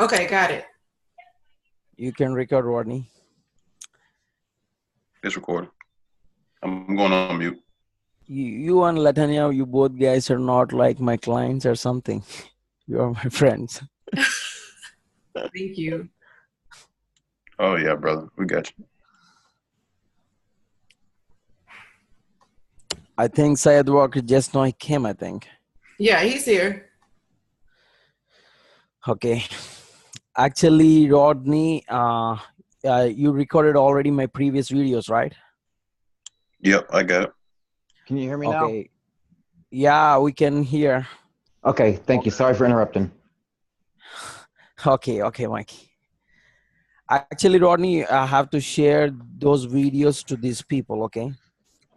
Okay, got it. You can record, Rodney. It's recording. I'm going on mute. You and Latanya, you both guys are not like my clients or something. You are my friends. Thank you. Oh yeah, brother, we got you. I think Syed Walker just now he came, I think. Yeah, he's here. Okay. Actually, Rodney, you recorded already my previous videos, right? Yep, I got it. Can you hear me now? Okay. Yeah, we can hear. Okay, thank you. Sorry for interrupting. Okay, Mike. Actually, Rodney, I have to share those videos to these people, okay?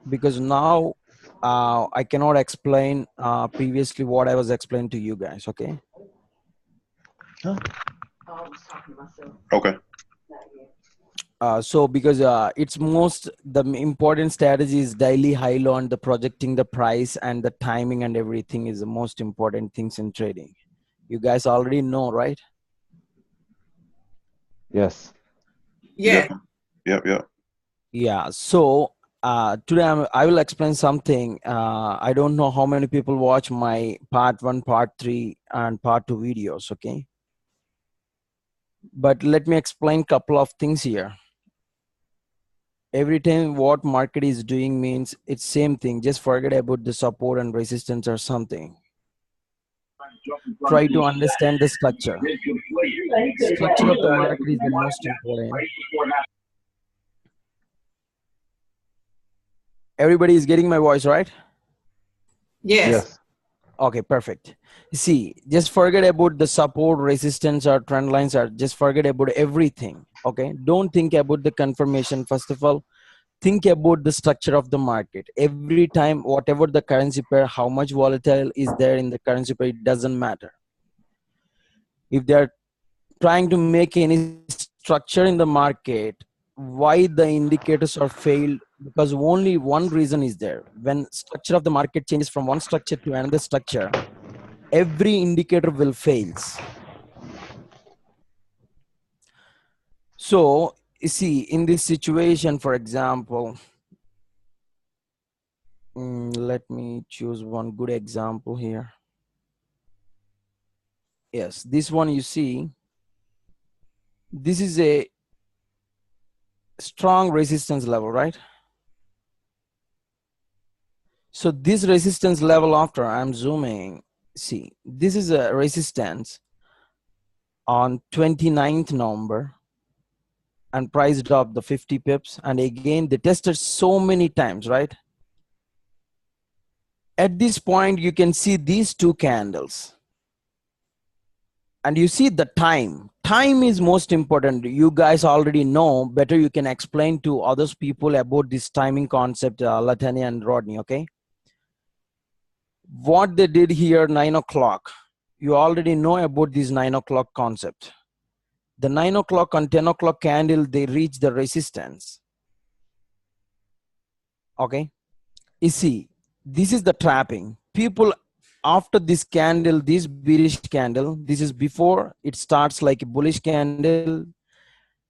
Because now I cannot explain previously what I was explaining to you guys, okay? Okay. So because it's the important strategy is daily high low and the projecting the price and the timing and everything is the most important things in trading. You guys already know, right? Yes. Yeah. Yep. Yeah. So today I will explain something. I don't know how many people watch my part 1, part 3 and part 2 videos, okay? But let me explain couple of things here. Every time what market is doing means it's same thing. Just forget about the support and resistance or something. Try to understand the structure. Structure of the market is the most important. Everybody is getting my voice, right? Yes. Okay, perfect. See, just forget about the support, resistance, or trend lines, or just forget about everything. Okay, don't think about the confirmation. First of all, think about the structure of the market. Every time, whatever the currency pair, how much volatile is there in the currency pair, it doesn't matter. If they are trying to make any structure in the market, why the indicators are failed? Because only one reason is there. When structure of the market changes from one structure to another structure, every indicator will fails. So you see, in this situation, for example, let me choose one good example here. Yes, this one, you see, this is a strong resistance level, right? So this resistance level, after I'm zooming, see, this is a resistance on 29th November and price dropped the 50 pips. And again, they tested so many times, right? At this point, you can see these two candles. And you see the time. Time is most important. You guys already know. Better you can explain to others people about this timing concept, Latanya and Rodney, okay? What they did here, 9 o'clock. You already know about this 9 o'clock concept. The 9 o'clock and 10 o'clock candle, they reach the resistance. Okay? You see, this is the trapping. People, after this candle, this bearish candle, this is before it starts like a bullish candle.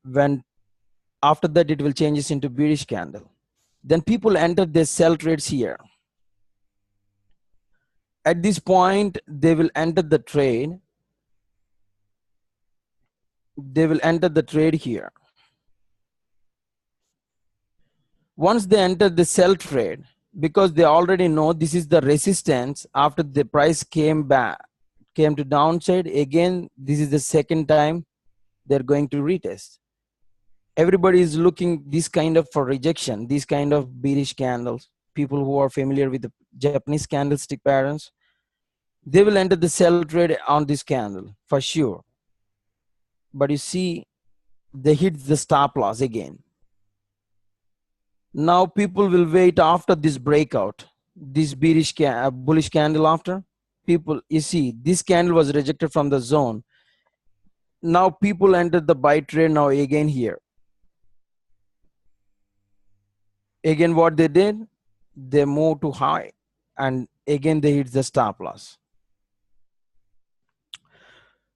When after that, it will changes into bearish candle. Then people enter their sell trades here. At this point, they will enter the trade. They will enter the trade here. Once they enter the sell trade, because they already know this is the resistance, after the price came to downside, again, this is the second time they're going to retest. Everybody is looking this kind of for rejection, these kind of bearish candles. People who are familiar with the Japanese candlestick patterns, they will enter the sell trade on this candle for sure. But you see, they hit the stop loss again. Now people will wait after this breakout, this bullish candle after. People, you see, this candle was rejected from the zone. Now people entered the buy trade now again here. Again, what they did, they moved to high and again they hit the stop loss.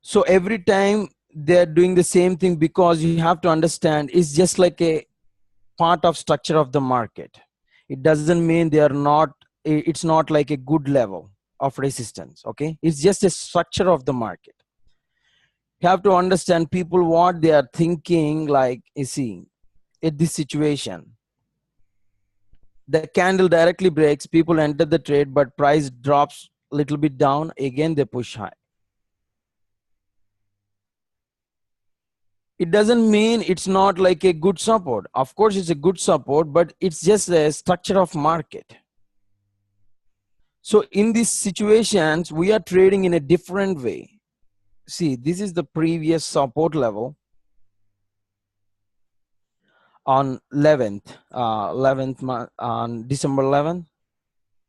So every time they're doing the same thing, because you have to understand it's just like a part of structure of the market. It doesn't mean they are not, it's not like a good level of resistance. Okay, it's just a structure of the market. You have to understand people what they are thinking. Like, you see, in this situation, the candle directly breaks, people enter the trade, but price drops a little bit down, again they push high. It doesn't mean it's not like a good support. Of course it's a good support, but it's just a structure of market. So in these situations, we are trading in a different way. See, this is the previous support level on 11th month, on December 11th.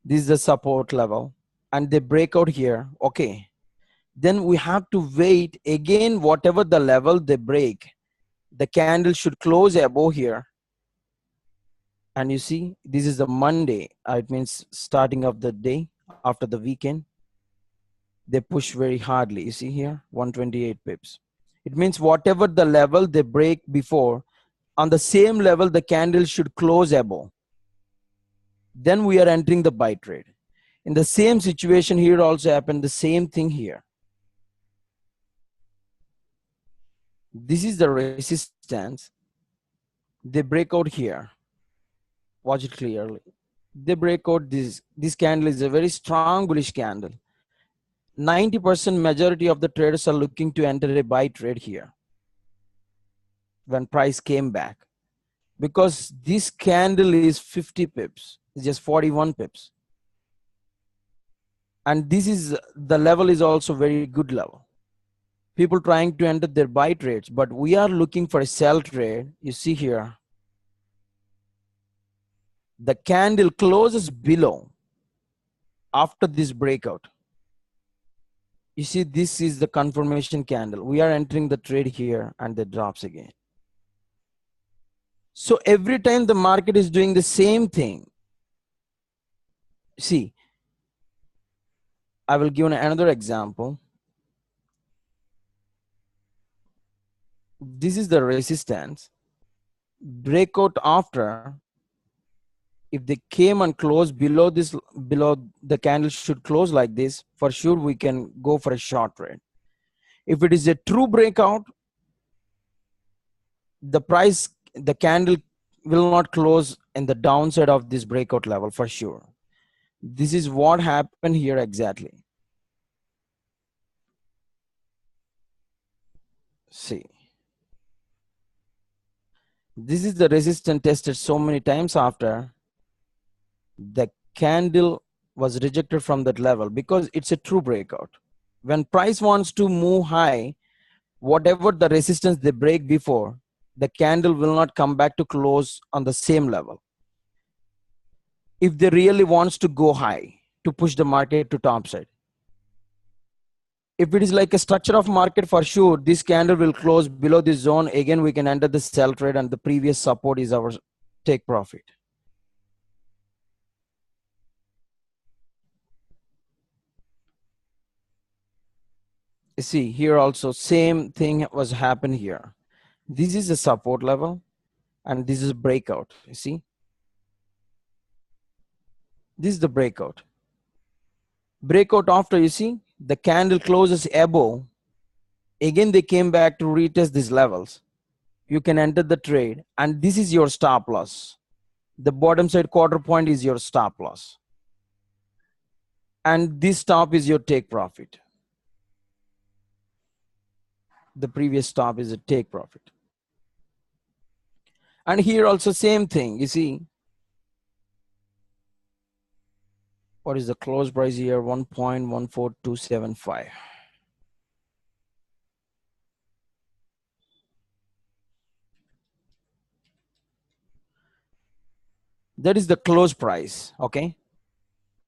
This is the support level, and they break out here. Okay, then we have to wait again. Whatever the level they break, the candle should close above here. And you see, this is the Monday. It means starting of the day after the weekend. They push very hardly. You see here, 128 pips. It means whatever the level they break before, on the same level the candle should close above. Then we are entering the buy trade. In the same situation here also happened the same thing here. This is the resistance. They break out here. Watch it clearly. They break out this. This candle is a very strong bullish candle. 90% majority of the traders are looking to enter a buy trade here when price came back, because this candle is 50 pips. It's just 41 pips. And this is, the level is also very good level. People trying to enter their buy trades, but we are looking for a sell trade. You see here, the candle closes below after this breakout. You see, this is the confirmation candle. We are entering the trade here, and it drops again. So every time the market is doing the same thing. See, I will give another example. This is the resistance. Breakout after, if they came and closed below this, below the candle should close like this, for sure we can go for a short trade. If it is a true breakout, the price, the candle will not close in the downside of this breakout level for sure. This is what happened here exactly. See, this is the resistance tested so many times after. The candle was rejected from that level because it's a true breakout. When price wants to move high, whatever the resistance they break before, the candle will not come back to close on the same level. If they really wants to go high to push the market to top side. If it is like a structure of market, for sure, this candle will close below this zone. Again, we can enter the sell trade, and the previous support is our take profit. See, here also same thing was happened here. This is a support level, and this is breakout. You see, this is the breakout. Breakout after, you see, the candle closes above. Again, they came back to retest these levels. You can enter the trade, and this is your stop loss. The bottom side quarter point is your stop loss, and this stop is your take profit. The previous stop is a take profit. And here also same thing. You see, what is the close price here? 1.14275. That is the close price. Okay,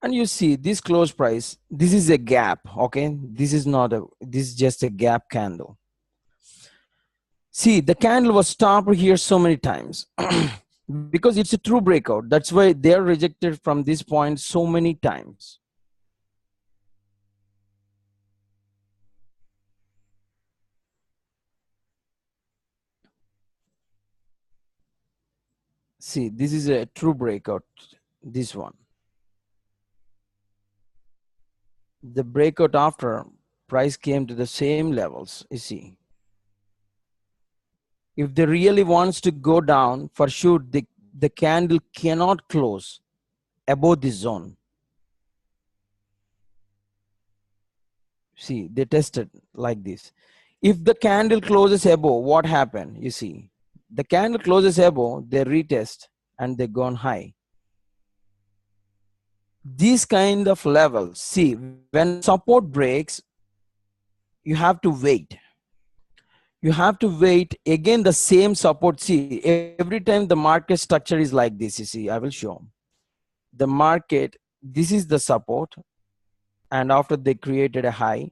and you see this close price, this is a gap. Okay, this is not a, this is just a gap candle. See, the candle was stopped here so many times because it's a true breakout. That's why they are rejected from this point so many times. See, this is a true breakout. This one. The breakout after price came to the same levels, you see. If they really wants to go down, for sure, the candle cannot close above this zone. See, they tested like this. If the candle closes above, what happened? You see, the candle closes above, they retest and they gone high. These kind of levels, see, when support breaks, you have to wait. You have to wait again the same support. See, every time the market structure is like this, you see, I will show the market. This is the support, and after they created a high,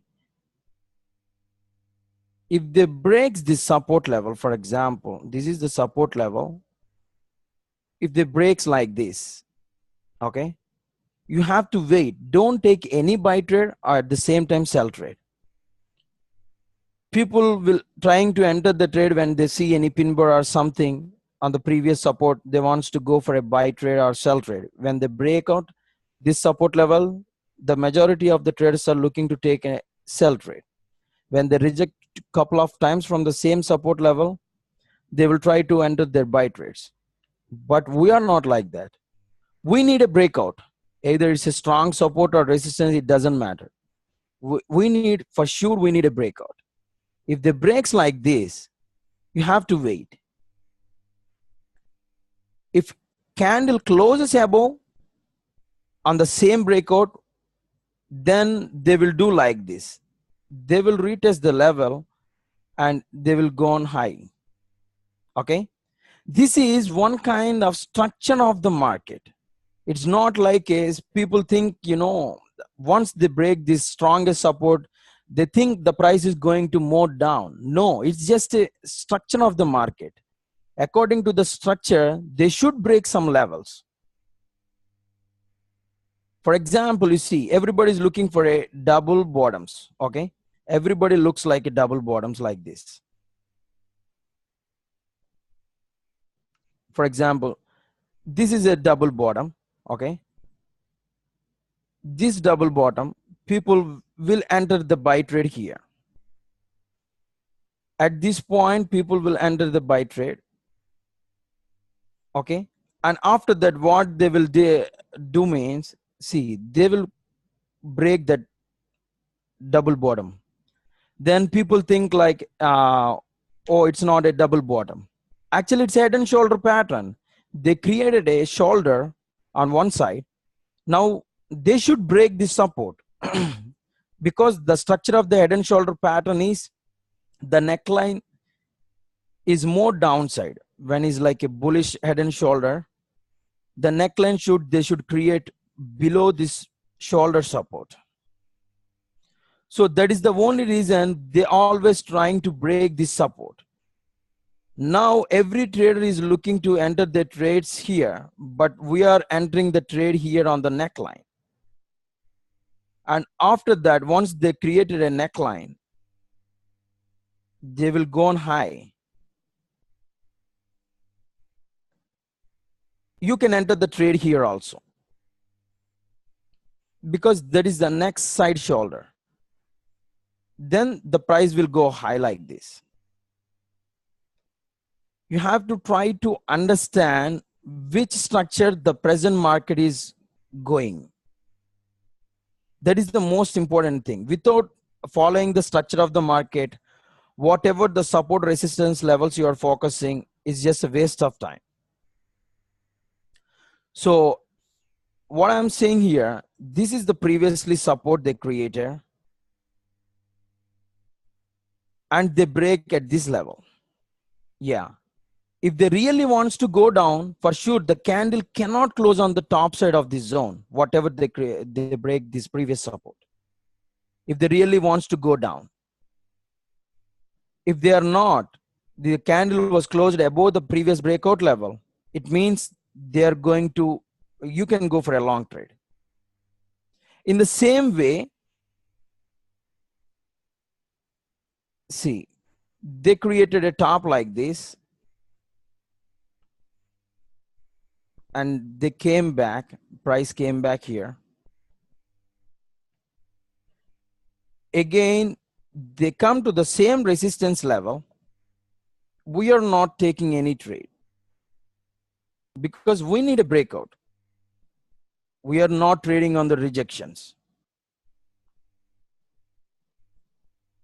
if they breaks this support level, for example, this is the support level. If they breaks like this, okay, you have to wait. Don't take any buy trade or at the same time sell trade. People will trying to enter the trade when they see any pin bar or something on the previous support. They wants to go for a buy trade or sell trade. When they break out this support level, the majority of the traders are looking to take a sell trade. When they reject a couple of times from the same support level, they will try to enter their buy trades. But we are not like that. We need a breakout. Either it's a strong support or resistance, it doesn't matter. We need, for sure, we need a breakout. If the breaks like this, you have to wait. If candle closes above on the same breakout, then they will do like this. They will retest the level and they will go on high. Okay. This is one kind of structure of the market. It's not like as people think, you know, once they break this strongest support, they think the price is going to move down. No, it's just a structure of the market. According to the structure, they should break some levels. For example, you see, everybody is looking for a double bottoms, okay? Everybody looks like a double bottoms like this. For example, this is a double bottom, okay? This double bottom, people will enter the buy trade here. At this point, people will enter the buy trade, okay? And after that, what they will do means, see, they will break that double bottom. Then people think like, oh, it's not a double bottom. Actually, it's a head and shoulder pattern. They created a shoulder on one side. Now they should break this support because the structure of the head and shoulder pattern is the neckline is more downside. When it's like a bullish head and shoulder, the neckline they should create below this shoulder support. So that is the only reason they always trying to break this support. Now every trader is looking to enter the trades here, but we are entering the trade here on the neckline. And after that, once they created a neckline, they will go on high. You can enter the trade here also, because that is the next side shoulder. Then the price will go high like this. You have to try to understand which structure the present market is going. That is the most important thing. Without following the structure of the market, whatever the support resistance levels you are focusing is just a waste of time. So what I'm saying here, this is the previously support they created, and they break at this level. Yeah. If they really wants to go down, for sure, the candle cannot close on the top side of this zone, whatever they break this previous support. If they really wants to go down. If they are not, the candle was closed above the previous breakout level, it means they are going to, you can go for a long trade. In the same way, see, they created a top like this. and they came back, price came back here. Again, they come to the same resistance level. We are not taking any trade because we need a breakout. We are not trading on the rejections.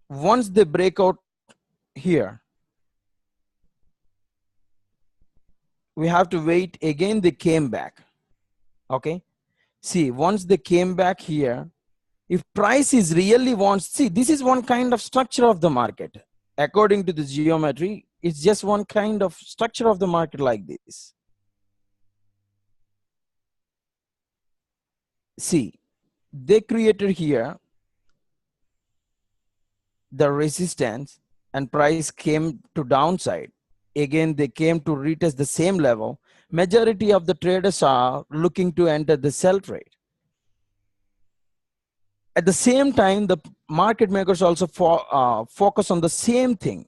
Once they break out here, we have to wait. Again, they came back. Okay. See, once they came back here, if price is really wants, see, this is one kind of structure of the market. According to the geometry, it's just one kind of structure of the market like this. See, they created here the resistance and price came to downside. Again, they came to retest the same level. Majority of the traders are looking to enter the sell trade. At the same time, the market makers also focus on the same thing,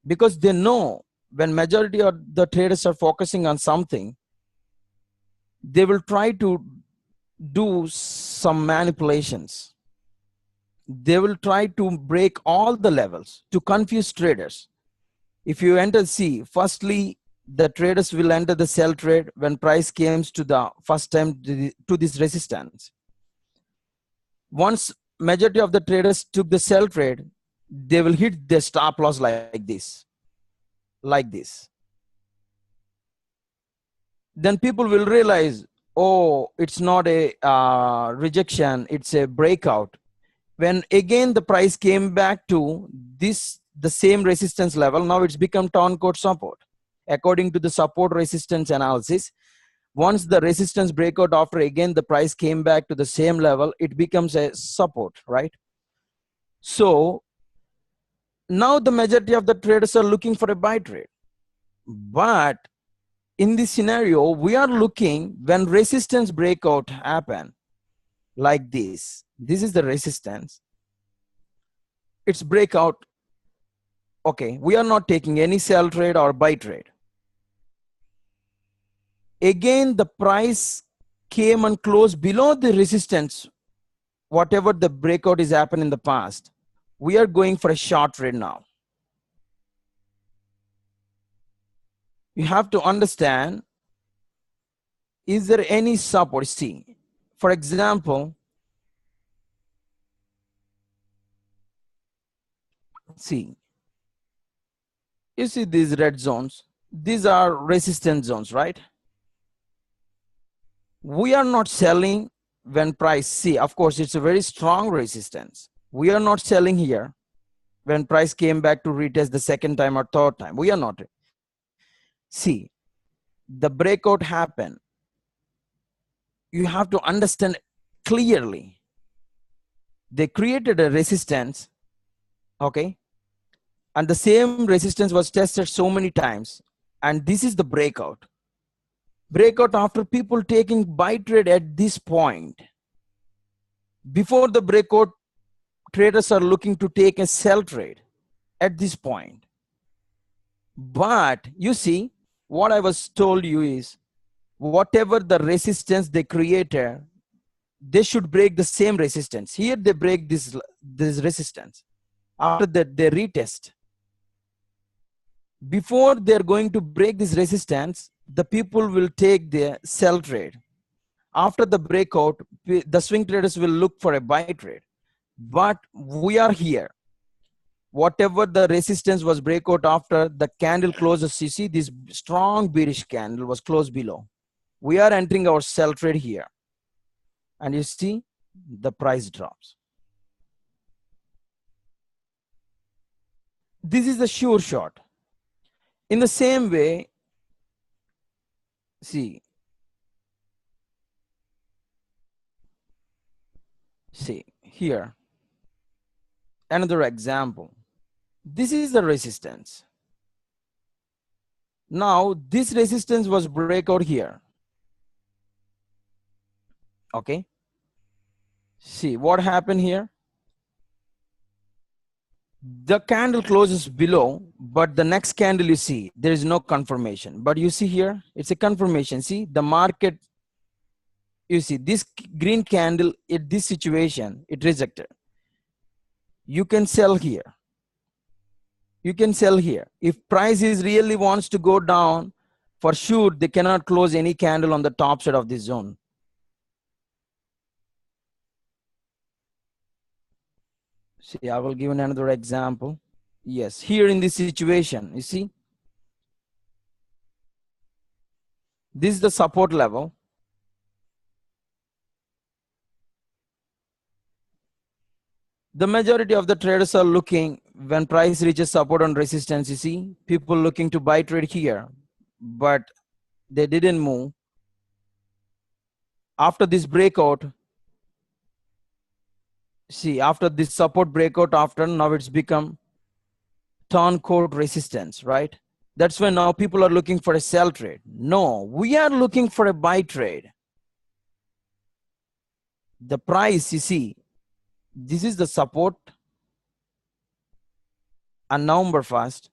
because they know when majority of the traders are focusing on something, they will try to do some manipulations. They will try to break all the levels to confuse traders. If you enter, see, firstly, the traders will enter the sell trade when price comes to the first time to this resistance. Once majority of the traders took the sell trade, they will hit the stop loss like this, like this. Then people will realize, oh, it's not a rejection, it's a breakout. When again the price came back to this, the same resistance level, now it's become turn code support. According to the support resistance analysis, once the resistance breakout after again the price came back to the same level, it becomes a support, right? So now the majority of the traders are looking for a buy trade. But in this scenario, we are looking when resistance breakout happen like this. This is the resistance. It's breakout. Okay, we are not taking any sell trade or buy trade. Again, the price came and closed below the resistance, whatever the breakout is happened in the past. We are going for a short trade now. You have to understand, is there any support? See, for example, see, you see these red zones, these are resistance zones, right? We are not selling when price, see, of course, it's a very strong resistance. We are not selling here when price came back to retest the second time or third time. We are not. See, the breakout happened. You have to understand clearly. They created a resistance, okay? And the same resistance was tested so many times. And this is the breakout. Breakout after people taking buy trade at this point. Before the breakout, traders are looking to take a sell trade at this point. But you see, what I was told you is, whatever the resistance they created, they should break the same resistance. Here they break this resistance. After that, they retest. Before they're going to break this resistance, the people will take the sell trade. After the breakout, the swing traders will look for a buy trade. But we are here. Whatever the resistance was breakout after the candle closes, you see this strong bearish candle was closed below. We are entering our sell trade here. And you see the price drops. This is the sure shot. In the same way, see, here, another example. This is the resistance. Now, this resistance was breakout here. Okay. See what happened here? The candle closes below, but the next candle you see, there is no confirmation. But you see here, it's a confirmation. See, the market, you see, this green candle, in this situation, it rejected. You can sell here. You can sell here. If price is really wants to go down, for sure, they cannot close any candle on the top side of this zone. See, I will give another example. Yes, here in this situation, you see, this is the support level. The majority of the traders are looking when price reaches support and resistance, you see, people looking to buy trade here, but they didn't move. After this breakout, see, after this support breakout, after now it's become turn code resistance, right? That's when now people are looking for a sell trade. No, we are looking for a buy trade. The price, you see, this is the support on November 1st.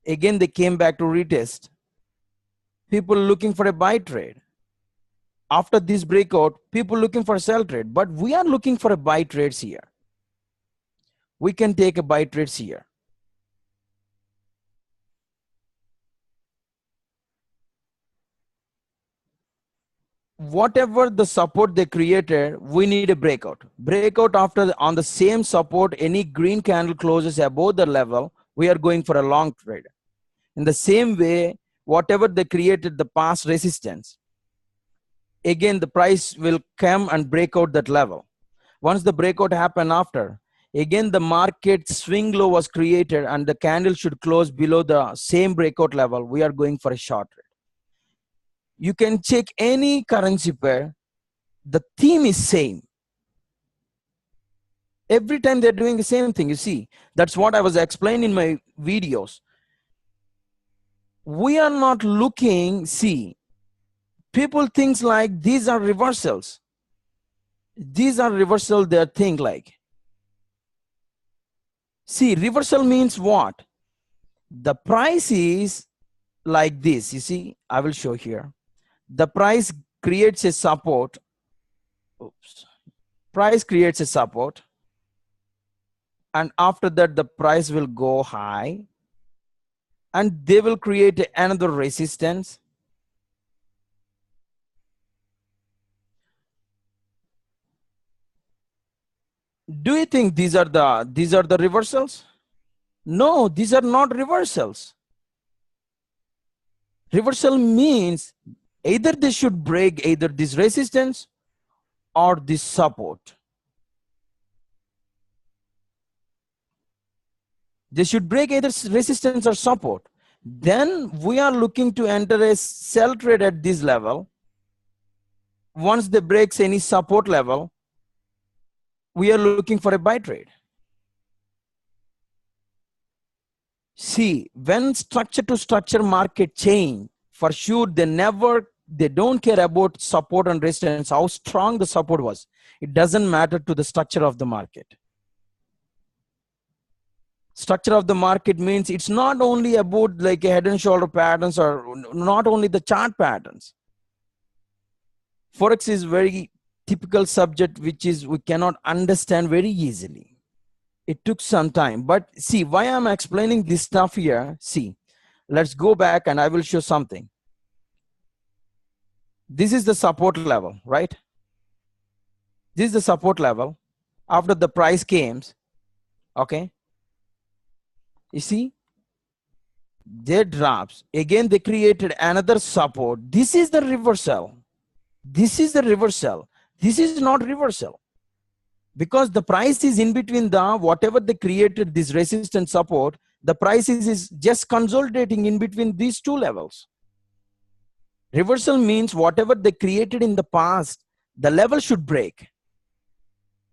Again, they came back to retest. People looking for a buy trade. After this breakout, people looking for a sell trade, but we are looking for a buy trades here. We can take a buy trades here. Whatever the support they created, we need a breakout. Breakout after on the same support, any green candle closes above the level, we are going for a long trade. In the same way, whatever they created the past resistance, again the price will come and break out that level. Once the breakout happen after, again the market swing low was created and the candle should close below the same breakout level, we are going for a short trade. You can check any currency pair, the theme is same. Every time they're doing the same thing, you see. That's what I was explaining in my videos. We are not looking, see, people think like these are reversals. These are reversal, they think like. See, reversal means what? The price is like this, you see, I will show here. The price creates a support. Oops. Price creates a support. And after that, the price will go high. And they will create another resistance. Do you think these are the reversals? No, these are not reversals. Reversal means either they should break either this resistance or this support. They should break either resistance or support. Then we are looking to enter a sell trade at this level. Once they breaks any support level, we are looking for a buy trade. See, when structure to structure market change, for sure they don't care about support and resistance, how strong the support was. It doesn't matter to the structure of the market. Structure of the market means it's not only about like a head and shoulder patterns or not only the chart patterns. Forex is very typical subject which is we cannot understand very easily. It took some time, but see why I'm explaining this stuff here. See, let's go back and I will show something. This is the support level, right? This is the support level. After the price came, okay, you see, they drops. Again, they created another support. This is the reversal. This is the reversal. This is not reversal. Because the price is in between the whatever they created this resistance support, the price is just consolidating in between these two levels. Reversal means whatever they created in the past, the level should break.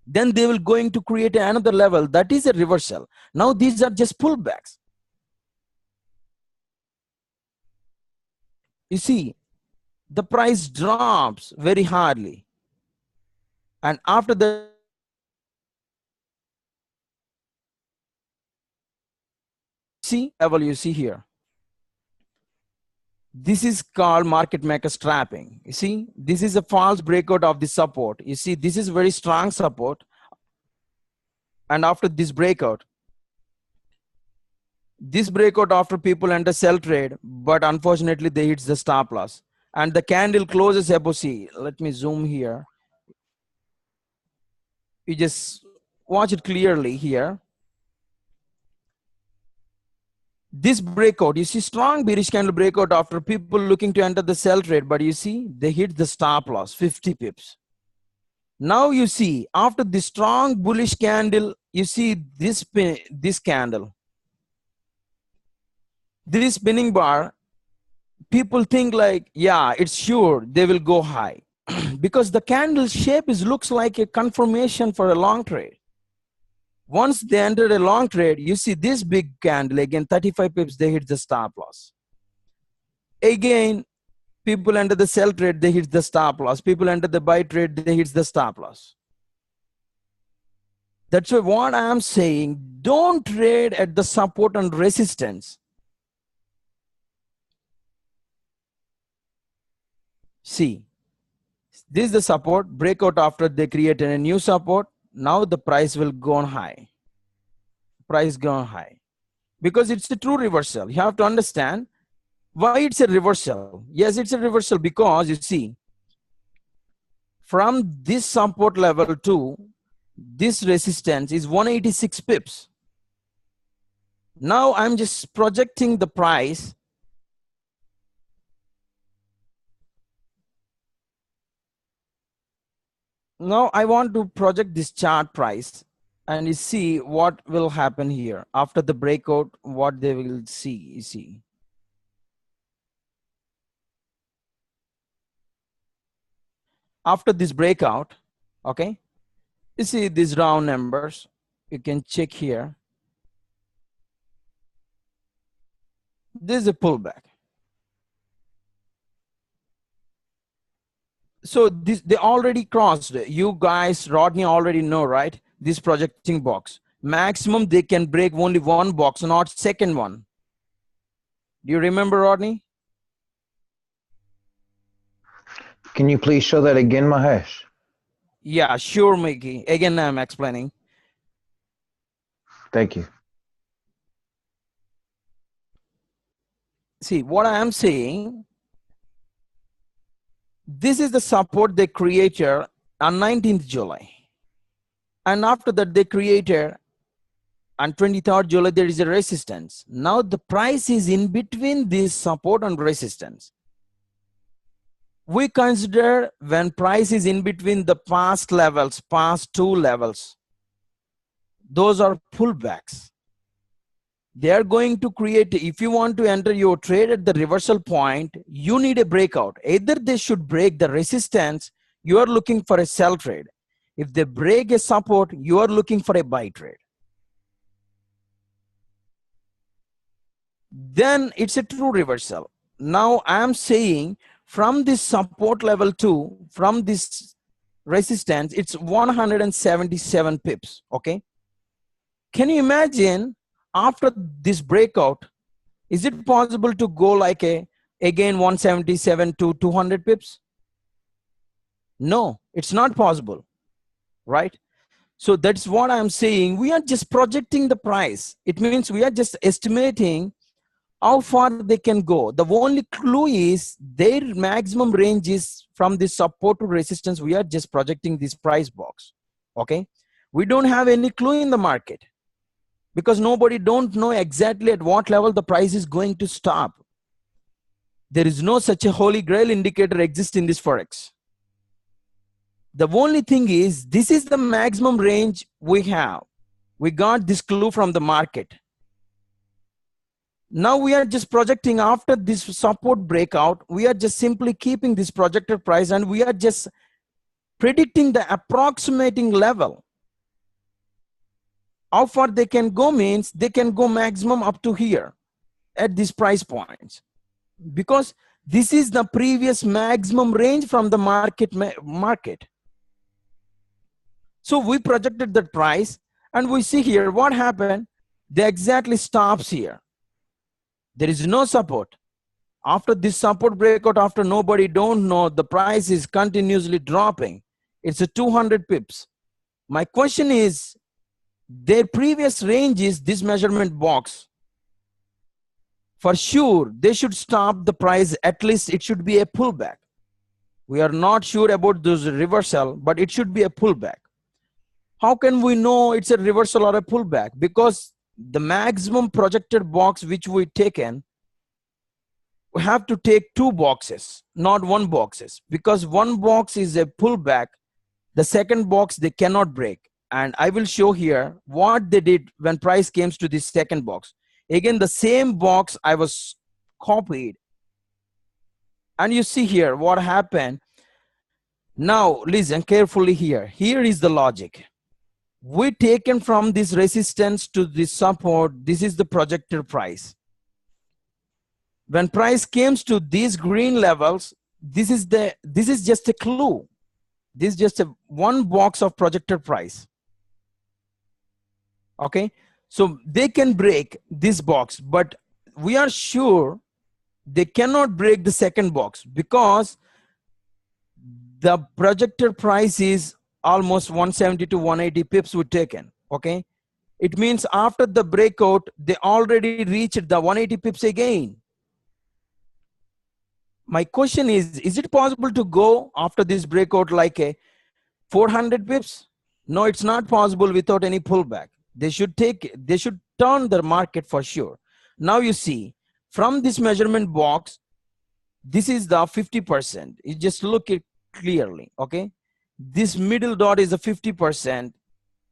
Then they will going to create another level. That is a reversal. Now these are just pullbacks. You see, the price drops very hardly. And after that, see level you see here. This is called market maker strapping. You see, this is a false breakout of the support. You see, this is very strong support. And after this breakout after people enter sell trade, but unfortunately they hit the stop loss. And the candle closes above. See, let me zoom here. You just watch it clearly here. This breakout, you see strong bearish candle breakout after people looking to enter the sell trade, but you see they hit the stop loss 50 pips. Now you see after the strong bullish candle, you see this candle, this spinning bar, people think like, yeah, it's sure they will go high because the candle shape looks like a confirmation for a long trade. Once they entered a long trade, you see this big candle, again 35 pips, they hit the stop loss. Again, people enter the sell trade, they hit the stop loss. People enter the buy trade, they hit the stop loss. That's why what I'm saying, don't trade at the support and resistance. See, this is the support, breakout after they created a new support. Now the price will go on high. Price gone high. Because it's a true reversal. You have to understand why it's a reversal. Yes, it's a reversal because you see, from this support level to this resistance is 186 pips. Now I'm just projecting the price. Now I want to project this chart price and you see what will happen here after the breakout, what they will see. You see, after this breakout, okay, you see these round numbers, you can check here. This is a pullback. So this, they already crossed. You guys, Rodney already know, right? This projecting box. Maximum they can break only one box, not second one. Do you remember, Rodney? Can you please show that again, Mahesh? Yeah, sure, Mickey. Again, I'm explaining. Thank you. See, what I am saying, this is the support they created on 19th July. And after that, they created on 23rd July, there is a resistance. Now the price is in between this support and resistance. We consider when price is in between the past levels, past two levels, those are pullbacks. They are going to create, if you want to enter your trade at the reversal point, you need a breakout. Either they should break the resistance, you are looking for a sell trade. If they break a support, you are looking for a buy trade. Then it's a true reversal. Now I'm saying from this support level to, from this resistance, it's 177 pips, okay? Can you imagine after this breakout, is it possible to go like again 177 to 200 pips? No, it's not possible, right? So that's what I'm saying. We are just projecting the price. It means we are just estimating how far they can go. The only clue is their maximum range is from this support to resistance. We are just projecting this price box, okay? We don't have any clue in the market because nobody don't know exactly at what level the price is going to stop. There is no such a holy grail indicator exists in this Forex. The only thing is, this is the maximum range we have. We got this clue from the market. Now we are just projecting after this support breakout, we are just simply keeping this projected price and we are just predicting the approximating level. How far they can go means they can go maximum up to here at these price points. Because this is the previous maximum range from the market. So we projected that price and we see here what happened. They exactly stops here. There is no support. After this support breakout, after nobody don't know, the price is continuously dropping. It's a 200 pips. My question is, their previous range is this measurement box. For sure, they should stop the price. At least it should be a pullback. We are not sure about this reversal, but it should be a pullback. How can we know it's a reversal or a pullback? Because the maximum projected box which we taken, we have to take 2 boxes, not 1 boxes, because 1 box is a pullback. The second box they cannot break. And I will show here what they did when price came to this second box. Again, the same box I was copied. And you see here what happened. Now listen carefully here. Here is the logic. We taken from this resistance to this support. This is the projected price. When price comes to these green levels, this is just a clue. This is just a 1 box of projected price. Okay, so they can break this box, but we are sure they cannot break the second box because the projected price is almost 170 to 180 pips were taken. Okay, it means after the breakout they already reached the 180 pips again. My question is it possible to go after this breakout like a 400 pips? No, it's not possible without any pullback. They should turn the market for sure. Now you see from this measurement box, this is the 50%. You just look it clearly. Okay, this middle dot is a 50%.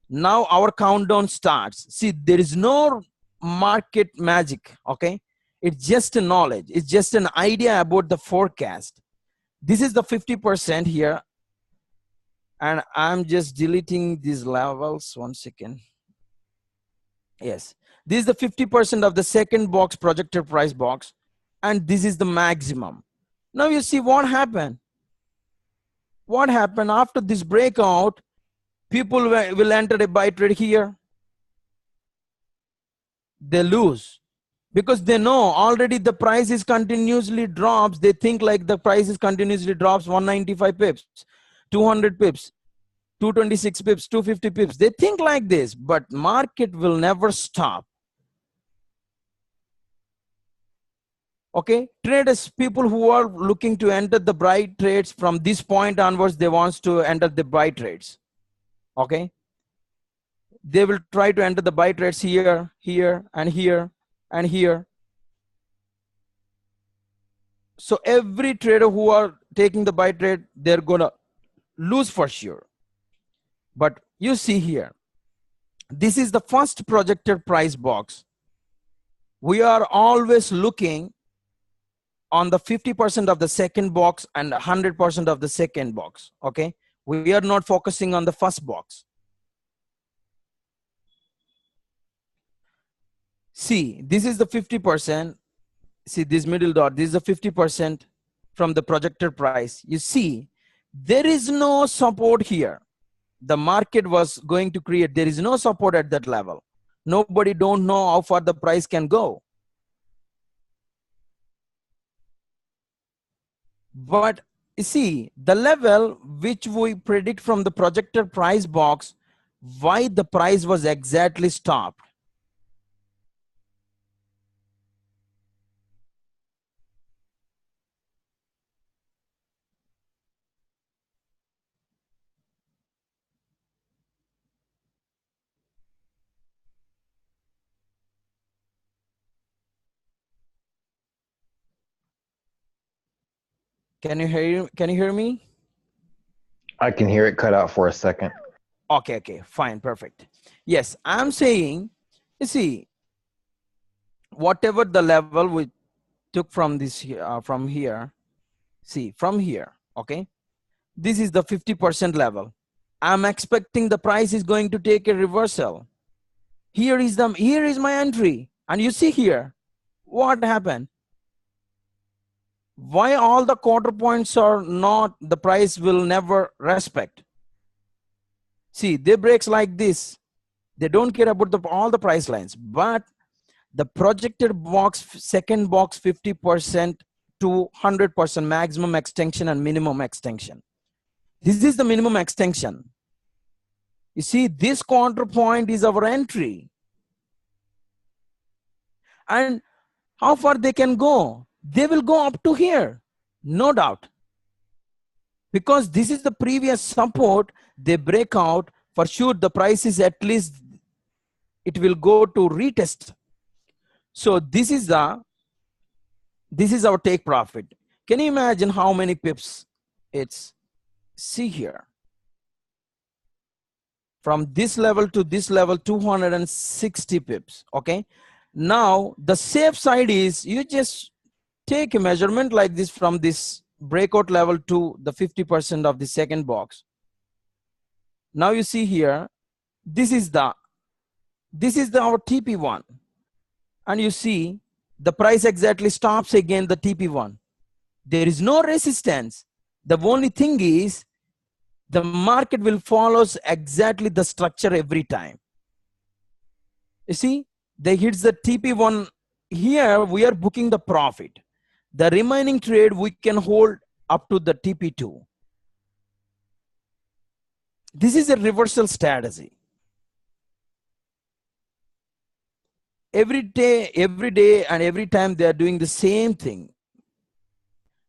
Now our countdown starts. See, there is no market magic. Okay, it's just a knowledge. It's just an idea about the forecast. This is the 50% here. And I'm just deleting these levels. 1 second. Yes, this is the 50% of the second box, projected price box, and this is the maximum. Now you see what happened. What happened after this breakout? People will enter a buy trade here. They lose because they know already the price is continuously drops. They think like the price is continuously drops 195 pips, 200 pips. 226 pips, 250 pips. They think like this, but market will never stop. Okay, traders, people who are looking to enter the buy trades from this point onwards, they want to enter the buy trades. Okay, they will try to enter the buy trades here, here, and here, and here. So every trader who are taking the buy trade, they're gonna lose for sure. But you see here, this is the first projected price box. We are always looking on the 50% of the second box and 100% of the second box. Okay, we are not focusing on the first box. See, this is the 50%. See this middle dot, this is the 50% from the projected price. You see, there is no support here. The market was going to create, there is no support at that level. Nobody don't know how far the price can go. But you see, the level which we predict from the projected price box, why the price was exactly stopped. Can you hear me? I can hear it cut out for a second. Okay, fine, perfect. Yes, I'm saying, you see, whatever the level we took from this from here, see from here, okay, this is the 50% level. I'm expecting the price is going to take a reversal. Here is my entry, and you see here what happened. Why all the quarter points are not, the price will never respect. See, they breaks like this. They don't care about all the price lines, but The projected box, second box 50% to 100% maximum extension and minimum extension. This is the minimum extension. You see, this counterpoint is our entry. And how far they can go? They will go up to here, no doubt. Because this is the previous support, they break out, for sure the price is at least, it will go to retest. So this is our take profit. Can you imagine how many pips it's? See here. From this level to this level, 260 pips, okay? Now, the safe side is you just take a measurement like this from this breakout level to the 50% of the second box. Now you see here, this is our TP1. And you see the price exactly stops again the TP1. There is no resistance. The only thing is the market will follow exactly the structure every time. You see, they hits the TP1 here, we are booking the profit. The remaining trade we can hold up to the TP2. This is a reversal strategy. Every day and every time they are doing the same thing.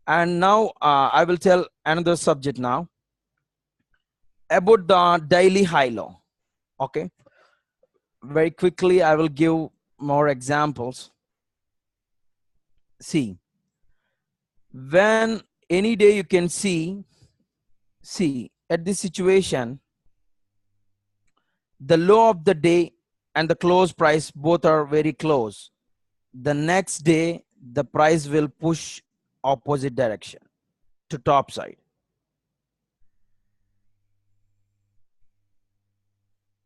And now I will tell another subject now about the daily high low. Okay, very quickly I will give more examples. See, when any day you can see at this situation, the low of the day and the close price both are very close. The next day the price will push opposite direction to top side.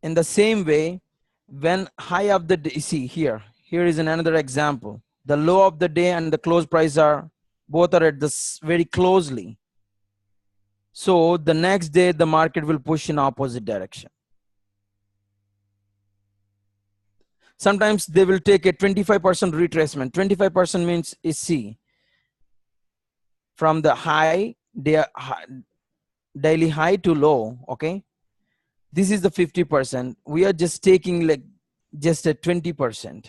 In the same way, when high of the day, see here is another example. The low of the day and the close price are both are at this very closely. So the next day the market will push in opposite direction. Sometimes they will take a 25% retracement. 25% means is C. From the daily high to low, okay? This is the 50%. We are just taking like just a 20%.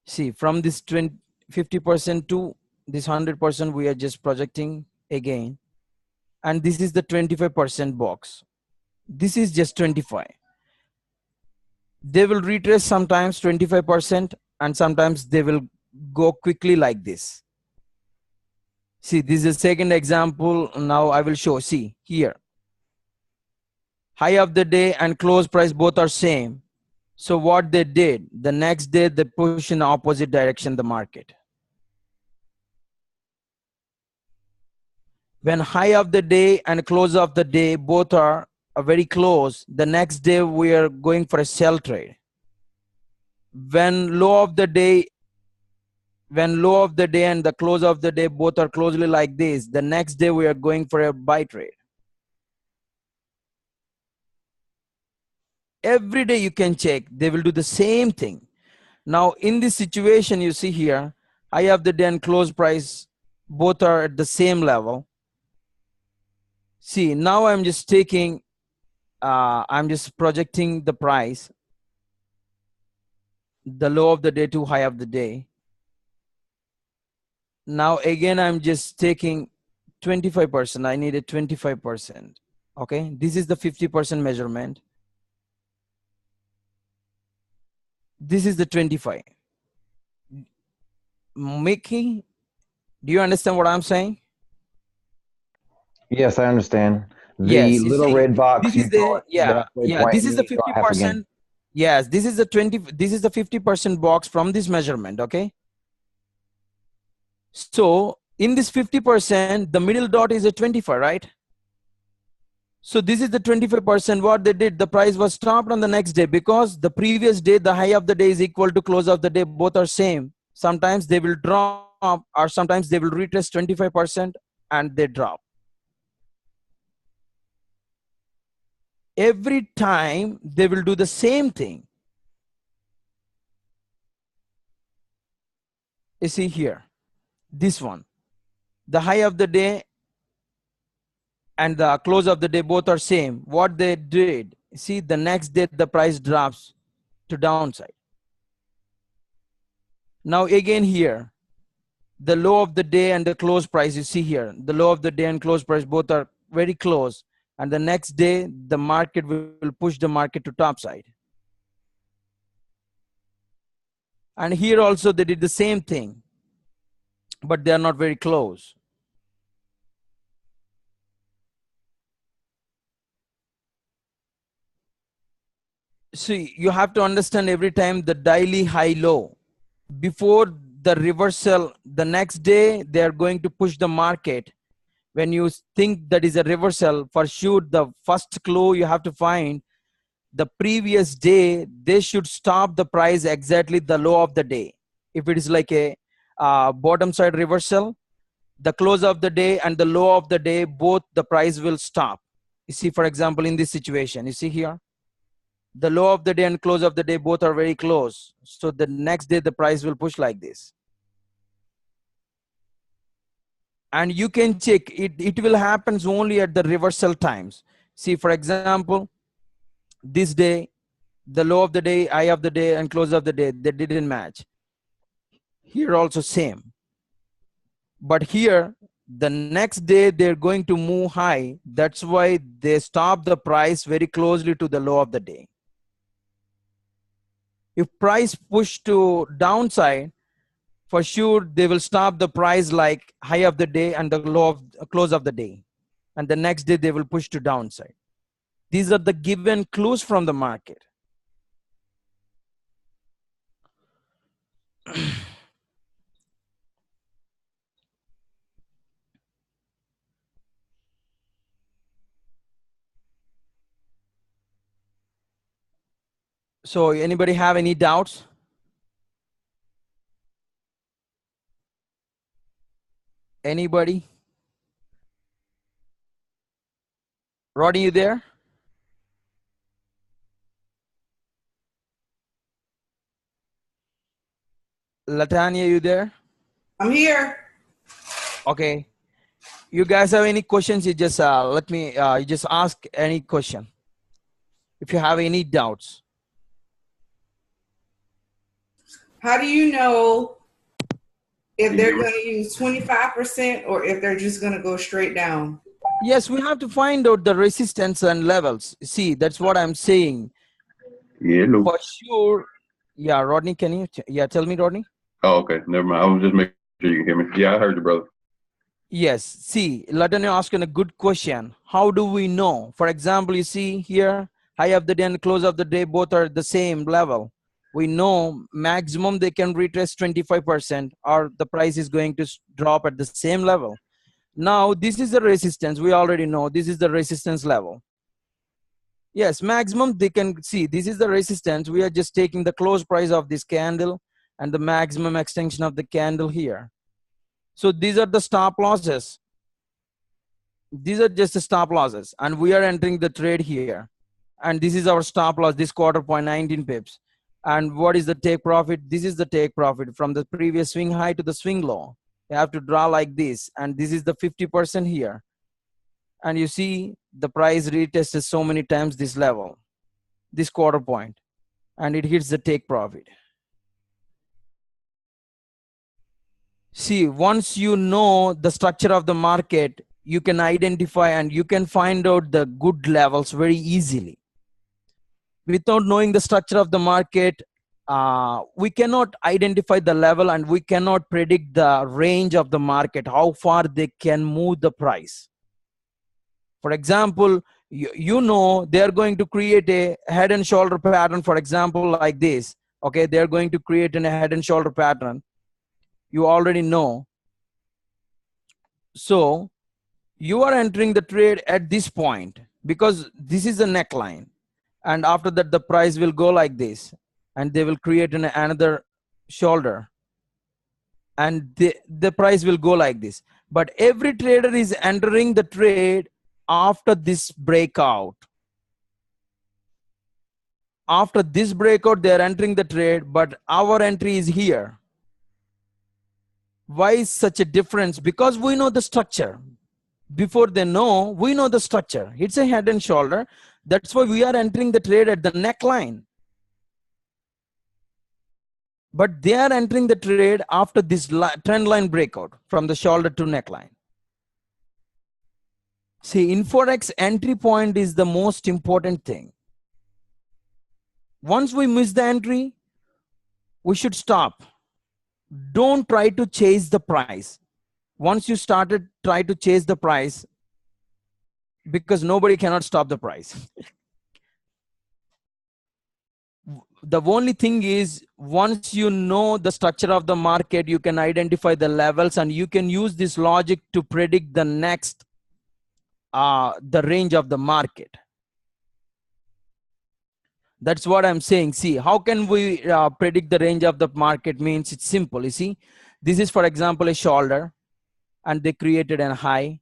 See, from this 50% to this 100%, we are just projecting again. And this is the 25% box. This is just 25. They will retrace sometimes 25% and sometimes they will go quickly like this. See, this is a second example. Now I will show. See here. High of the day and close price both are same. So what they did, the next day they push in the opposite direction the market. When high of the day and close of the day both are very close, the next day we are going for a sell trade. When low of the day and the close of the day both are closely like this, the next day we are going for a buy trade. Every day you can check, they will do the same thing. Now in this situation you see here, high of the day and close price both are at the same level. See, now I'm just taking, I'm just projecting the price, the low of the day to high of the day. Now again, I'm just taking 25%. I need a 25%. Okay, this is the 50% measurement. This is the 25. Mickey, do you understand what I'm saying? Yes, I understand. The Yes, little see, red box. this is the this is the 50%. Yes, this is the 20. This is the 50% box from this measurement. Okay. So in this 50%, the middle dot is a 25, right? So this is the 25%. What they did, the price was stopped on the next day because the previous day, the high of the day is equal to close of the day. Both are same. Sometimes they will drop or sometimes they will retest 25% and they drop. Every time they will do the same thing. You see here, this one, the high of the day and the close of the day both are same. What they did, see, the next day the price drops to downside. Now again here, the low of the day and the close price, you see here, the low of the day and close price both are very close, and the next day the market will push the market to top side. And here also they did the same thing, but they are not very close. See, you have to understand every time the daily high low before the reversal, the next day they are going to push the market. When you think that is a reversal, for sure the first clue you have to find, the previous day they should stop the price exactly the low of the day. If it is like a bottom side reversal, the close of the day and the low of the day, both the price will stop. You see, for example, in this situation, you see here, the low of the day and close of the day both are very close, so the next day the price will push like this. And you can check it, it will happen only at the reversal times. See, for example, this day, the low of the day, high of the day and close of the day, they didn't match. Here also same, but here the next day they're going to move high. That's why they stop the price very closely to the low of the day. If price push to downside, for sure they will stop the price like high of the day and the low of close of the day, and the next day they will push to downside. These are the given clues from the market. So anybody have any doubts? Anybody? Rodney, you there? Latanya, you there? I'm here. Okay. You guys have any questions? You just let me. You just ask any question. If you have any doubts. How do you know if they're going to use 25% or if they're just going to go straight down? Yes, we have to find out the resistance and levels. See, that's what I'm saying. Yeah, no. For sure. Yeah, Rodney, can you? Yeah, tell me, Rodney. Oh, okay. Never mind. I was just making sure you can hear me. Yeah, I heard you, brother. Yes. See, Latanya asking a good question. How do we know? For example, you see here, high of the day and close of the day, both are the same level. We know maximum they can retrace 25% or the price is going to drop at the same level. Now, this is the resistance. We already know this is the resistance level. Yes, maximum they can see. This is the resistance. We are just taking the close price of this candle and the maximum extension of the candle here. So these are the stop losses. These are just the stop losses. And we are entering the trade here. And this is our stop loss, this quarter point 19 pips. And what is the take profit? This is the take profit from the previous swing high to the swing low. You have to draw like this. And this is the 50% here. And you see the price retested so many times this level, this quarter point, and it hits the take profit. See, once you know the structure of the market, you can identify and you can find out the good levels very easily. Without knowing the structure of the market, we cannot identify the level and we cannot predict the range of the market, how far they can move the price. For example, you know they're going to create a head and shoulder pattern, for example, like this. Okay, they're going to create a head and shoulder pattern. You already know. So you are entering the trade at this point because this is a neckline. And after that, the price will go like this. And they will create another shoulder. And the price will go like this. But every trader is entering the trade after this breakout. After this breakout, they are entering the trade, but our entry is here. Why is such a difference? Because we know the structure. Before they know, we know the structure. It's a head and shoulder. That's why we are entering the trade at the neckline. But they are entering the trade after this trend line breakout from the shoulder to neckline. See, in Forex, entry point is the most important thing. Once we miss the entry, we should stop. Don't try to chase the price. Once you started, try to chase the price, because nobody cannot stop the price. The only thing is, once you know the structure of the market, you can identify the levels and you can use this logic to predict the next, the range of the market. That's what I'm saying. See, how can we predict the range of the market? Means it's simple. You see, this is, for example, a shoulder, and they created a high,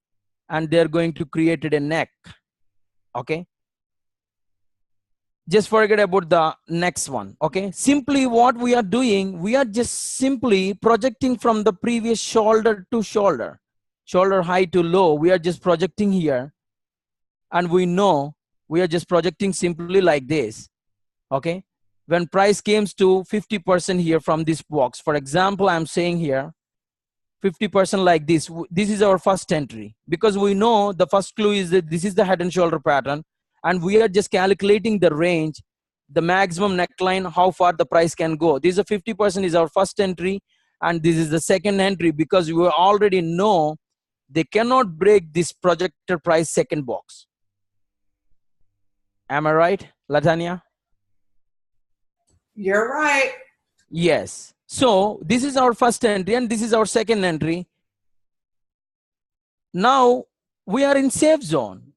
and they're going to create a neck. Okay. Just forget about the next one. Okay. Simply what we are doing, we are just simply projecting from the previous shoulder to shoulder, shoulder high to low. We are just projecting here, and we know we are just projecting simply like this. Okay. When price comes to 50% here from this box, for example, I'm saying here 50% like this. This is our first entry, because we know the first clue is that this is the head and shoulder pattern, and we are just calculating the range, the maximum neckline, how far the price can go. This is a 50% is our first entry, and this is the second entry, because we already know they cannot break this projected price second box. Am I right, Latanya? You're right. Yes. So this is our first entry and this is our second entry. Now we are in safe zone.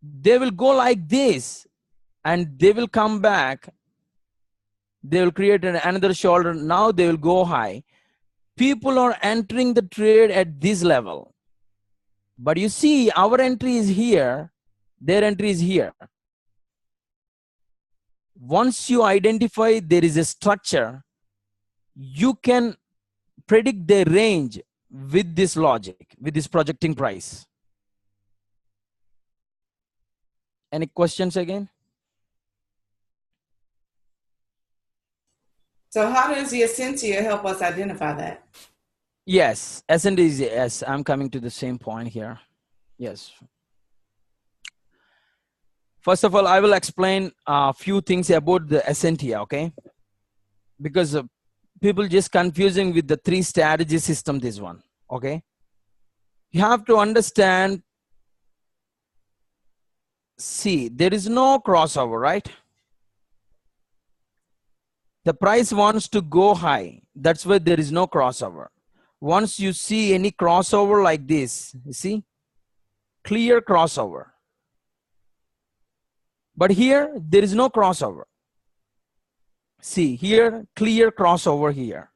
They will go like this and they will come back. They will create another shoulder. Now they will go high. People are entering the trade at this level. But you see, our entry is here. Their entry is here. Once you identify there is a structure, you can predict the range with this logic, with this projecting price. Any questions again? So how does the Essentia help us identify that? Yes, S&D is yes. I'm coming to the same point here. Yes. First of all, I will explain a few things about the Essentia, okay? Because people just confusing with the 3 strategy system, this one, okay? You have to understand, see, there is no crossover, right? The price wants to go high. That's why there is no crossover. Once you see any crossover like this, you see, clear crossover. But here, there is no crossover. See, here, clear crossover here.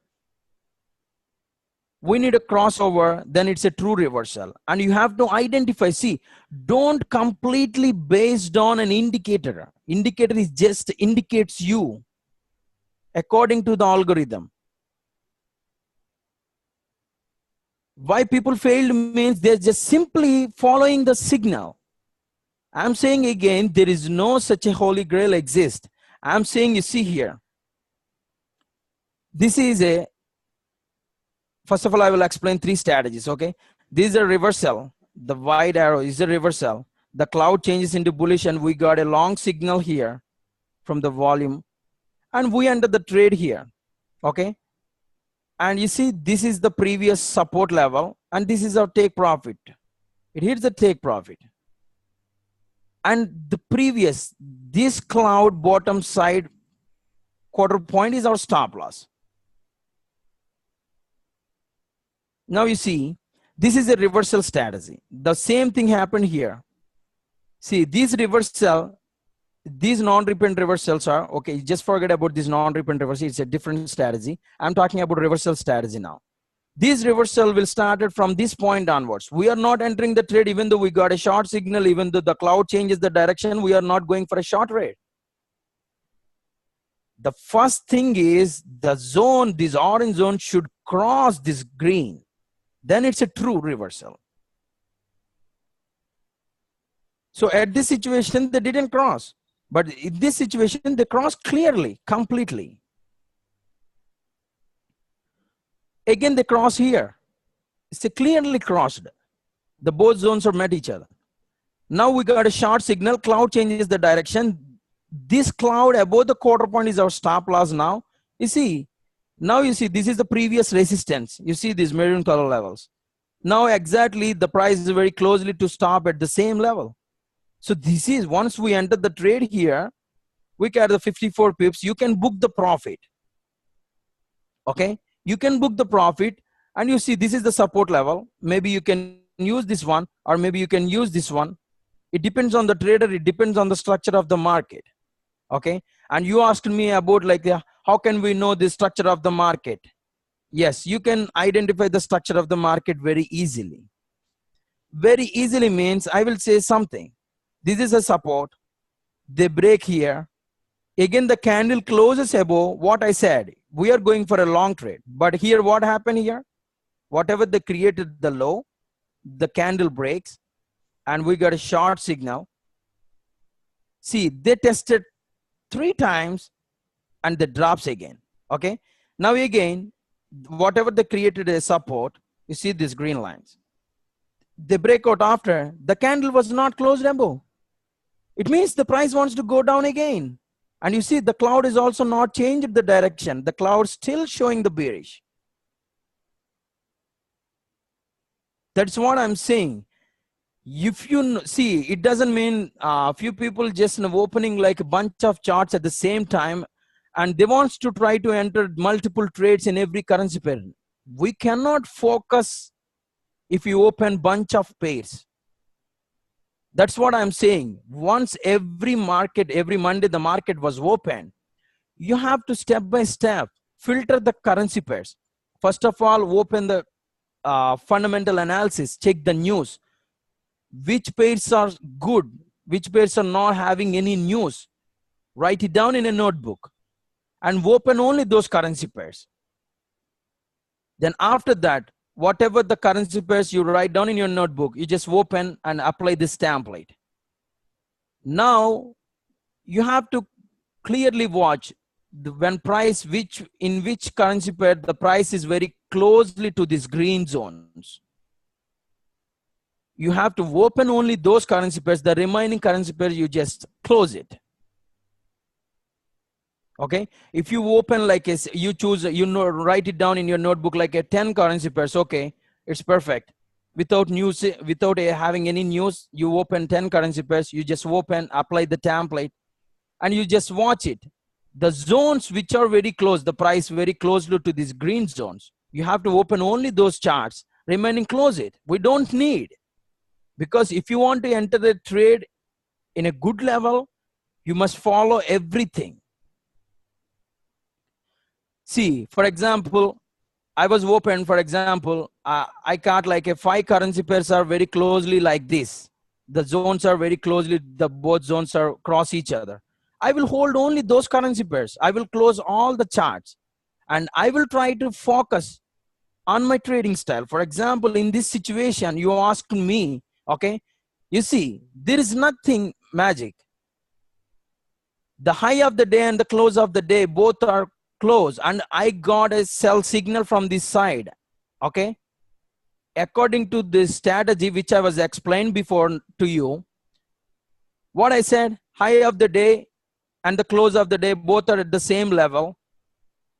We need a crossover, then it's a true reversal. And you have to identify, see, don't completely based on an indicator. Indicator is just indicates you according to the algorithm. Why people failed means they're just simply following the signal. I'm saying again, there is no such a holy grail exist. I'm saying, you see here, this is a, first of all, I will explain 3 strategies, okay? This is a reversal. The white arrow is a reversal. The cloud changes into bullish and we got a long signal here from the volume and we enter the trade here, okay? And you see, this is the previous support level and this is our take profit. It hits the take profit. And the previous, this cloud bottom side quarter point is our stop loss. Now you see, this is a reversal strategy. The same thing happened here. See, these reversal, these non-repeat reversals are, okay, just forget about this non-repeat reversal. It's a different strategy. I'm talking about reversal strategy now. This reversal will start from this point onwards. We are not entering the trade even though we got a short signal, even though the cloud changes the direction, we are not going for a short trade. The first thing is the zone, this orange zone should cross this green, then it's a true reversal. So at this situation, they didn't cross. But in this situation, they crossed clearly, completely. Again, they cross here. It's a clearly crossed. The both zones are met each other. Now we got a short signal. Cloud changes the direction. This cloud above the quarter point is our stop loss now. You see, now you see this is the previous resistance. You see these maroon color levels. Now exactly the price is very closely to stop at the same level. So this is, once we enter the trade here, we get the 54 pips, you can book the profit. Okay, you can book the profit, and you see this is the support level. Maybe you can use this one, or maybe you can use this one. It depends on the trader, it depends on the structure of the market. Okay, and you asked me about like how can we know the structure of the market? Yes, you can identify the structure of the market very easily. Very easily means, I will say something. This is a support. They break here. Again, the candle closes above what I said. We are going for a long trade. But here, what happened here? Whatever they created the low, the candle breaks, and we got a short signal. See, they tested 3 times, and they drops again. Okay. Now again, whatever they created a support, you see these green lines. They break out after. The candle was not closed above. It means the price wants to go down again. And you see the cloud is also not changed the direction. The cloud still showing the bearish. That's what I'm saying. If you see, it doesn't mean a few people just opening like a bunch of charts at the same time, and they want to try to enter multiple trades in every currency pair. We cannot focus if you open bunch of pairs. That's what I'm saying. Once every market, every Monday the market was open, you have to step by step filter the currency pairs. First of all, open the fundamental analysis, check the news. Which pairs are good, which pairs are not having any news. Write it down in a notebook and open only those currency pairs. Then after that, whatever the currency pairs you write down in your notebook, you just open and apply this template. Now you have to clearly watch when price, in which currency pair the price is very closely to these green zones. You have to open only those currency pairs. The remaining currency pairs, you just close it. Okay, if you open like a, you choose, write it down in your notebook like a 10 currency pairs. Okay, it's perfect. Without news, without having any news, you open 10 currency pairs. You just open, apply the template, and you just watch it. The zones which are very close, the price very closely to these green zones, you have to open only those charts. Remaining, close it. We don't need, because if you want to enter the trade in a good level, you must follow everything. See, for example, I was open, for example, I got like a 5 currency pairs are very closely like this. The zones are very closely, the both zones are cross each other. I will hold only those currency pairs. I will close all the charts, and I will try to focus on my trading style. For example, in this situation, you asked me, okay, you see, there is nothing magic. The high of the day and the close of the day, both are close, and I got a sell signal from this side. Okay, according to this strategy which I was explained before to you, what I said, high of the day and the close of the day both are at the same level.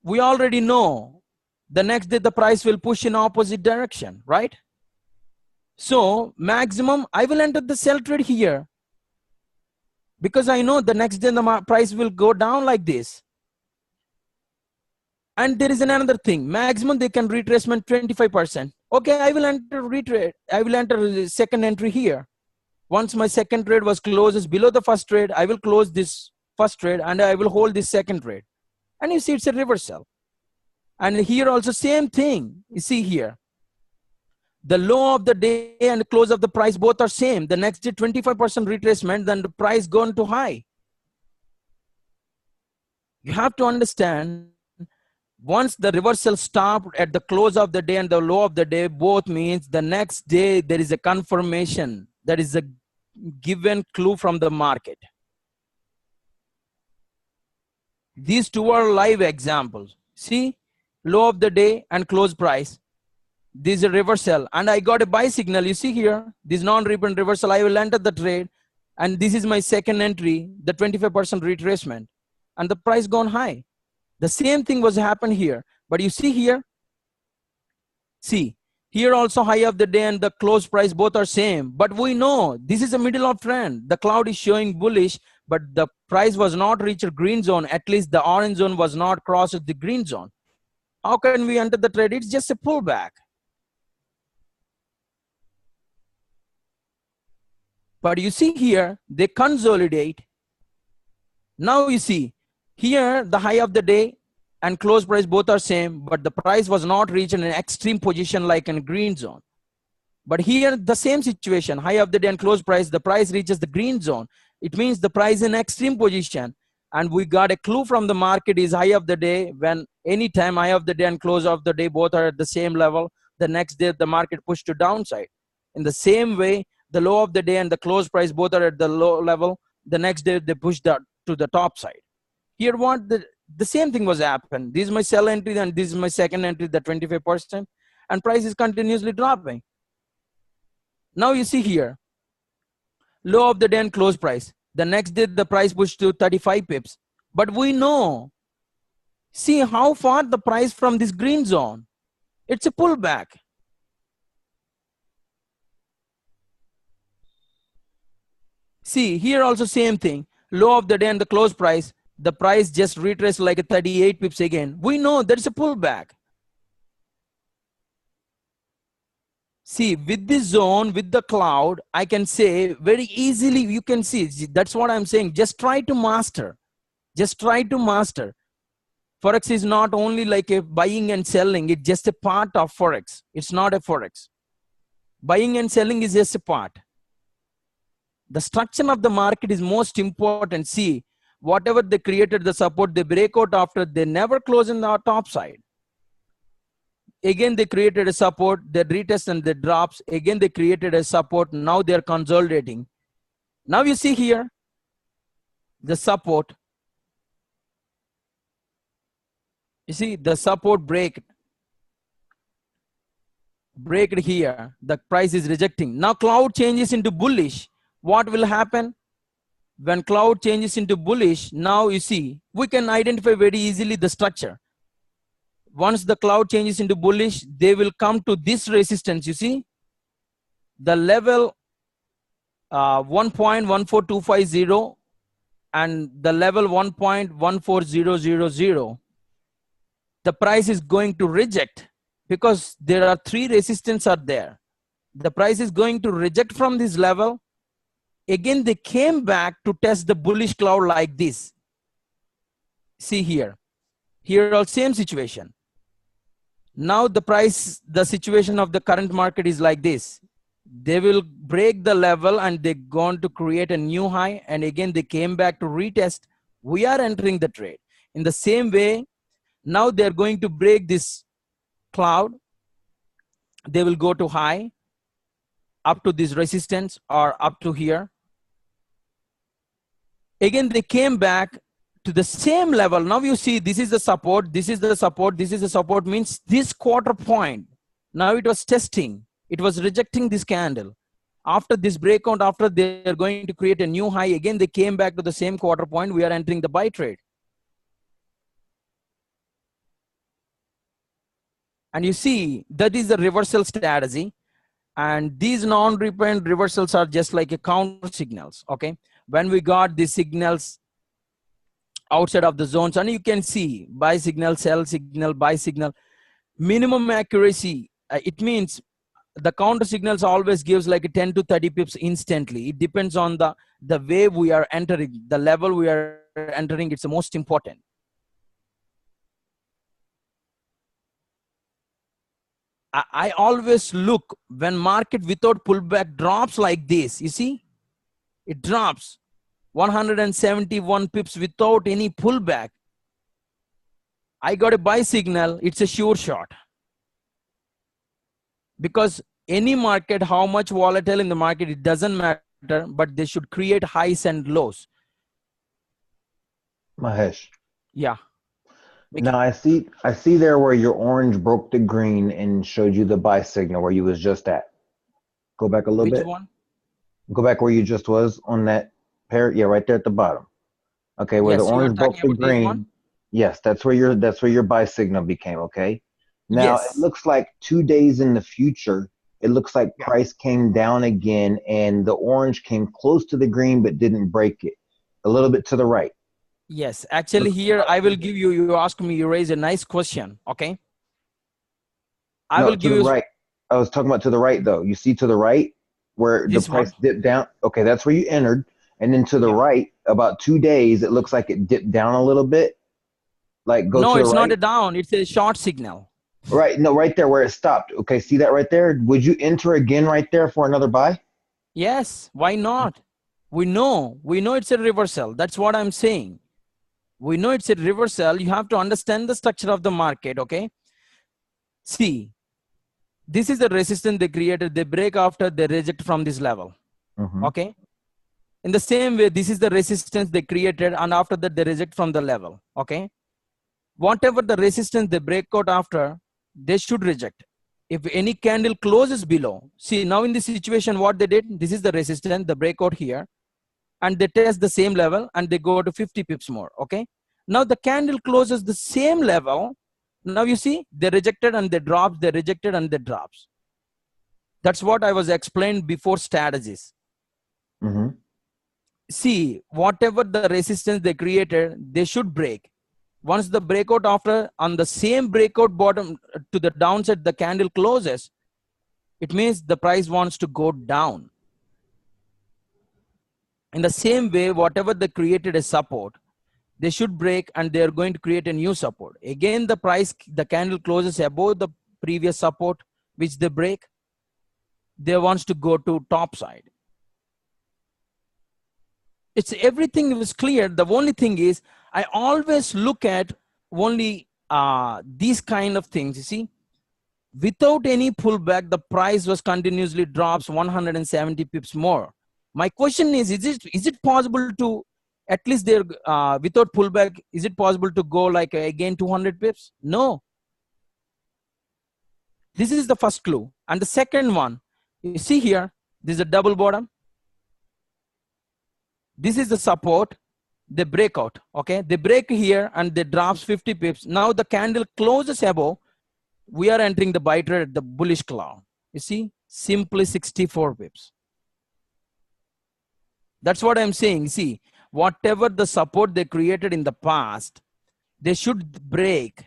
We already know the next day the price will push in opposite direction, right? So maximum I will enter the sell trade here, because I know the next day the price will go down like this. And there is another thing, maximum they can retracement 25%. Okay, I will enter retrade. I will enter the second entry here. Once my second trade was closes below the first trade, I will close this first trade and I will hold this second trade. And you see it's a reversal. And here also same thing. You see here, the low of the day and the close of the price both are same. The next day 25% retracement, then the price gone to high. You have to understand, Once the reversal stopped at the close of the day and the low of the day, both means the next day there is a confirmation. There is a given clue from the market. These two are live examples. See, low of the day and close price. This is a reversal and I got a buy signal. You see here, this non-repeat reversal, I will enter the trade. And this is my second entry, the 25% retracement. And the price gone high. The same thing was happened here. But you see here, see, here also high of the day and the close price both are same. But we know this is a middle of trend. The cloud is showing bullish, but the price was not reached a green zone. At least the orange zone was not crossed the green zone. How can we enter the trade? It's just a pullback. But you see here, they consolidate. Now you see, here the high of the day and close price both are same, but the price was not reached in an extreme position like in green zone. But here the same situation, high of the day and close price, the price reaches the green zone. It means the price in extreme position. And we got a clue from the market is high of the day when anytime high of the day and close of the day both are at the same level, the next day the market pushed to downside. In the same way, the low of the day and the close price both are at the low level, the next day they push that to the top side. Here what the same thing was happened. This is my sell entry and this is my second entry, the 25%, and price is continuously dropping. Now you see here, low of the day and close price. The next day the price pushed to 35 pips. But we know, see how far the price from this green zone. It's a pullback. See here also same thing. Low of the day and the close price. The price just retraced like a 38 pips again. We know there's a pullback. See, with this zone, with the cloud, I can say very easily, you can see, that's what I'm saying. Just try to master. Just try to master. Forex is not only like a buying and selling. It's just a part of Forex. It's not a Forex. Buying and selling is just a part. The structure of the market is most important. See, whatever they created the support, they break out after, they never close in the top side. Again, they created a support, they retest and they drops. Again, they created a support. Now they're consolidating. Now you see here, the support. You see, the support break here. The price is rejecting. Now cloud changes into bullish. What will happen? When cloud changes into bullish, now you see, we can identify very easily the structure. Once the cloud changes into bullish, they will come to this resistance. You see, the level 1.14250 and the level 1.14000. The price is going to reject because there are three resistance are there. The price is going to reject from this level. Again, they came back to test the bullish cloud like this. See here. Here are same situation. Now the price, the situation of the current market is like this. They will break the level and they're going to create a new high. And again, they came back to retest. We are entering the trade. In the same way, now they're going to break this cloud. They will go to high up to this resistance or up to here. Again, they came back to the same level. Now you see, this is the support, this is the support, this is the support, means this quarter point. Now it was testing. It was rejecting this candle. After this breakout, after they are going to create a new high, again, they came back to the same quarter point. We are entering the buy trade. And you see, that is the reversal strategy. And these non-repeat reversals are just like a counter signals, okay? When we got these signals outside of the zones, and you can see buy signal, sell signal, buy signal, minimum accuracy. It means the counter signals always gives like a 10 to 30 pips instantly. It depends on the way we are entering, the level we are entering. It's the most important. I always look when market without pullback drops like this. You see, it drops 171 pips without any pullback. I got a buy signal, it's a sure shot. Because any market, how much volatile in the market, it doesn't matter, but they should create highs and lows. Mahesh. Yeah. Now I see there where your orange broke the green and showed you the buy signal where you was just at. Go back a little Which bit. one? Go back where you just was on that pair. Yeah, right there at the bottom. Okay, where the Yes, you are orange broke talking the about this one? green. Yes, that's where your buy signal became, okay? Now it Yes. looks like 2 days in the future, it looks like Yeah. price came down again and the orange came close to the green but didn't break it. A little bit to the right. Yes, actually here I will give you, you ask me, you raise a nice question, okay? I No, will to give the you right. I was talking about to the right though. You see to the right where the this one. price dipped down. Okay, that's where you entered. And then to the Yeah. right, about 2 days, it looks like it dipped down a little bit. Like go No, to the it's not right. a down, it's a short signal. Right. No, right there where it stopped. Okay, see that right there? Would you enter again right there for another buy? Yes, why not? We know it's a reversal. That's what I'm saying. We know it's a reversal. You have to understand the structure of the market, okay? See, this is the resistance they created. They break after they reject from this level, Mm-hmm. okay? In the same way, this is the resistance they created, and after that they reject from the level, okay? Whatever the resistance they break out after, they should reject. If any candle closes below, see now in this situation what they did, this is the resistance, the breakout here, and they test the same level and they go to 50 pips more, okay? Now the candle closes the same level. Now you see they rejected and they drops, they rejected and they drops. That's what I was explained before strategies. Mm-hmm. See, whatever the resistance they created, they should break. Once the breakout after on the same breakout bottom to the downside, the candle closes, it means the price wants to go down. In the same way, whatever they created a support, they should break and they're going to create a new support. Again, the candle closes above the previous support, which they break. They wants to go to top side. It's everything was clear. The only thing is I always look at only these kind of things. You see, without any pullback, the price was continuously drops 170 pips more. My question is it possible to at least there without pullback, is it possible to go like again 200 pips? No. This is the first clue. And the second one, you see here, this is a double bottom. This is the support. They break out, okay? They break here and they drops 50 pips. Now the candle closes above. We are entering the buy trade at the bullish cloud. You see, simply 64 pips. That's what I'm saying. See, whatever the support they created in the past, they should break.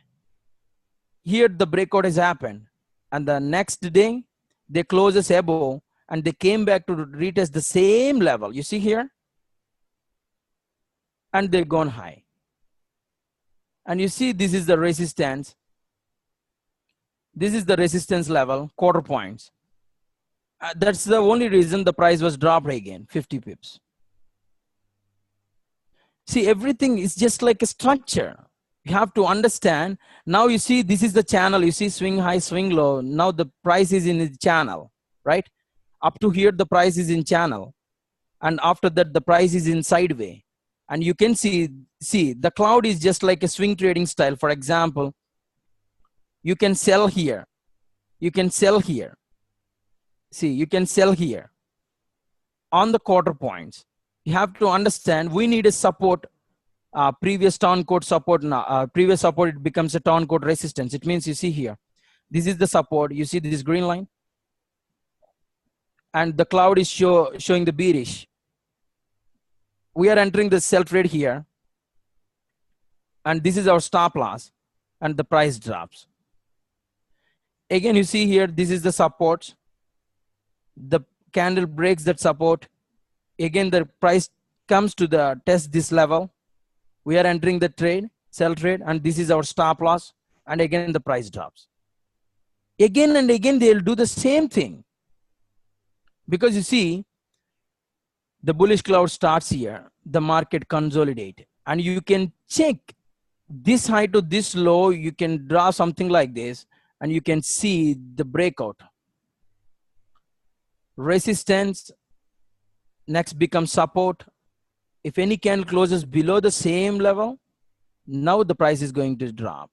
Here the breakout has happened. And the next day, they closes above and they came back to retest the same level. You see here? And they've gone high. And you see, this is the resistance. This is the resistance level, quarter points. That's the only reason the price was dropped again, 50 pips. See, everything is just like a structure. You have to understand. Now you see, this is the channel. You see swing high, swing low. Now the price is in the channel, right? Up to here, the price is in channel. And after that, the price is in sideway. And you can see the cloud is just like a swing trading style. For example, you can sell here. You can sell here. See, you can sell here on the quarter points. You have to understand we need a support. Previous turn code support now. Previous support, it becomes a turn code resistance. It means you see here, this is the support. You see this green line, and the cloud is showing the bearish. We are entering the sell trade here, and this is our stop loss, and the price drops. Again, you see here, this is the support. The candle breaks that support. Again, the price comes to the test this level. We are entering the trade, sell trade, and this is our stop loss. And again, the price drops. Again and again, they'll do the same thing. Because you see, the bullish cloud starts here, the market consolidate. And you can check this high to this low, you can draw something like this, and you can see the breakout. Resistance, next becomes support. If any candle closes below the same level, now the price is going to drop.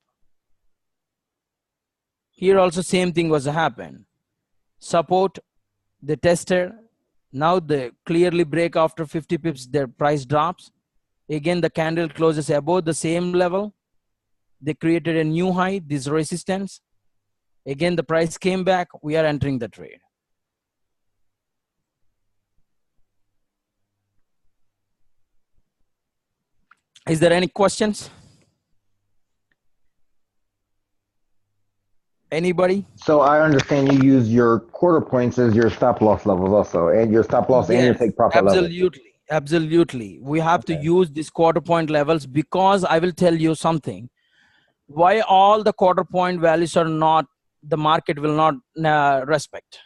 Here also same thing was happen. Support, they tested. Now they clearly break after 50 pips, their price drops. Again, the candle closes above the same level. They created a new high, this resistance. Again, the price came back. We are entering the trade. Is there any questions? Anybody? So I understand you use your quarter points as your stop loss levels also, and your stop loss and your Yes, take profit levels. absolutely. Absolutely. We have to Okay. use these quarter point levels, because I will tell you something. Why all the quarter point values are not, the market will not respect.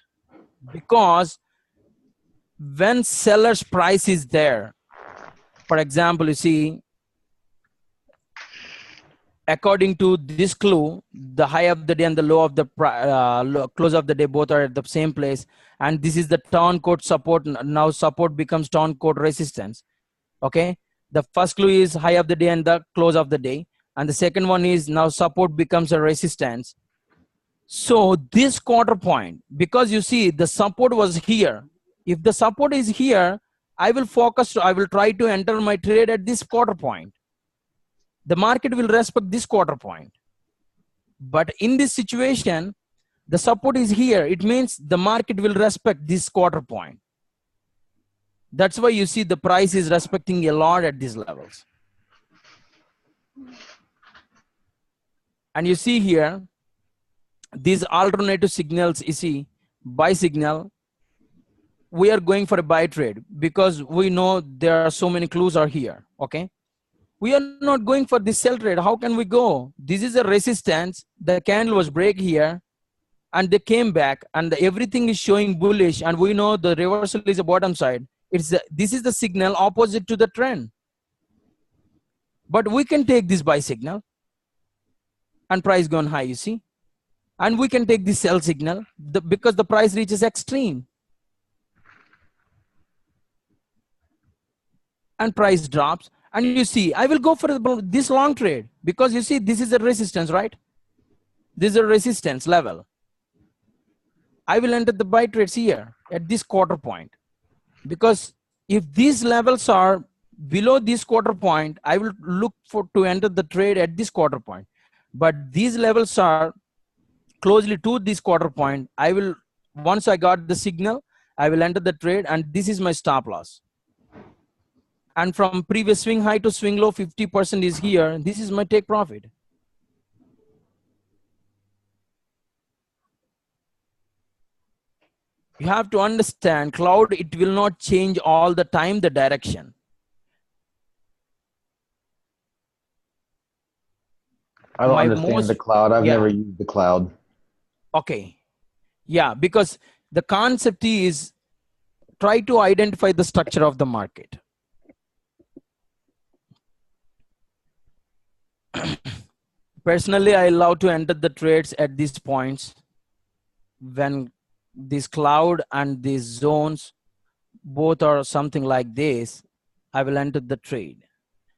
Because when seller's price is there, for example, you see, according to this clue, the high of the day and the low of the close of the day both are at the same place, and this is the turn code support. Now support becomes turn code resistance. Okay, the first clue is high of the day and the close of the day, and the second one is now support becomes a resistance. So this quarter point, because you see the support was here, if the support is here, I will try to enter my trade at this quarter point. The market will respect this quarter point. But in this situation, the support is here. It means the market will respect this quarter point. That's why you see the price is respecting a lot at these levels. And you see here, these alternative signals, you see, buy signal, we are going for a buy trade because we know there are so many clues are here. Okay. We are not going for this sell trade. How can we go? This is a resistance. The candle was break here and they came back and everything is showing bullish, and we know the reversal is a bottom side. This is the signal opposite to the trend. But we can take this buy signal and price gone high, you see. And we can take this sell signal because the price reaches extreme. And price drops. And you see, I will go for this long trade because you see, this is a resistance, right? This is a resistance level. I will enter the buy trades here at this quarter point, because if these levels are below this quarter point, I will look to enter the trade at this quarter point. But these levels are closely to this quarter point. Once I got the signal, I will enter the trade, and this is my stop loss. And from previous swing high to swing low, 50% is here. This is my take profit. You have to understand, cloud, it will not change all the time the direction. I don't understand the cloud. I've never used the cloud. Okay. Yeah, because the concept is try to identify the structure of the market. Personally, I love to enter the trades at these points when this cloud and these zones both are something like this. I will enter the trade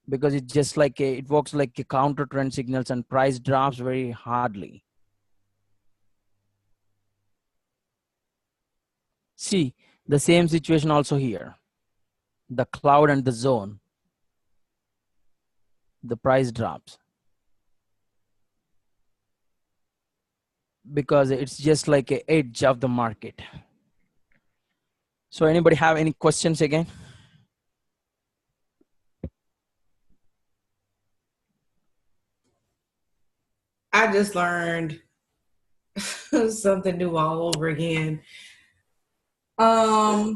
because it's just like it works like a counter trend signals, and price drops very hardly. See the same situation also here, the cloud and the zone, the price drops because it's just like an edge of the market. So anybody have any questions again? I just learned something new all over again. I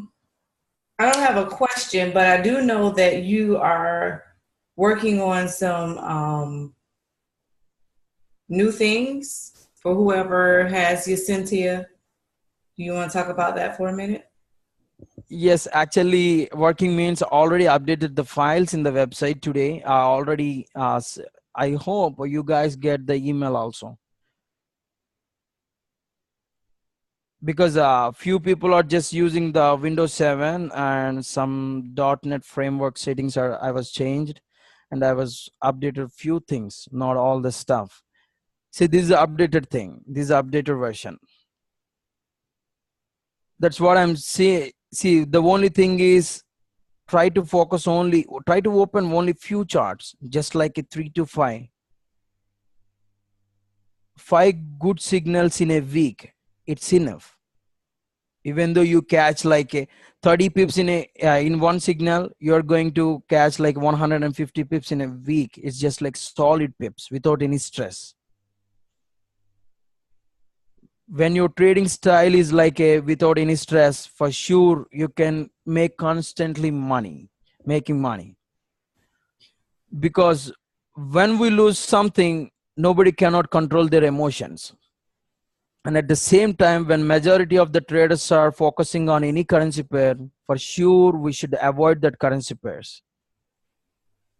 don't have a question, but I do know that you are working on some new things for whoever has your Cynthia. Do you want to talk about that for a minute? Yes, actually working means already updated the files in the website today. I already I hope you guys get the email also, because few people are just using the Windows 7 and some .NET framework settings are I was changed, and I was updated few things, not all the stuff. See, this is the updated thing. This is the updated version. That's what I'm saying. See, the only thing is try to focus only, try to open only few charts, just like a 3 to 5 good signals in a week. It's enough. Even though you catch like a 30 pips in one signal, you're going to catch like 150 pips in a week. It's just like solid pips without any stress. When your trading style is like a without any stress, for sure you can make constantly making money. Because when we lose something, nobody cannot control their emotions. And at the same time, when majority of the traders are focusing on any currency pair, for sure we should avoid that currency pairs,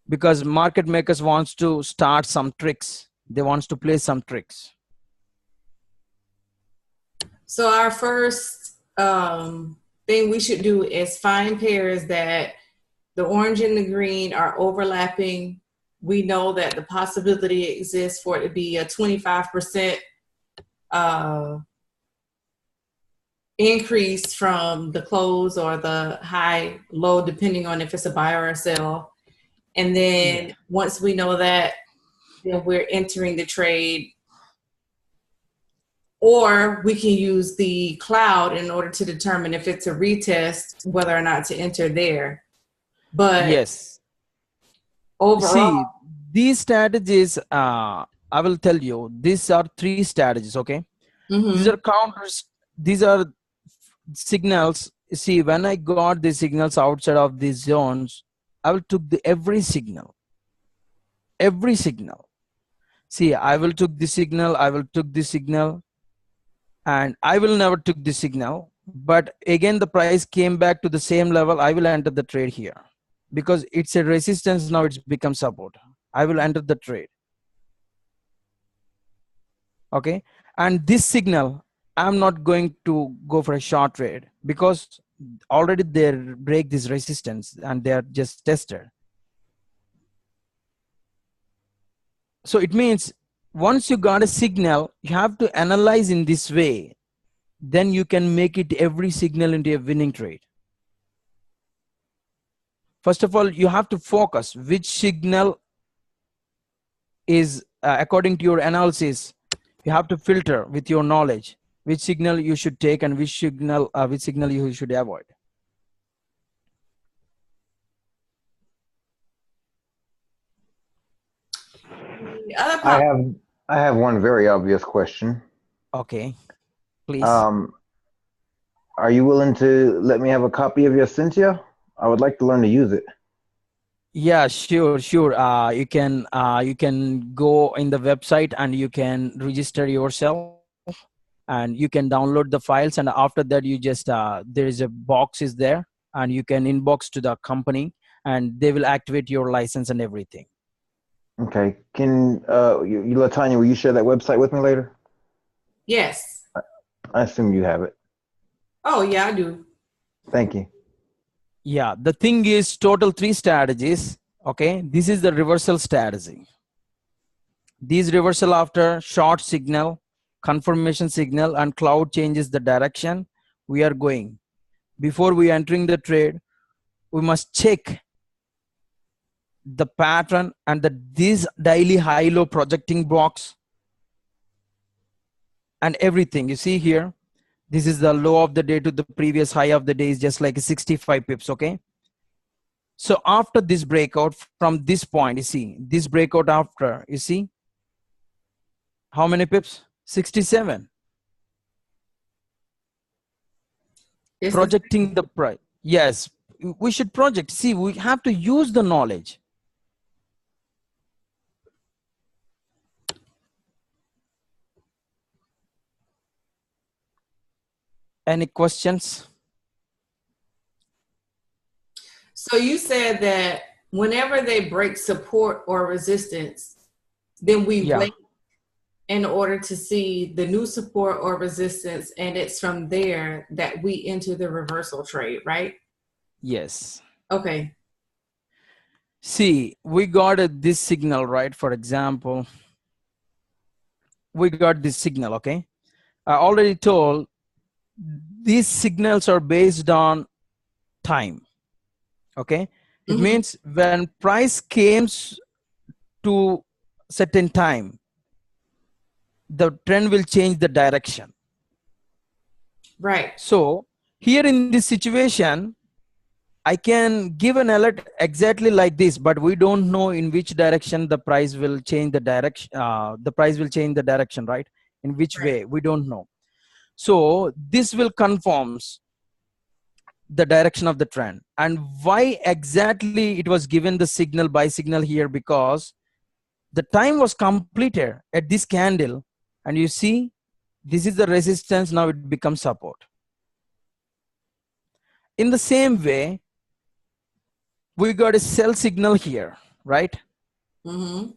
because market makers wants to start some tricks. They wants to play some tricks. So our first thing we should do is find pairs that the orange and the green are overlapping. We know that the possibility exists for it to be a 25% increase from the close or the high low, depending on if it's a buy or a sell. And then once we know that, then we're entering the trade. Or we can use the cloud in order to determine if it's a retest, whether or not to enter there. But Yes. overall, See, these strategies, I will tell you, these are 3 strategies, okay? These are counters, these are signals. See, when I got the signals outside of these zones, I will took every signal. See, I will took the signal, I will took the signal, and I will never took the signal. But again, the price came back to the same level. I will enter the trade here because it's a resistance. Now it's become support. I will enter the trade. Okay. And this signal, I'm not going to go for a short trade because already they break this resistance and they are just tested. So it means once you got a signal, you have to analyze in this way. Then you can make it every signal into a winning trade. First of all, you have to focus which signal is according to your analysis. You have to filter with your knowledge which signal you should take and which signal you should avoid. I have one very obvious question. Okay, please. Are you willing to let me have a copy of your Cynthia? I would like to learn to use it. Yeah, sure. You can go in the website and you can register yourself and you can download the files, and after that you just there is a box is there and you can inbox to the company and they will activate your license and everything. Okay. Can you Latanya, will you share that website with me later? yes. I assume you have it. Oh, yeah, I do. Thank you. Yeah, the thing is total 3 strategies. Okay, this is the reversal strategy. These reversal after short signal, confirmation signal, and cloud changes the direction we are going. Before we entering the trade, we must check the pattern and this daily high low projecting box and everything. You see here, this is the low of the day to the previous high of the day is just like 65 pips. Okay. So after this breakout from this point, you see this breakout after, you see how many pips? 67. Projecting the price. Yes, we should project. See, we have to use the knowledge. Any questions? So you said that whenever they break support or resistance, Then we Yeah. wait in order to see the new support or resistance, and it's from there that we enter the reversal trade, right? Yes. Okay. See, we got this signal, right? For example, we got this signal, okay? I already told these signals are based on time, okay? It Mm-hmm. means when price comes to certain time, the trend will change the direction. Right. So here in this situation, I can give an alert exactly like this, but we don't know in which direction the price will change the direction. The price will change the direction, right? In which Right. way, we don't know. So this will confirms the direction of the trend. And why exactly it was given the signal by signal here? Because the time was completed at this candle, and you see, this is the resistance. Now it becomes support. In the same way, we got a sell signal here, right? Mm-hmm.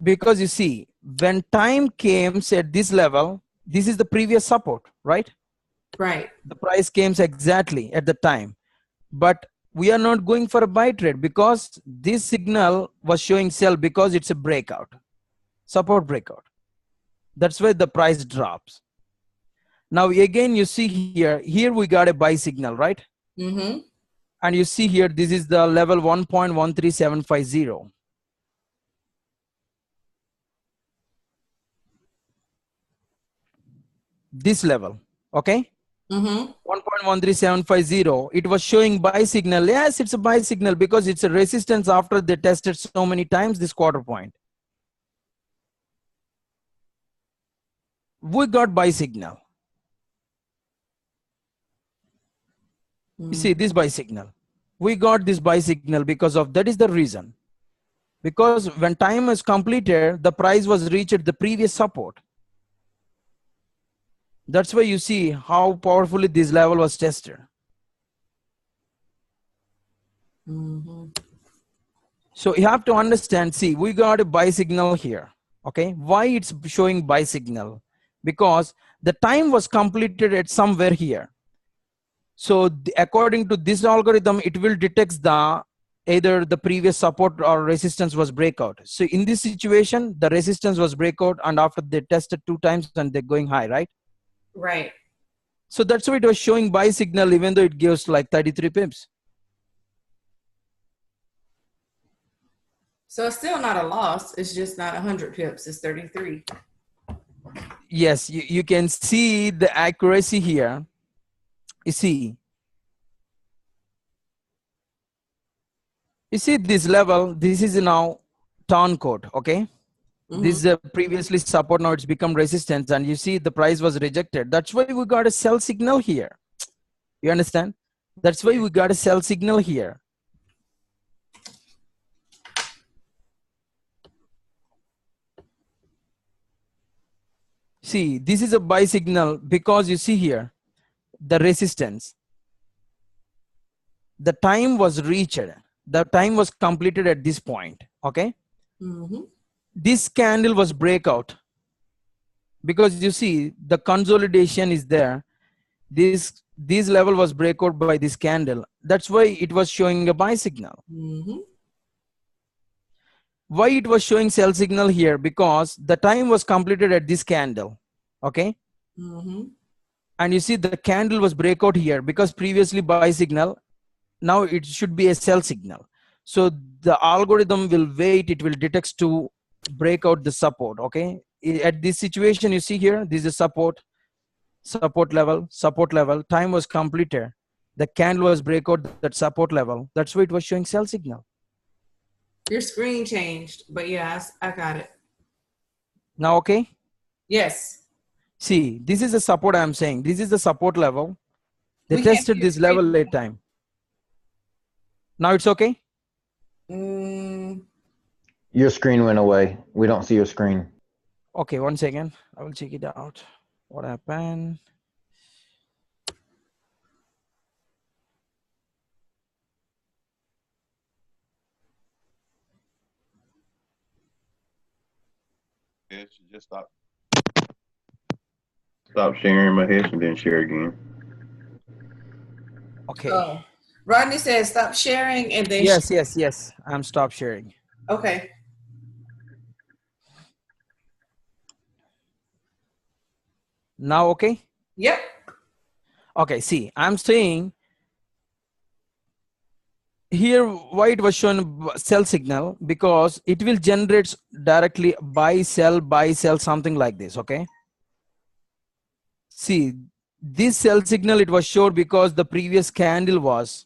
Because you see, when time comes at this level, this is the previous support, right? Right. The price comes exactly at the time, but we are not going for a buy trade because this signal was showing sell because it's a breakout, support breakout. That's why the price drops. Now again, you see here we got a buy signal, right? Mm-hmm. And you see here, this is the level 1.13750. This level, okay? Mm-hmm. 1.13750, it was showing buy signal. Yes, it's a buy signal because it's a resistance after they tested so many times this quarter point. We got buy signal. You see this buy signal. We got this buy signal because of that is the reason. Because when time is completed, the price was reached at the previous support. That's why you see how powerfully this level was tested. Mm-hmm. So you have to understand, see, we got a buy signal here. Okay, why it's showing buy signal? Because the time was completed at somewhere here. So according to this algorithm, it will detect the either the previous support or resistance was breakout. So in this situation, the resistance was breakout, and after they tested 2 times and they're going high, right? Right. So that's why it was showing buy signal even though it gives like 33 pips. So it's still not a loss. It's just not 100 pips. It's 33. Yes, you can see the accuracy here. You see this level, this is now turn code, okay? Mm-hmm. This is a previously support, now it's become resistance, and you see the price was rejected. That's why we got a sell signal here. You understand? That's why we got a sell signal here. See, this is a buy signal because you see here, the resistance. The time was reached. The time was completed at this point, okay? Mm-hmm. This candle was breakout because you see the consolidation is there. This level was breakout by this candle. That's why it was showing a buy signal. Mm-hmm. Why it was showing sell signal here? Because the time was completed at this candle, okay? Mm-hmm. And you see the candle was breakout here because previously buy signal, now it should be a sell signal. So the algorithm will wait, it will detect to break out the support, okay? At this situation, you see here, this is support level, time was completed. The candle was break out that support level. That's why it was showing sell signal. Your screen changed, but yeah, I got it. Now, okay? Yes. See, this is the support I'm saying. This is the support level. They We can't see tested your this level screen. late time. Now it's okay? Mm, Your screen went away. We don't see your screen. Okay, 1 second. I will check it out. What happened? Yes, just stop sharing my head and then share again. Okay. Oh, Rodney said stop sharing and then. Yes. I'm stop sharing. Okay. Now, okay. Yep. Okay. See, I'm saying here why it was shown sell signal, because it will generate directly buy sell something like this. Okay. See, this sell signal it was showed because the previous candle was,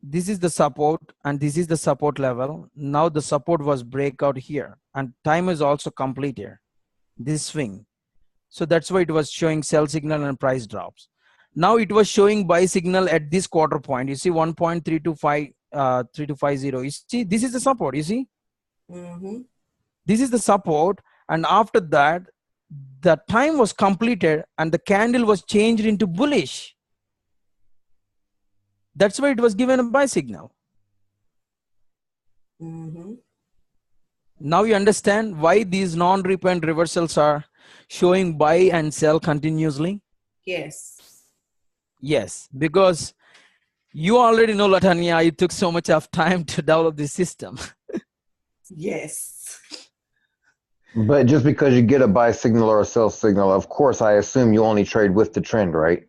this is the support and this is the support level. Now the support was breakout here and time is also complete here, this swing. So that's why it was showing sell signal and price drops. Now it was showing buy signal at this quarter point. You see 1.325 3250. You see this is the support. You see Mm-hmm. this is the support, and after that the time was completed and the candle was changed into bullish. That's why it was given a buy signal. Mm-hmm. Now you understand why these non-repent reversals are showing buy and sell continuously? Yes. Yes, because you already know, Latanya, it took so much of time to develop this system. Yes. But just because you get a buy signal or a sell signal, of course, I assume you only trade with the trend, right?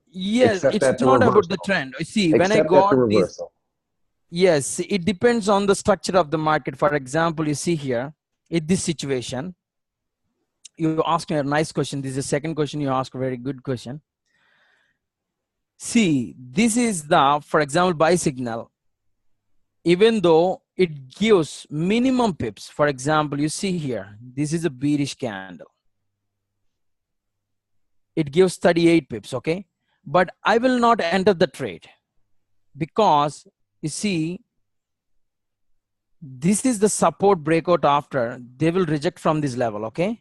Yes, Except it's at the not about the reversal. trend. You see, when I Except at the got this, reversal. yes, it depends on the structure of the market. For example, you see here, in this situation, you ask me a nice question. This is the second question you ask, a very good question. See, this is the, for example, buy signal. Even though it gives minimum pips, for example, you see here, this is a bearish candle. It gives 38 pips, okay? But I will not enter the trade because you see, this is the support breakout after, they will reject from this level, okay?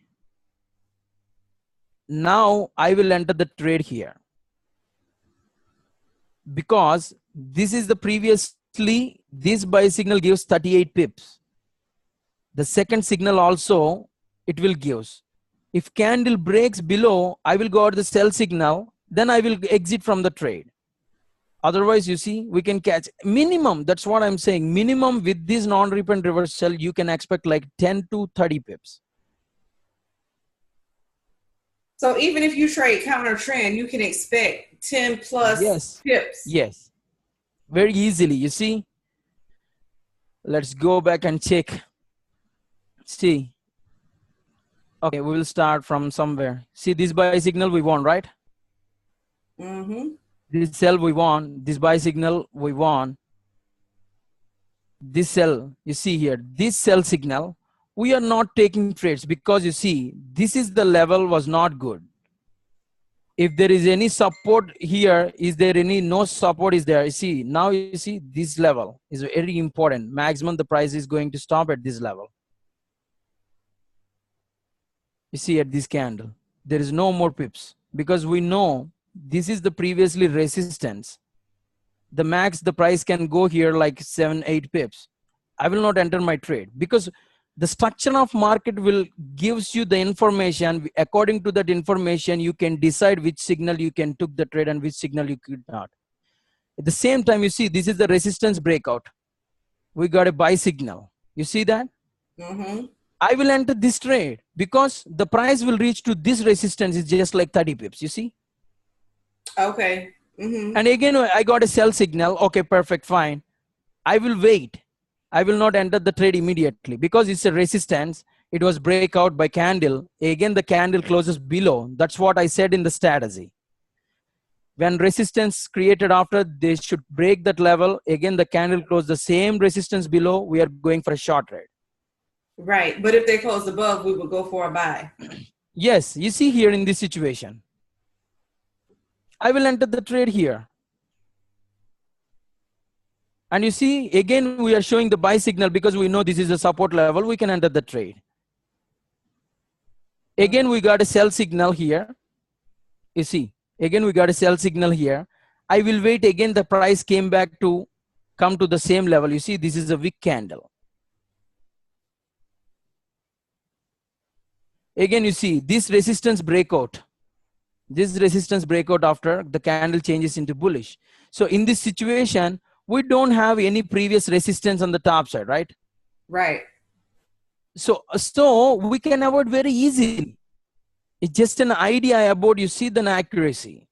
Now I will enter the trade here because this is the previously, this buy signal gives 38 pips. The second signal also, it will gives. If candle breaks below, I will go out the sell signal, then I will exit from the trade. Otherwise, you see, we can catch minimum. That's what I'm saying. Minimum with this non-repent reversal, you can expect like 10 to 30 pips. So even if you trade counter trend, you can expect 10 plus pips. Yes. Very easily, you see. Let's go back and check. See. Okay, we will start from somewhere. See, this buy signal we want, right? Mm-hmm. This sell we want, this buy signal we want. This sell, you see here, this sell signal, we are not taking trades because you see, this is the level was not good. If there is any support here, is there any no support is there? You see, now you see this level is very important. Maximum the price is going to stop at this level. You see at this candle, there is no more pips because we know this is the previously resistance. The max the price can go here like 7-8 pips. I will not enter my trade because the structure of market will gives you the information. According to that information, you can decide which signal you can took the trade and which signal you could not. At the same time, you see this is the resistance breakout. We got a buy signal. You see that? Mm-hmm. I will enter this trade because the price will reach to this resistance is just like 30 pips. You see? Okay. Mm-hmm. And again, I got a sell signal. Okay, perfect, fine. I will wait. I will not enter the trade immediately because it's a resistance. It was breakout by candle. Again, the candle closes below. That's what I said in the strategy. When resistance created after, they should break that level. Again, the candle closed the same resistance below. We are going for a short trade. Right. But if they close above, we would go for a buy. Yes, you see here in this situation, I will enter the trade here. And you see, again, we are showing the buy signal because we know this is a support level. We can enter the trade. Again, we got a sell signal here. You see, again, we got a sell signal here. I will wait. Again, the price came back to come to the same level. You see, this is a wick candle. Again, you see this resistance breakout. This resistance breakout after the candle changes into bullish. So in this situation, we don't have any previous resistance on the top side, right? Right. So we can avoid very easily. It's just an idea about, you see, the accuracy.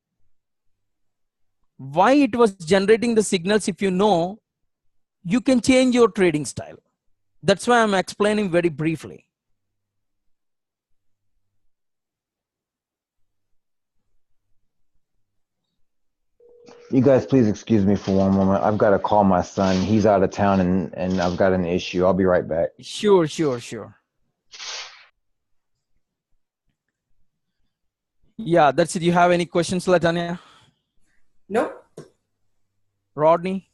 Why it was generating the signals, if you know, you can change your trading style. That's why I'm explaining very briefly. You guys, please excuse me for one moment. I've got to call my son. He's out of town and I've got an issue. I'll be right back. Sure. Yeah, that's it. You have any questions, Latanya? Nope. Rodney,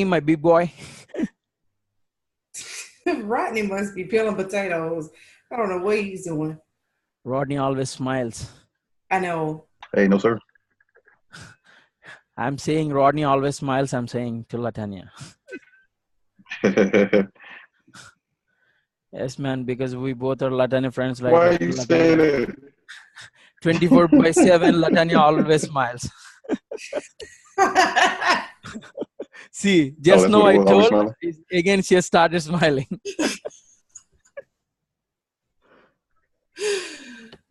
my big boy. Rodney must be peeling potatoes. I don't know what he's doing. Rodney always smiles. I know. Hey, no, sir. I'm saying Rodney always smiles. I'm saying to Latanya. Yes, man, because we both are Latanya friends. Like Why are you saying Latanya, that? 24/7, Latanya always smiles. See, Oh, just that's now what it I was. Always told, smiling. again she has started smiling.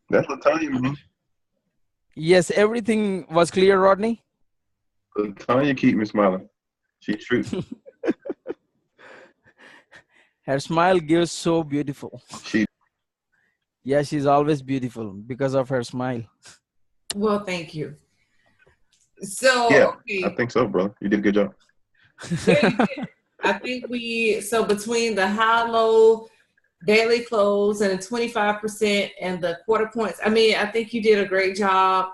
That's Latanya, man. Yes, everything was clear, Rodney? Latanya keep me smiling. She's true. Her smile gives so beautiful. She. Yeah, she's always beautiful because of her smile. Well, thank you. So, Yeah, okay. I think so, brother. You did a good job. Yeah, you did. I think so between the high-low daily close and the 25% and the quarter points, I mean, I think you did a great job.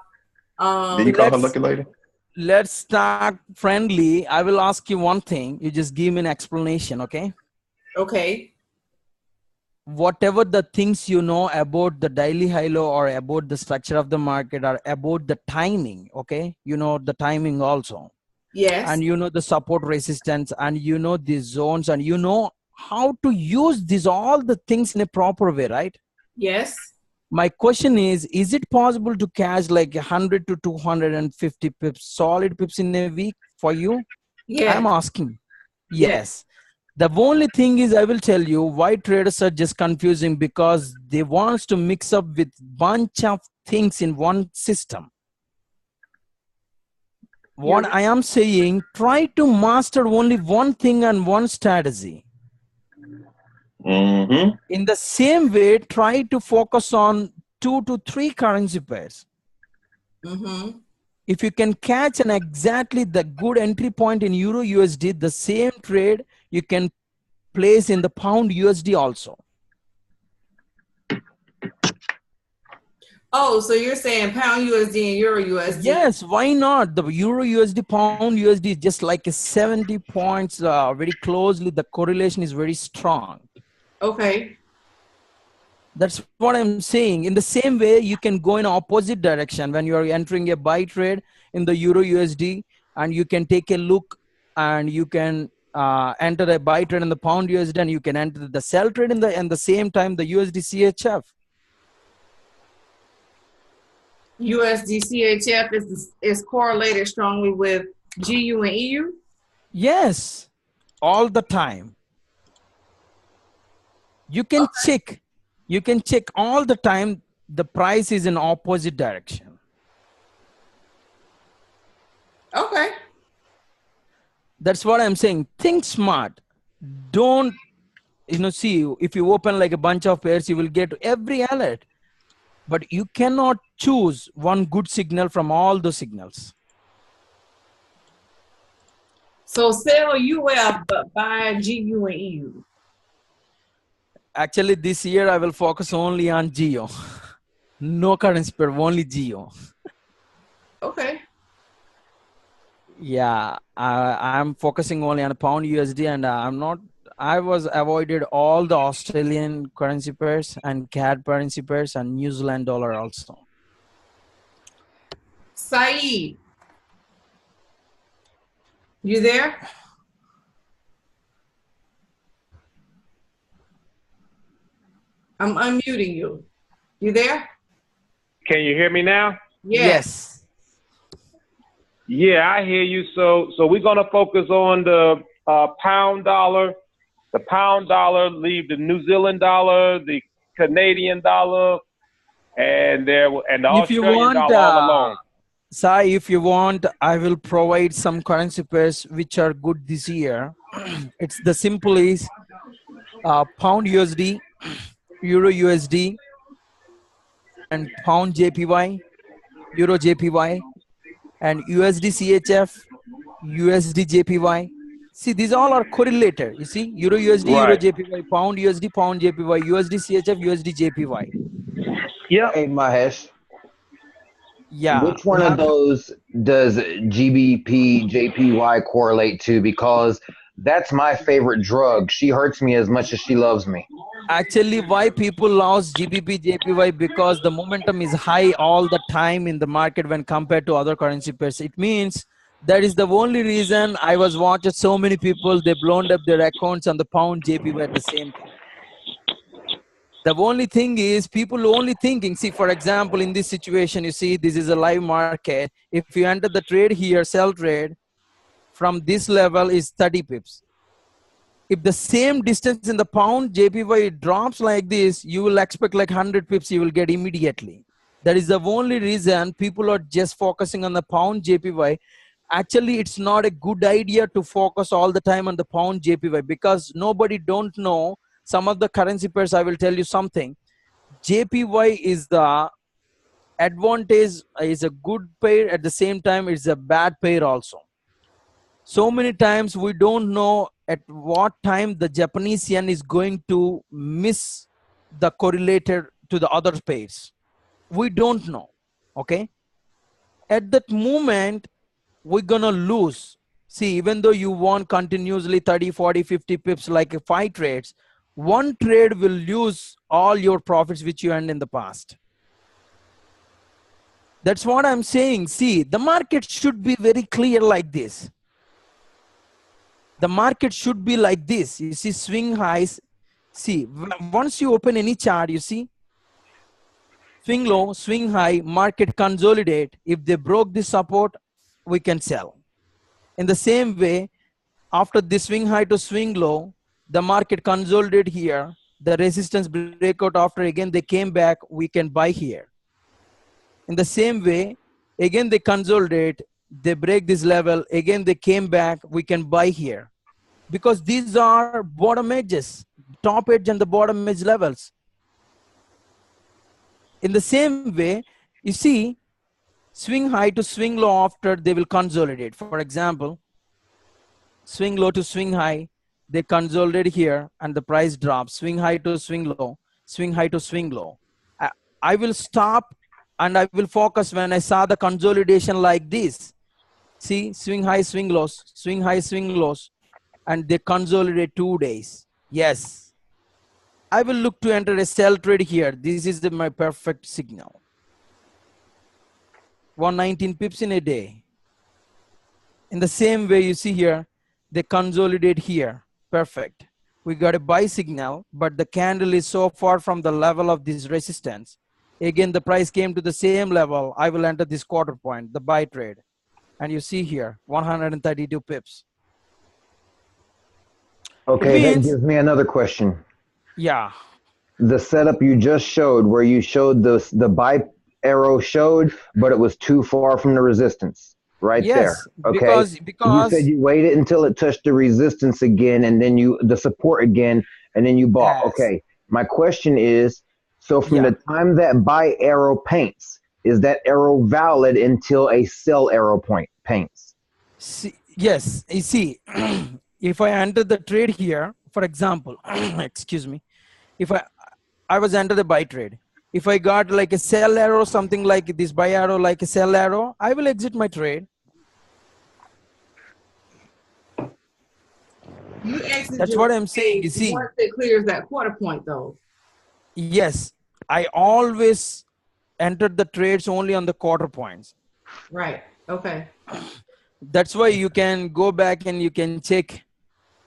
Did you call her lucky lady? Let's start friendly. I will ask you one thing. You just give me an explanation, okay? Okay. Whatever the things you know about the daily high-low or about the structure of the market or about the timing, okay? You know the timing also. Yes. And you know the support resistance and you know these zones and you know how to use all the things in a proper way, right? Yes. My question is it possible to catch like 100 to 250 pips, solid pips in a week for you? Yeah. I'm asking. Yes. Yes. The only thing is, I will tell you why traders are just confusing, because they want to mix up with bunch of things in one system. What I am saying, try to master only one thing and one strategy. Mm-hmm. In the same way, try to focus on 2 to 3 currency pairs. Mm-hmm. If you can catch an exactly the good entry point in Euro USD, the same trade you can place in the pound USD also. Oh, so you're saying pound USD and Euro USD? Yes, why not? The Euro USD, pound USD is just like a 70 points, very closely. The correlation is very strong. Okay. That's what I'm saying. In the same way, you can go in opposite direction when you are entering a buy trade in the Euro USD, and you can take a look and you can enter a buy trade in the pound USD, and you can enter the sell trade in the same time the USD CHF. USD CHF is correlated strongly with GU and EU? Yes, all the time. You can check. You can check all the time. The price is in opposite direction. Okay. That's what I'm saying. Think smart. Don't, see, if you open like a bunch of pairs, you will get every alert. But you cannot choose one good signal from all the signals. So sell UF, but buy GU and EU. Actually, this year I will focus only on Geo. No currency pair, only Geo. Okay. Yeah, I'm focusing only on pound USD, and I was avoided all the Australian currency pairs and CAD currency pairs and New Zealand dollar also. Saeed, you there? I'm unmuting you. You there? Can you hear me now? Yes. Yeah, I hear you. So we're gonna focus on the pound dollar. The pound dollar, leave the New Zealand dollar, the Canadian dollar, and the If you Australian want, dollar all alone. Sai, if you want, I will provide some currency pairs which are good this year. It's the simple is pound USD, Euro USD, and pound JPY, Euro JPY, and USD CHF, USD JPY. See, these all are correlated. You see, Euro USD, Euro Right. JPY, pound USD, pound JPY, USD CHF, USD JPY. Yep. Hey, Mahesh, Yeah, which we one of have those does GBP, JPY correlate to? Because that's my favorite drug. She hurts me as much as she loves me. actually why people lost GBP, JPY because the momentum is high all the time in the market when compared to other currency pairs. It means that is the only reason I was watching so many people they blown up their accounts on the pound JPY at the same time. The only thing is people only thinking, see, for example, in this situation, you see, this is a live market. If you enter the trade here, sell trade from this level is 30 pips. If the same distance in the pound JPY drops like this, you will expect like 100 pips you will get immediately. That is the only reason people are just focusing on the pound JPY. Actually, it's not a good idea to focus all the time on the pound JPY because nobody don't know some of the currency pairs. I will tell you something. JPY is the advantage, is a good pair, at the same time it's a bad pair also. So many times we don't know at what time the Japanese yen is going to miss the correlated to the other pairs. We don't know. Okay, at that moment we're gonna lose. See, even though you won continuously 30, 40, 50 pips like 5 trades, one trade will lose all your profits which you earned in the past. That's what I'm saying. See, the market should be very clear like this. The market should be like this. You see, swing highs. See, once you open any chart, you see, swing low, swing high, market consolidate. If they broke this support, we can sell. In the same way, after this swing high to swing low, the market consolidate here. The resistance breakout after again they came back, we can buy here. In the same way, again they consolidate, they break this level, again they came back, we can buy here. Because these are bottom edges, top edge and the bottom edge levels. In the same way, you see, swing high to swing low after they will consolidate. For example, swing low to swing high, they consolidate here and the price drops. Swing high to swing low, swing high to swing low. I will stop and I will focus when I saw the consolidation like this. See, swing high, swing lows, swing high, swing lows, and they consolidate 2 days. Yes, I will look to enter a sell trade here. This is my perfect signal. 119 pips in a day. In the same way, you see here, they consolidate here. Perfect. We got a buy signal, but the candle is so far from the level of this resistance. Again, the price came to the same level. I will enter this quarter point, the buy trade. And you see here, 132 pips. Okay, that gives me another question. Yeah. The setup you just showed, where you showed the buy arrow showed, but it was too far from the resistance. Right Yes, there. Okay. You said you waited until it touched the resistance again, and then the support again, and then you bought. Okay. My question is, so from the time that buy arrow paints, is that arrow valid until a sell arrow point paints? Yes. You see, if I enter the trade here, for example, excuse me, if I was under the buy trade, if I got like a sell arrow, something like this buy arrow, like a sell arrow, I will exit my trade. You exit That's your what I'm saying. You trade see, once it clears that quarter point, though. yes, I always entered the trades only on the quarter points. Right. Okay. That's why you can go back and you can check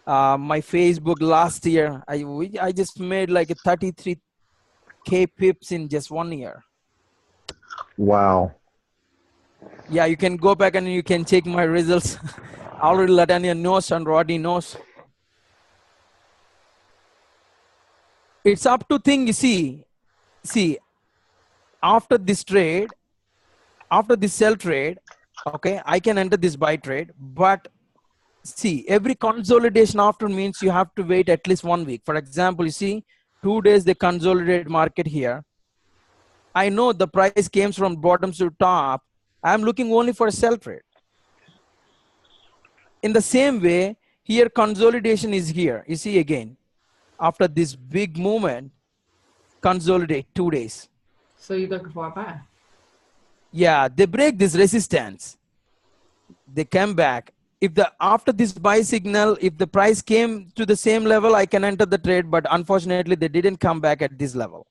my Facebook last year. I just made like a 33 K pips in just 1 year. Wow. Yeah, you can go back and you can check my results. Already Latanya knows and Rodney knows. It's up to thing. You see, after this trade, after this sell trade, okay, I can enter this buy trade, but see, every consolidation after means you have to wait at least 1 week. For example, you see, 2 days they consolidate market here. I know the price came from bottom to top. I'm looking only for a sell trade. In the same way, here consolidation is here. You see again, after this big movement, consolidate 2 days. So you're looking for a buy. Yeah, they break this resistance. They come back. If the after this buy signal, if the price came to the same level, I can enter the trade, but unfortunately they didn't come back at this level.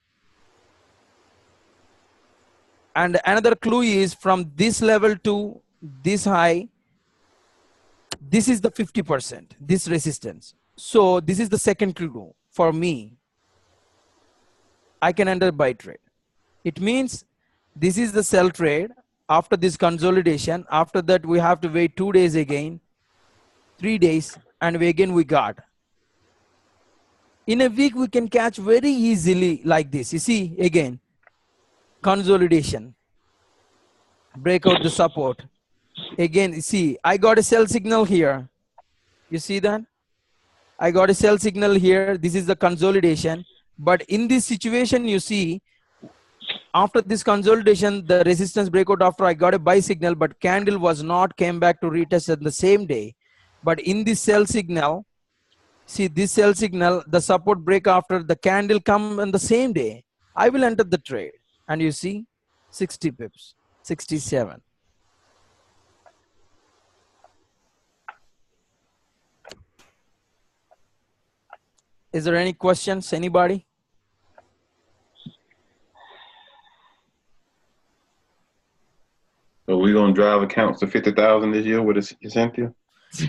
And another clue is from this level to this high, this is the 50%, this resistance. So this is the second clue for me. I can enter buy trade. It means this is the sell trade after this consolidation. After that, we have to wait 2 days again, 3 days, and we got. In a week, we can catch very easily like this. You see, again, consolidation, break out the support. Again, you see, I got a sell signal here. You see that? I got a sell signal here. This is the consolidation. But in this situation, you see, after this consolidation, the resistance breakout after I got a buy signal, but candle was not came back to retest on the same day. But in this sell signal, see this sell signal, the support break after the candle come on the same day. I will enter the trade. And you see 60 pips, 67. Is there any questions, anybody? So we gonna drive accounts to 50,000 this year with Cynthia?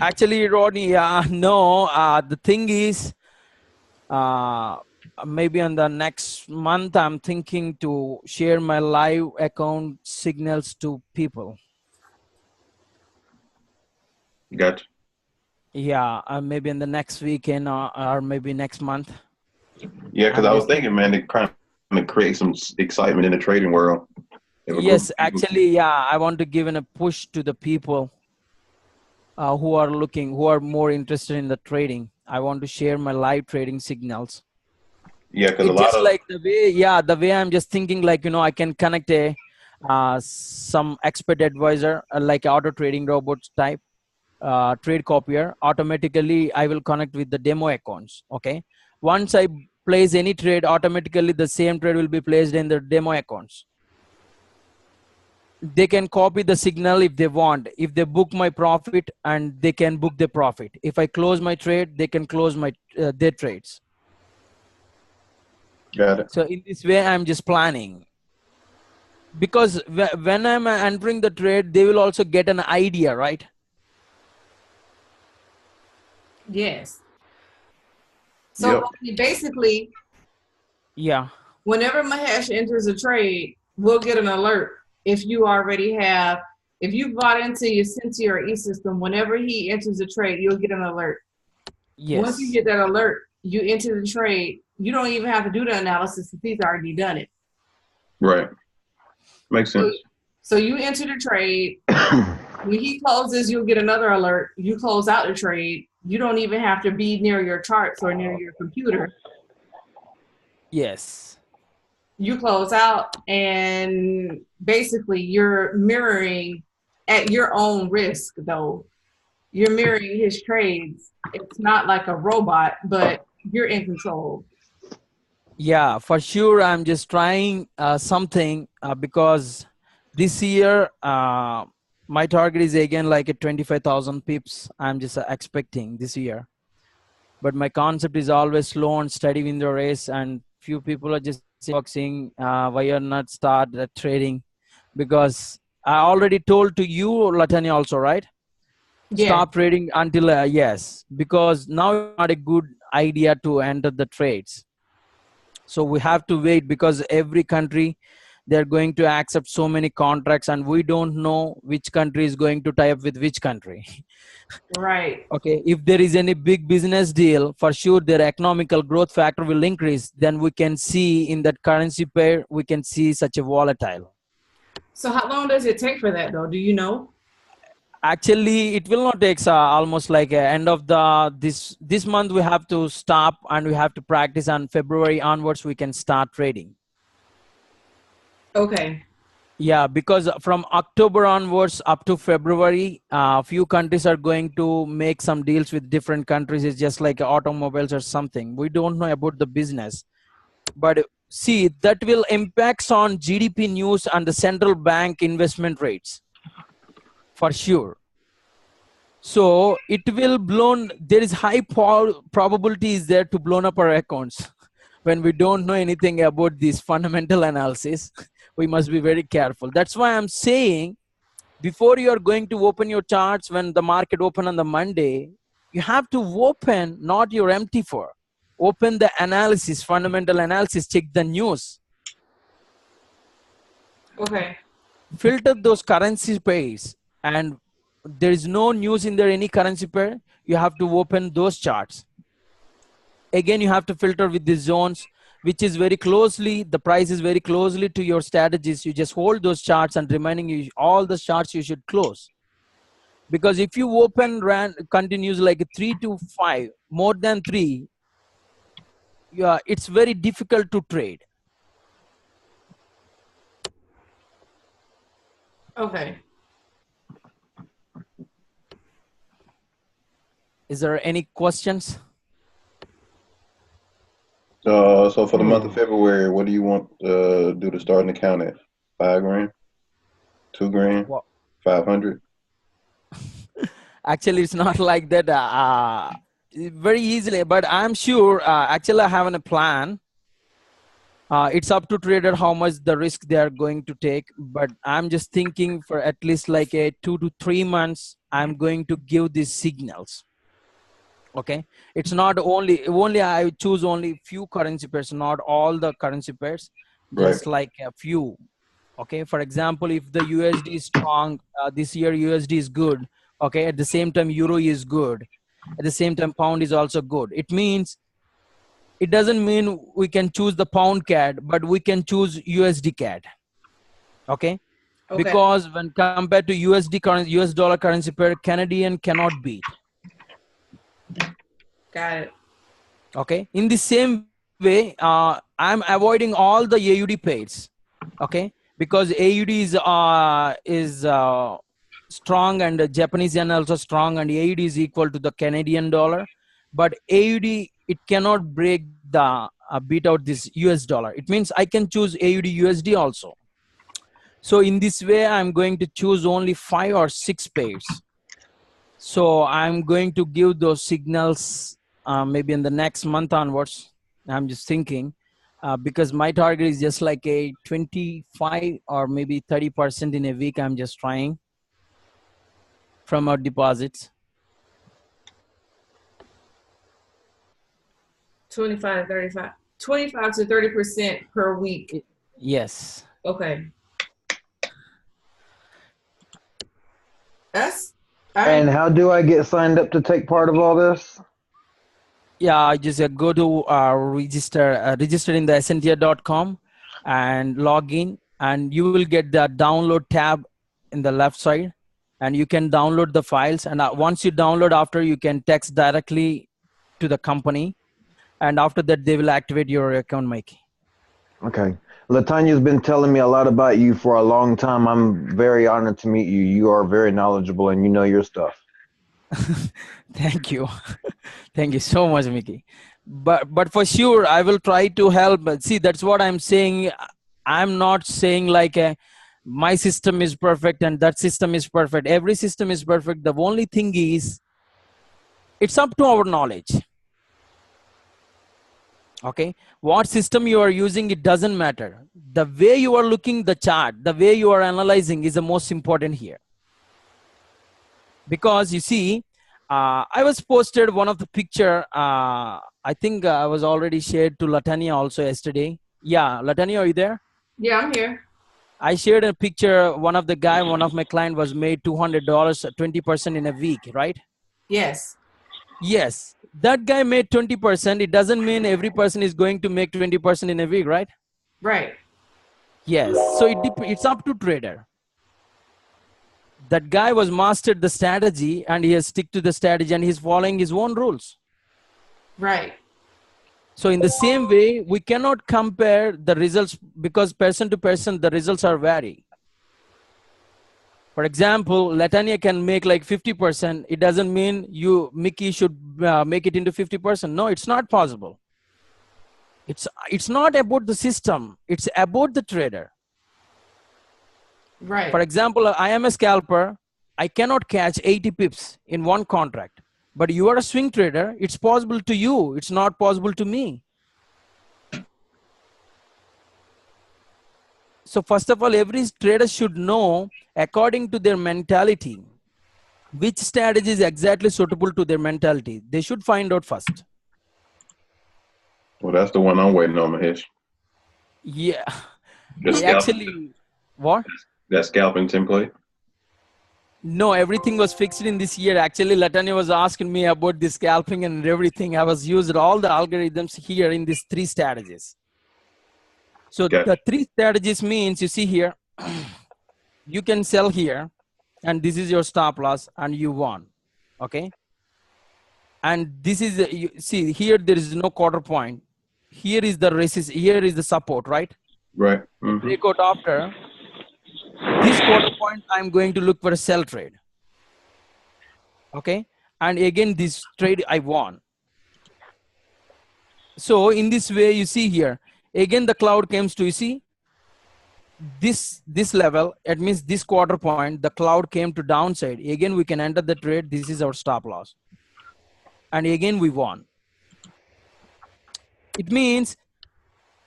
Actually, Rodney, no. The thing is, maybe on the next month, I'm thinking to share my live account signals to people. Gotcha. Yeah, maybe in the next weekend or maybe next month. Yeah, because I was thinking, man, to kind of create some excitement in the trading world. Yes, actually, yeah, I want to give a push to the people who are looking, who are more interested in the trading. I want to share my live trading signals. Yeah, because a lot just of like the way, yeah, the way I'm just thinking, like, you know, I can connect a some expert advisor, like auto trading robots type trade copier. Automatically, I will connect with the demo accounts. Okay, once I place any trade, automatically the same trade will be placed in the demo accounts. They can copy the signal if they want. If they book my profit, and they can book the profit. If I close my trade, they can close my their trades. Got it. So in this way, I'm just planning. Because when I'm entering the trade, they will also get an idea, right? Yes. So basically, yeah, whenever Mahesh enters a trade, we'll get an alert. If you already have, if you bought into your Cynthia or E-System, whenever he enters a trade, you'll get an alert. Yes. Once you get that alert, you enter the trade. You don't even have to do the analysis if he's already done it. Right. Makes sense. So you enter the trade. When he closes, you'll get another alert. You close out the trade. You don't even have to be near your charts or near your computer. Yes. You close out, and basically you're mirroring at your own risk, though. You're mirroring his trades. It's not like a robot, but you're in control. Yeah, for sure. I'm just trying something because this year my target is again like a 25,000 pips. I'm just expecting this year. But my concept is always slow and steady in the race, and few people are just saying why you're not start trading, because I already told to you, Latanya, also, right? Yeah. Stop trading until yes, because now it's not a good idea to enter the trades. So we have to wait, because every country, they're going to accept so many contracts, and we don't know which country is going to tie up with which country. Right. Okay, if there is any big business deal, for sure their economical growth factor will increase. Then we can see in that currency pair, we can see such a volatile. So how long does it take for that though? Do you know? Actually, it will not take almost like end of this month. We have to stop and we have to practice. On February onwards, we can start trading. Okay. Yeah, because from October onwards up to February, few countries are going to make some deals with different countries. It's just like automobiles or something. We don't know about the business, but see, that will impacts on GDP news and the central bank investment rates for sure. So it will blown. There is high probability is there to blown up our accounts. When we don't know anything about this fundamental analysis, we must be very careful. That's why I'm saying, before you are going to open your charts, when the market open on the Monday, you have to open not your MT4. Open the analysis, fundamental analysis, check the news. Okay. Filter those currency pairs, and there is no news in there, any currency pair, you have to open those charts. Again, you have to filter with the zones, which is very closely, the price is very closely to your strategies. You just hold those charts, and remaining you, all the charts you should close. Because if you open continues like 3 to 5, more than 3, yeah, it's very difficult to trade. Okay. Is there any questions? So for the month of February, what do you want to do to start an account at? 5 grand, 2 grand, Well, 500? actually, it's not like that. Very easily, but I'm sure. Actually, I have a plan. It's up to trader how much the risk they are going to take. But I'm just thinking for at least like a 2 to 3 months, I'm going to give these signals. Okay, it's not only I choose only few currency pairs, not all the currency pairs, just Right. like a few. Okay, for example, if the USD is strong, this year USD is good. Okay, at the same time euro is good, at the same time pound is also good. It means, it doesn't mean we can choose the pound CAD, but we can choose USD CAD. Okay, because when compared to USD currency, US dollar currency pair, Canadian cannot beat. Got it. Okay, in the same way, I'm avoiding all the AUD pairs. Okay, because AUD is strong, and Japanese yen also strong, and AUD is equal to the Canadian dollar. But AUD, it cannot break the beat out this US dollar. It means I can choose AUD USD also. So in this way, I'm going to choose only 5 or 6 pairs. So I'm going to give those signals maybe in the next month onwards. I'm just thinking, because my target is just like a 25 or maybe 30% in a week. I'm just trying from our deposits. 25 to 30% per week. Yes. Okay. And how do I get signed up to take part of all this? Yeah, just go to register in the sntia.com and log in, and you will get the download tab in the left side, and you can download the files. And once you download, after you can text directly to the company, and after that they will activate your account, Mikey. Okay. Latanya's been telling me a lot about you for a long time. I'm very honored to meet you. You are very knowledgeable and you know your stuff. Thank you. Thank you so much, Mickey. But for sure, I will try to help. But see, that's what I'm saying. I'm not saying like my system is perfect and that system is perfect. Every system is perfect. The only thing is, it's up to our knowledge. Okay, what system you are using, it doesn't matter. The way you are looking the chart, the way you are analyzing is the most important here. Because you see, I was posted one of the picture I think I was already shared to Latanya also yesterday. Yeah, Latanya, are you there? Yeah, I'm here. I shared a picture. One of my client was made $200, 20% in a week, right? Yes. Yes, that guy made 20%. It doesn't mean every person is going to make 20% in a week, right? Right. Yes. So it's up to trader. That guy was mastered the strategy and he has stick to the strategy and he's following his own rules. Right. So in the same way, we cannot compare the results because person to person, the results are vary. For example, Latanya can make like 50%. It doesn't mean Mickey, should make it into 50%. No, it's not possible. It's not about the system. It's about the trader. Right. For example, I am a scalper. I cannot catch 80 pips in one contract. But you are a swing trader. It's possible to you. It's not possible to me. So first of all, every trader should know according to their mentality, which strategy is exactly suitable to their mentality. They should find out first. Well, that's the one I'm waiting on, Mahesh. Yeah. Actually, what? That scalping template. No, everything was fixed in this year. Actually, Latanya was asking me about the scalping and everything. I was used all the algorithms here in these 3 strategies. So the 3 strategies means, you see here, you can sell here and this is your stop loss and you won. Okay. And this is, you see here, there is no quarter point. Here is the resist, here is the support, right? Right. Breakout after this quarter point, I'm going to look for a sell trade. Okay. And again, this trade I won. So in this way, you see here, again, the cloud comes to, you see, this level. It means this quarter point, the cloud came to downside. Again, we can enter the trade. This is our stop loss. And again, we won. It means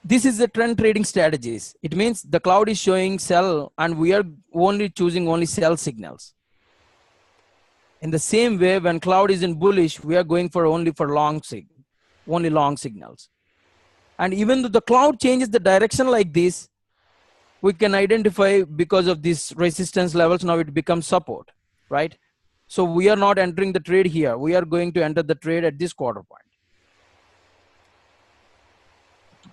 this is the trend trading strategies. It means the cloud is showing sell and we are only choosing only sell signals. In the same way, when cloud is in bullish, we are going for only long signals. And even though the cloud changes the direction like this, we can identify because of these resistance levels, now it becomes support, right? So we are not entering the trade here. We are going to enter the trade at this quarter point.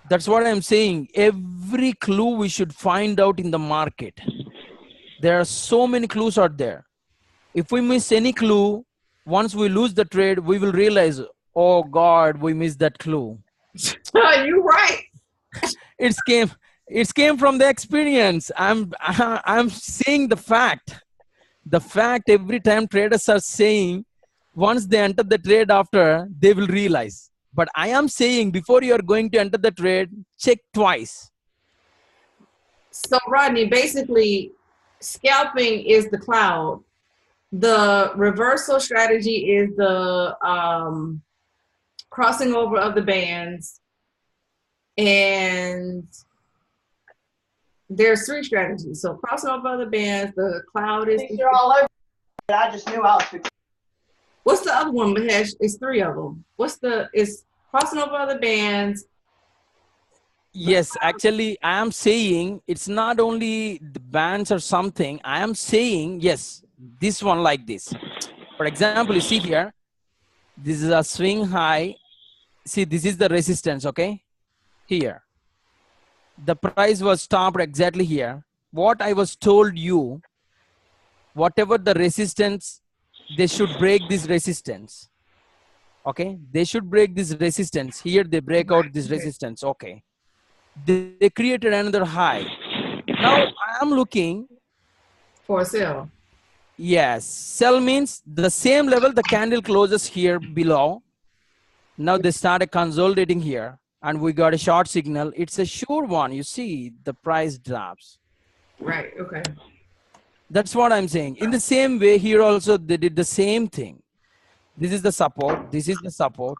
That's what I'm saying. Every clue we should find out in the market. There are so many clues out there. If we miss any clue, once we lose the trade, we will realize, oh God, we missed that clue. You're right. It came from the experience. I'm saying the fact. The fact every time traders are saying, once they enter the trade after, they will realize. But I am saying before you are going to enter the trade, check twice. So Rodney, basically, scalping is the cloud. The reversal strategy is the crossing over of the bands. And there's 3 strategies. So crossing over the bands, the cloud is. They're all over. I just knew I was. What's the other one, Mahesh? It's 3 of them. It's crossing over the bands. Yes, actually, I am saying it's not only the bands or something. I am saying, yes, this one like this. For example, you see here, this is a swing high. See, this is the resistance, okay? Here. The price was stopped exactly here. What I was told you, whatever the resistance, they should break this resistance. Okay, they should break this resistance. Here they break out this resistance. Okay, they created another high. Now I am looking for a sell. Yes, sell means the same level the candle closes here below. Now they started consolidating here and we got a short signal. It's a sure one. You see the price drops. Right, okay. That's what I'm saying. In the same way here also they did the same thing. This is the support. This is the support.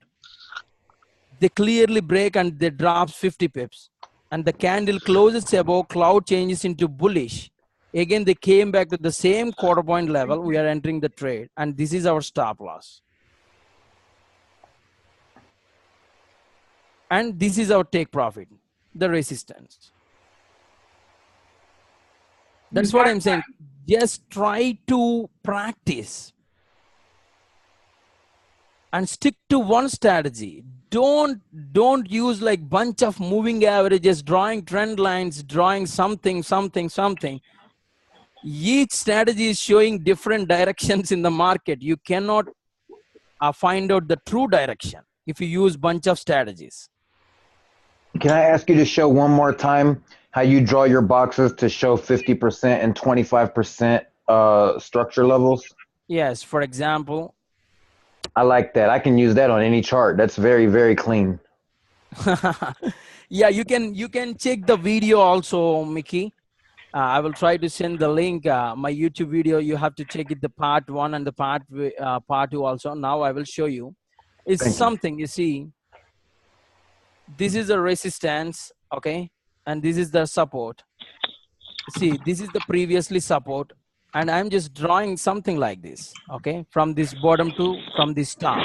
They clearly break and they drop 50 pips. And the candle closes above, cloud changes into bullish. Again, they came back to the same quarter point level. We are entering the trade. And this is our stop loss. And this is our take profit, the resistance. That's what I'm saying. Just try to practice and stick to one strategy. Don't use like bunch of moving averages, drawing trend lines, drawing something. Each strategy is showing different directions in the market. You cannot find out the true direction if you use bunch of strategies. Can I ask you to show one more time how you draw your boxes to show 50% and 25% structure levels? Yes, for example. I like that. I can use that on any chart. That's very, very clean. Yeah, you can check the video also, Mickey. I will try to send the link. My YouTube video, you have to check it, the part 1 and the part 2 also. Now I will show you. It's Thank something, you see. This is a resistance, okay? And this is the support. See, this is the previously support. And I'm just drawing something like this, okay? From this bottom to, from this top.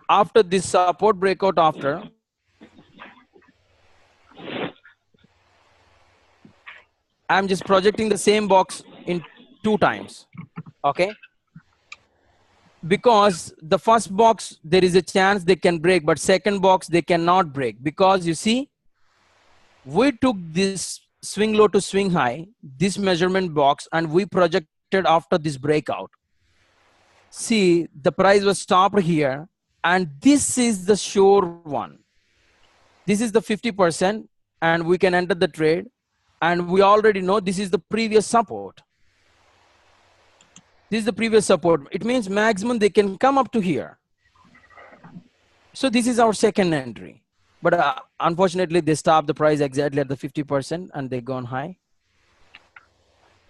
After this support breakout after, I'm just projecting the same box in 2 times, okay? Because the first box, there is a chance they can break, but second box, they cannot break. Because you see, we took this swing low to swing high, this measurement box, and we projected after this breakout. See, the price was stopped here, and this is the sure one. This is the 50%, and we can enter the trade, and we already know this is the previous support. This is the previous support. It means maximum they can come up to here. So this is our second entry. But unfortunately, they stopped the price exactly at the 50% and they gone high.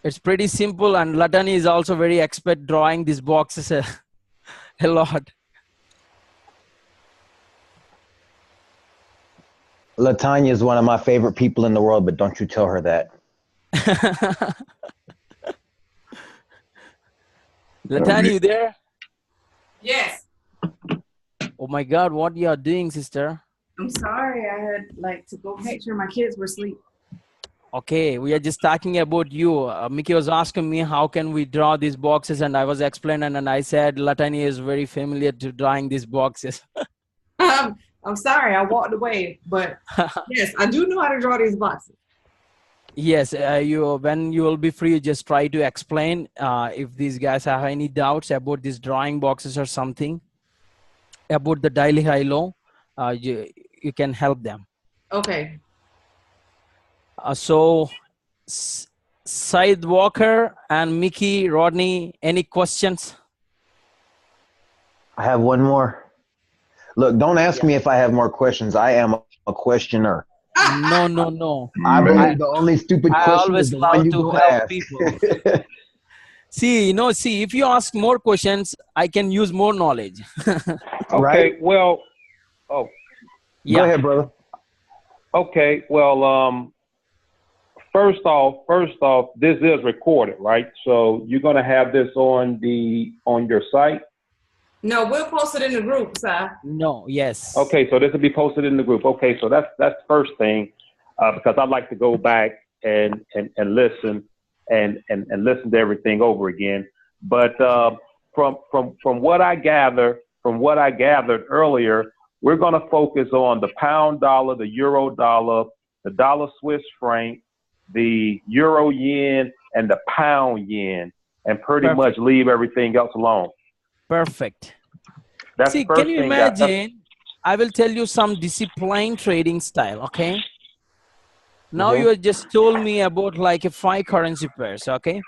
It's pretty simple, and Latani is also very expert drawing these boxes a lot. Latanya is one of my favorite people in the world, but don't you tell her that. Latani, you there? Yes. Oh my God, what you are doing, sister? I'm sorry. I had like to go make sure my kids were asleep. Okay, we are just talking about you. Mickey was asking me how can we draw these boxes, and I was explaining, and I said Latani is very familiar to drawing these boxes. I'm sorry. I walked away, but yes, I do know how to draw these boxes. Yes, when you will be free, just try to explain if these guys have any doubts about these drawing boxes or something about the daily high low. You can help them. Okay. So, Said Walker and Mickey, Rodney, any questions? I have one more. Look, don't ask me if I have more questions. I am a questioner. No. I believe the only stupid question is the one you don't ask. People. See, if you ask more questions, I can use more knowledge. Okay, right? Well, yeah. Go ahead, brother. Okay, well, first off, this is recorded, right? So you're gonna have this on your site. No, we'll post it in the group, sir. No, yes. Okay, so this will be posted in the group. Okay, so that's the first thing, because I'd like to go back and listen and listen to everything over again. But from what I gathered earlier, we're going to focus on the pound dollar, the euro dollar, the dollar Swiss franc, the euro yen, and the pound yen, and pretty much leave everything else alone. Perfect. That's See, can you imagine? I will tell you some disciplined trading style, okay? Now you have just told me about like 5 currency pairs, okay?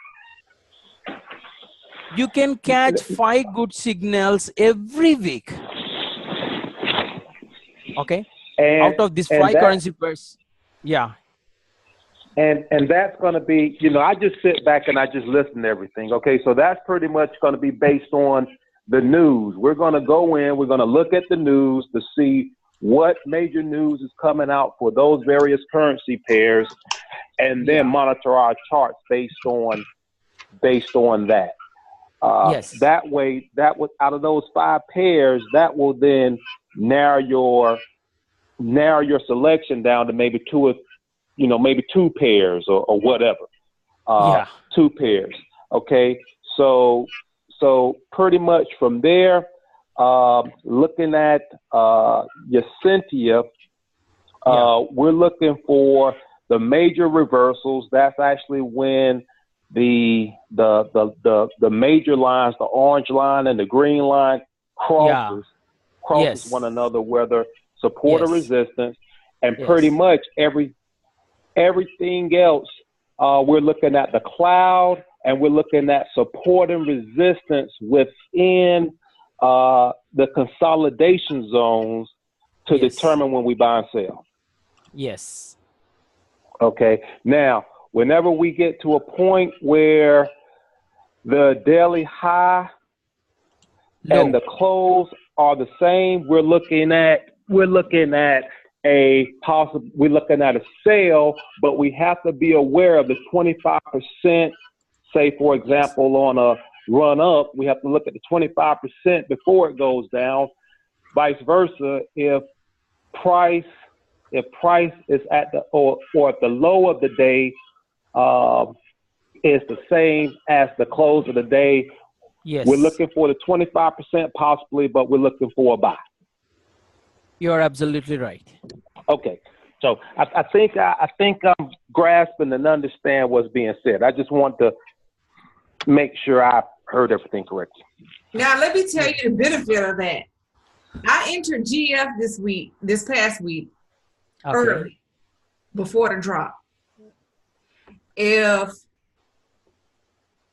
You can catch 5 good signals every week, okay? Out of these 5 currency pairs, yeah. And that's going to be, I just sit back and I just listen to everything, okay? So that's pretty much going to be based on the news. We're going to go in, we're going to look at the news to see what major news is coming out for those various currency pairs, and then monitor our charts based on that. Yes. That way, that would, out of those 5 pairs, that will then narrow your selection down to maybe maybe 2 pairs or whatever. Yeah. 2 pairs. Okay. So pretty much from there, looking at your Cynthia, we're looking for the major reversals. That's actually when the major lines, the orange line and the green line, crosses one another, whether support or resistance, and pretty much everything else. We're looking at the cloud, and we're looking at support and resistance within the consolidation zones to determine when we buy and sell. Yes. Okay. Now, whenever we get to a point where the daily high and the close are the same, we're looking at a sale, but we have to be aware of the 25%. Say, for example, on a run up, we have to look at the 25% before it goes down. Vice versa, if price is at the or at the low of the day is the same as the close of the day, we're looking for the 25% possibly, but we're looking for a buy. You're absolutely right. Okay, so I think I'm grasping and understand what's being said. I just want to make sure I heard everything correctly. Now, let me tell you the benefit of that. I entered GF this past week, early, before the drop.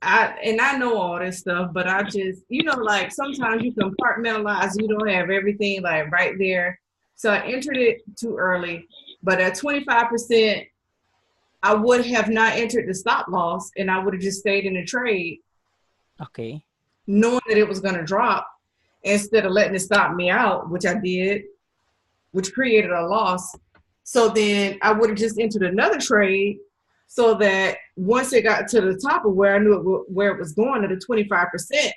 I know all this stuff, but I just, like sometimes you compartmentalize, you don't have everything like right there. So I entered it too early, but at 25%, I would have not entered the stop loss and I would have just stayed in the trade. Okay. Knowing that it was going to drop instead of letting it stop me out, which I did, which created a loss. So then I would have just entered another trade so that once it got to the top of where I knew where it was going to the 25%,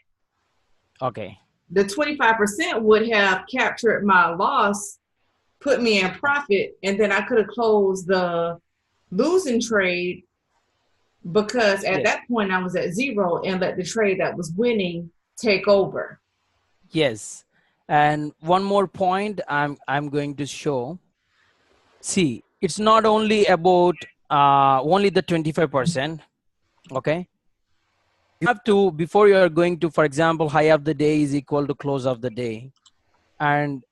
okay, the 25% would have captured my loss, put me in profit, and then I could have closed the losing trade because at that point I was at zero and let the trade that was winning take over. Yes. And one more point I'm going to show. See, it's not only about only the 25%. Okay. You have to, before you are going to, for example, high of the day is equal to close of the day. And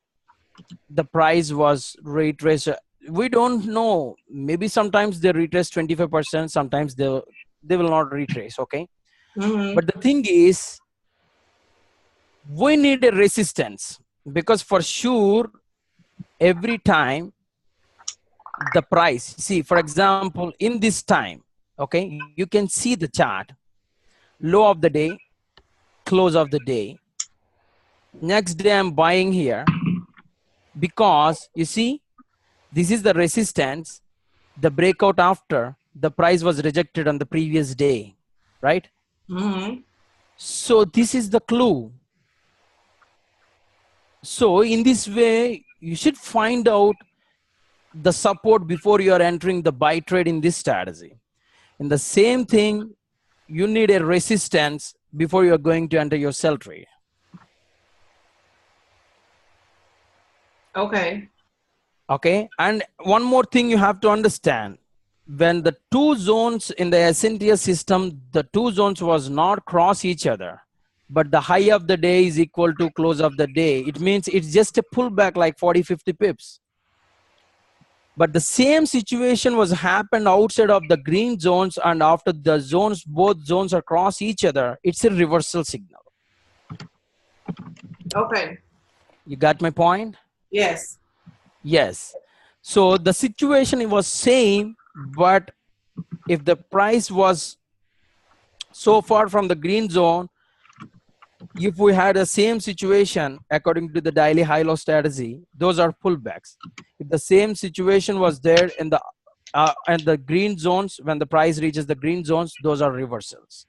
the price was retraced. We don't know. Maybe sometimes they retrace 25%. Sometimes they will not retrace. Okay. Mm-hmm. But the thing is, we need a resistance because for sure, every time the price, see, for example, in this time, okay, you can see the chart, low of the day, close of the day. Next day I'm buying here because you see, this is the resistance, the breakout after the price was rejected on the previous day, right? Mm-hmm. So this is the clue. So in this way, you should find out the support before you are entering the buy trade in this strategy. In the same thing, you need a resistance before you are going to enter your sell trade. Okay. Okay. And one more thing you have to understand. When the two zones in the S&T system, the two zones was not cross each other, but the high of the day is equal to close of the day. It means it's just a pullback like 40, 50 pips. But the same situation was happened outside of the green zones, and after the zones, both zones are cross each other, it's a reversal signal. Okay. You got my point? Yes. Yes. So the situation was same, but if the price was so far from the green zone, if we had the same situation according to the daily high-low strategy, those are pullbacks. If the same situation was there in the green zones, when the price reaches the green zones, those are reversals.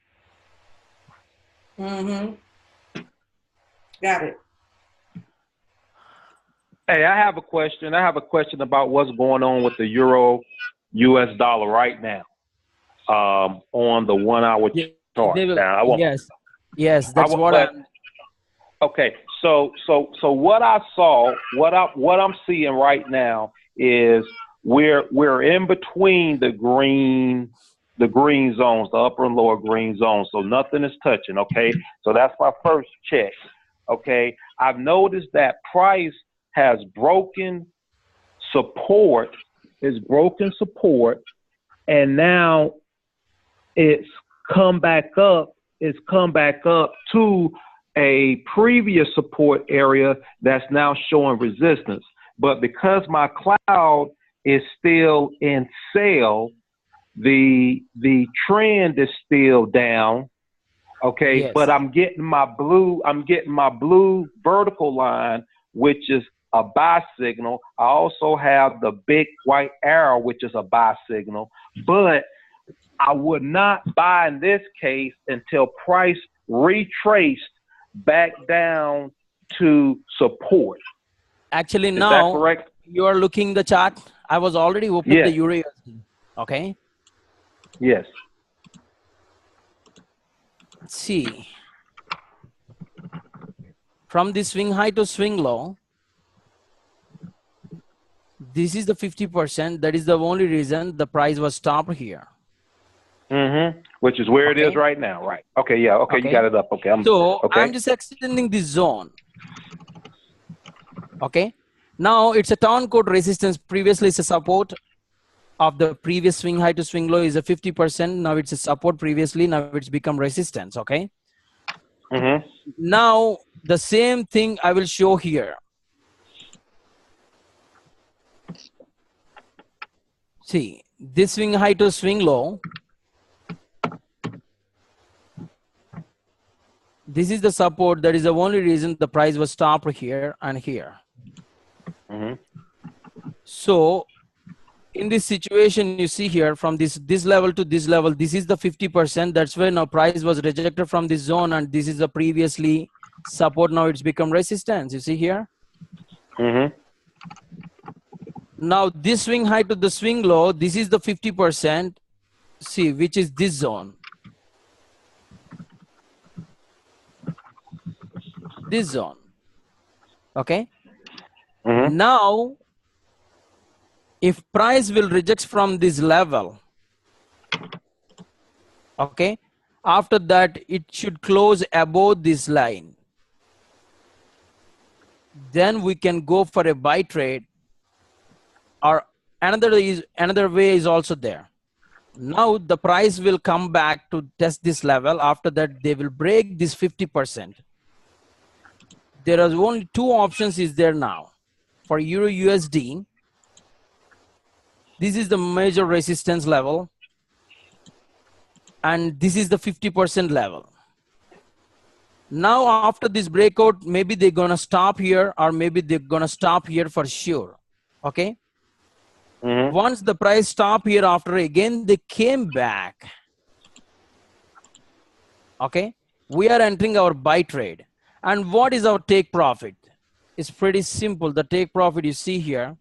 Mm-hmm. Got it. Hey, I have a question. I have a question about what's going on with the euro US dollar right now, on the 1 hour chart. They will, Now, I want, yes, I that's want, what but I'm. okay. So what I saw, what I'm seeing right now is we're in between the green zones, the upper and lower green zones. So nothing is touching. Okay. So that's my first check. Okay. I've noticed that price has broken support, and now it's come back up. It's come back up to a previous support area that's now showing resistance. But because my cloud is still in sale, the trend is still down. Okay, Yes. but I'm getting my blue vertical line, which is a buy signal. I also have the big white arrow, which is a buy signal. But I would not buy in this case until price retraced back down to support. Actually, Is that now correct? you are looking the chart. I was already opened the Yes. Euro USD. Okay. Yes. See, from the swing high to swing low, this is the 50%. That is the only reason the price was stopped here. Mm-hmm. Which is where it is right now, right? Okay, yeah. Okay, you got it up. Okay, I'm just extending this zone. Okay. Now it's a turn code resistance. Previously, it's a support of the previous swing high to swing low is a 50%. Now it's a support previously. Now it's become resistance. Okay. Mm-hmm. Now the same thing I will show here. See, this swing high to swing low. This is the support. That is the only reason the price was stopped here and here. Mm-hmm. So in this situation, you see here from this level to this level, this is the 50%. That's where now price was rejected from this zone, and this is the previously support. Now it's become resistance. You see here. Mm-hmm. Now this swing high to the swing low, this is the 50%. See, which is this zone. This zone. Okay. Mm-hmm. Now, if price will reject from this level, okay, after that it should close above this line. Then we can go for a buy trade, or another way is also there. Now the price will come back to test this level. After that, they will break this 50%. There are only two options is there now for Euro USD. This is the major resistance level, and this is the 50% level. Now after this breakout, maybe they're gonna stop here, or maybe they're gonna stop here for sure. Okay. Mm-hmm. Once the price stop here, after again they came back. Okay, we are entering our buy trade. And what is our take profit? It's pretty simple. The take profit you see here,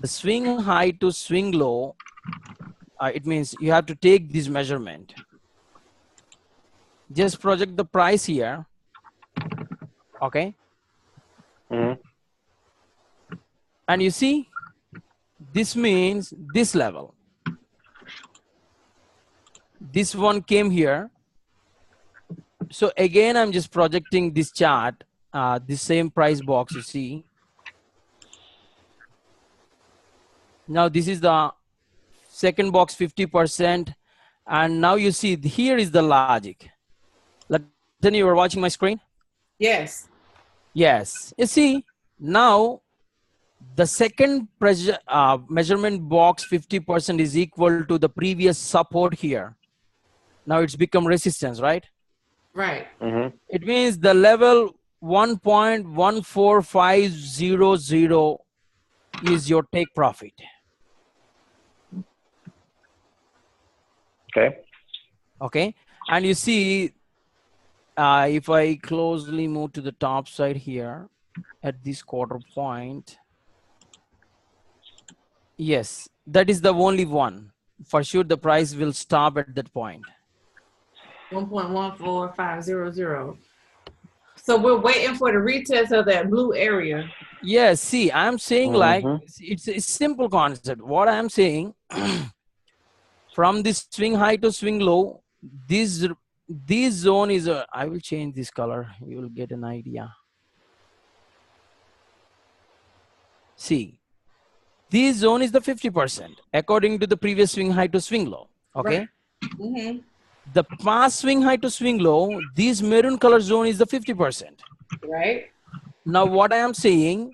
the swing high to swing low, it means you have to take this measurement. Just project the price here. Okay. Mm-hmm. And you see, this means this level. This one came here. So again, I'm just projecting this chart, the same price box you see. Now this is the second box, 50%. And now you see here is the logic. Then you were watching my screen? Yes. Yes. You see, now the second measurement box 50% is equal to the previous support here. Now it's become resistance, right? Right. Mm-hmm. It means the level 1.14500 is your take profit. Okay. Okay. And you see If I closely move to the top side here at this quarter point, yes, that is the only one. For sure, the price will stop at that point. 1.14500. So we're waiting for the retest of that blue area. Yes, see, I'm saying like it's a simple concept. What I'm saying, from this swing high to swing low, this zone is a, I will change this color. You will get an idea. See, this zone is the 50% according to the previous swing high to swing low. Okay. Right. The past swing high to swing low, this maroon color zone is the 50%. Right. Now what I am saying,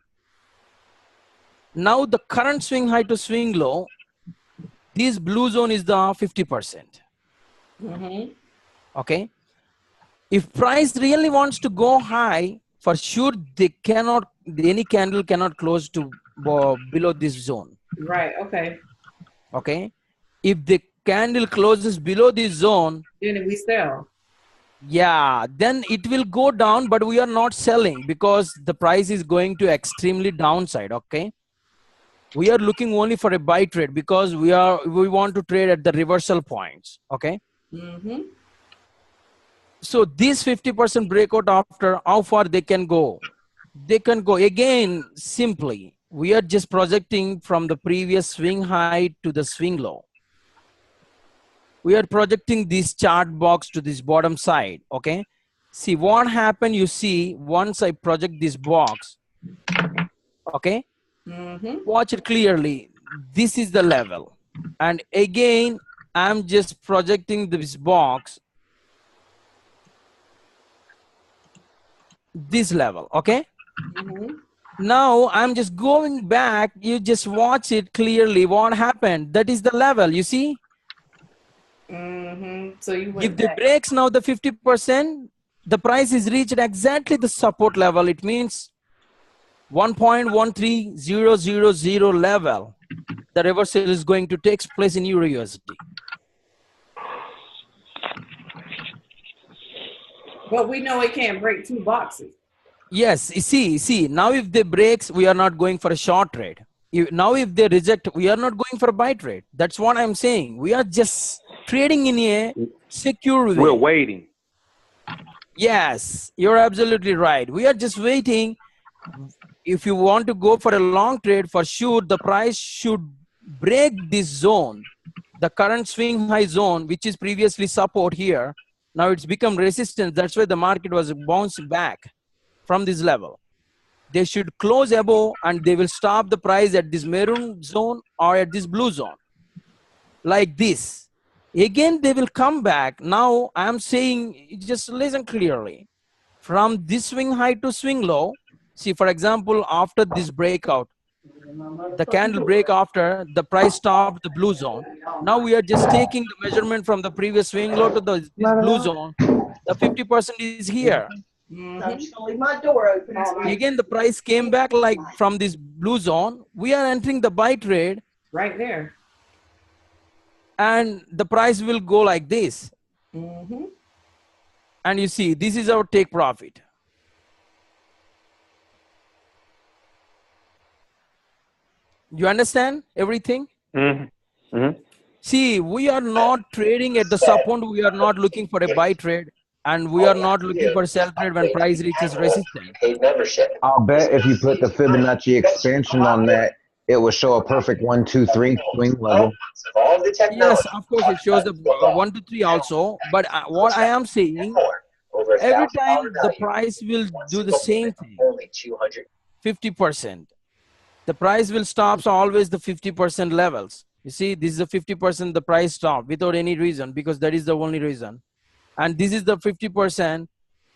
now the current swing high to swing low, this blue zone is the 50%. Okay. If price really wants to go high, for sure they cannot, any candle cannot close to below this zone. Right. Okay. Okay. If the candle closes below this zone, then we sell. Yeah, then it will go down, but we are not selling because the price is going to extremely downside. Okay. We are looking only for a buy trade because we want to trade at the reversal points. Okay. So this 50% breakout after, how far they can go? They can go again simply. We are just projecting from the previous swing high to the swing low. We are projecting this chart box to this bottom side. Okay. See what happened. You see, once I project this box, okay, watch it clearly. This is the level. And again, I'm just projecting this box, this level. Okay. Now I'm just going back. You just watch it clearly. What happened? That is the level. You see? So you went if the breaks now the 50%, the price is reached exactly the support level. It means 1.13000 level. The reversal is going to take place in Euro USD. But we know it can't break two boxes. Yes, see, now if they breaks, we are not going for a short trade. Now if they reject, we are not going for a buy trade. That's what I'm saying. We are just trading in a secure way. We're waiting. Yes, you're absolutely right. We are just waiting. If you want to go for a long trade, for sure, the price should break this zone, the current swing high zone, which is previously support here. Now it's become resistance. That's why the market was bouncing back from this level. They should close above and they will stop the price at this maroon zone or at this blue zone. Like this. Again, they will come back. Now I'm saying, just listen clearly. From this swing high to swing low, see, for example, after this breakout, the candle break after, the price stopped the blue zone. Now we are just taking the measurement from the previous swing low to this blue zone. The 50% is here. I'm just gonna leave my door open. Again, the price came back like from this blue zone. We are entering the buy trade. Right there. And the price will go like this. And you see, this is our take profit. You understand everything? See, we are not trading at the support. We are not looking for a buy trade. And we are not looking for sell trade when price reaches resistance. I'll bet if you put the Fibonacci expansion on that, it will show a perfect 1, 2, 3 swing level. Yes, of course, it shows the 1 to 3 also. But what I am saying, every time the price will do the same thing, 50%. The price will stop always the 50% levels. You see, this is the 50% the price stop without any reason, because that is the only reason. And this is the 50%.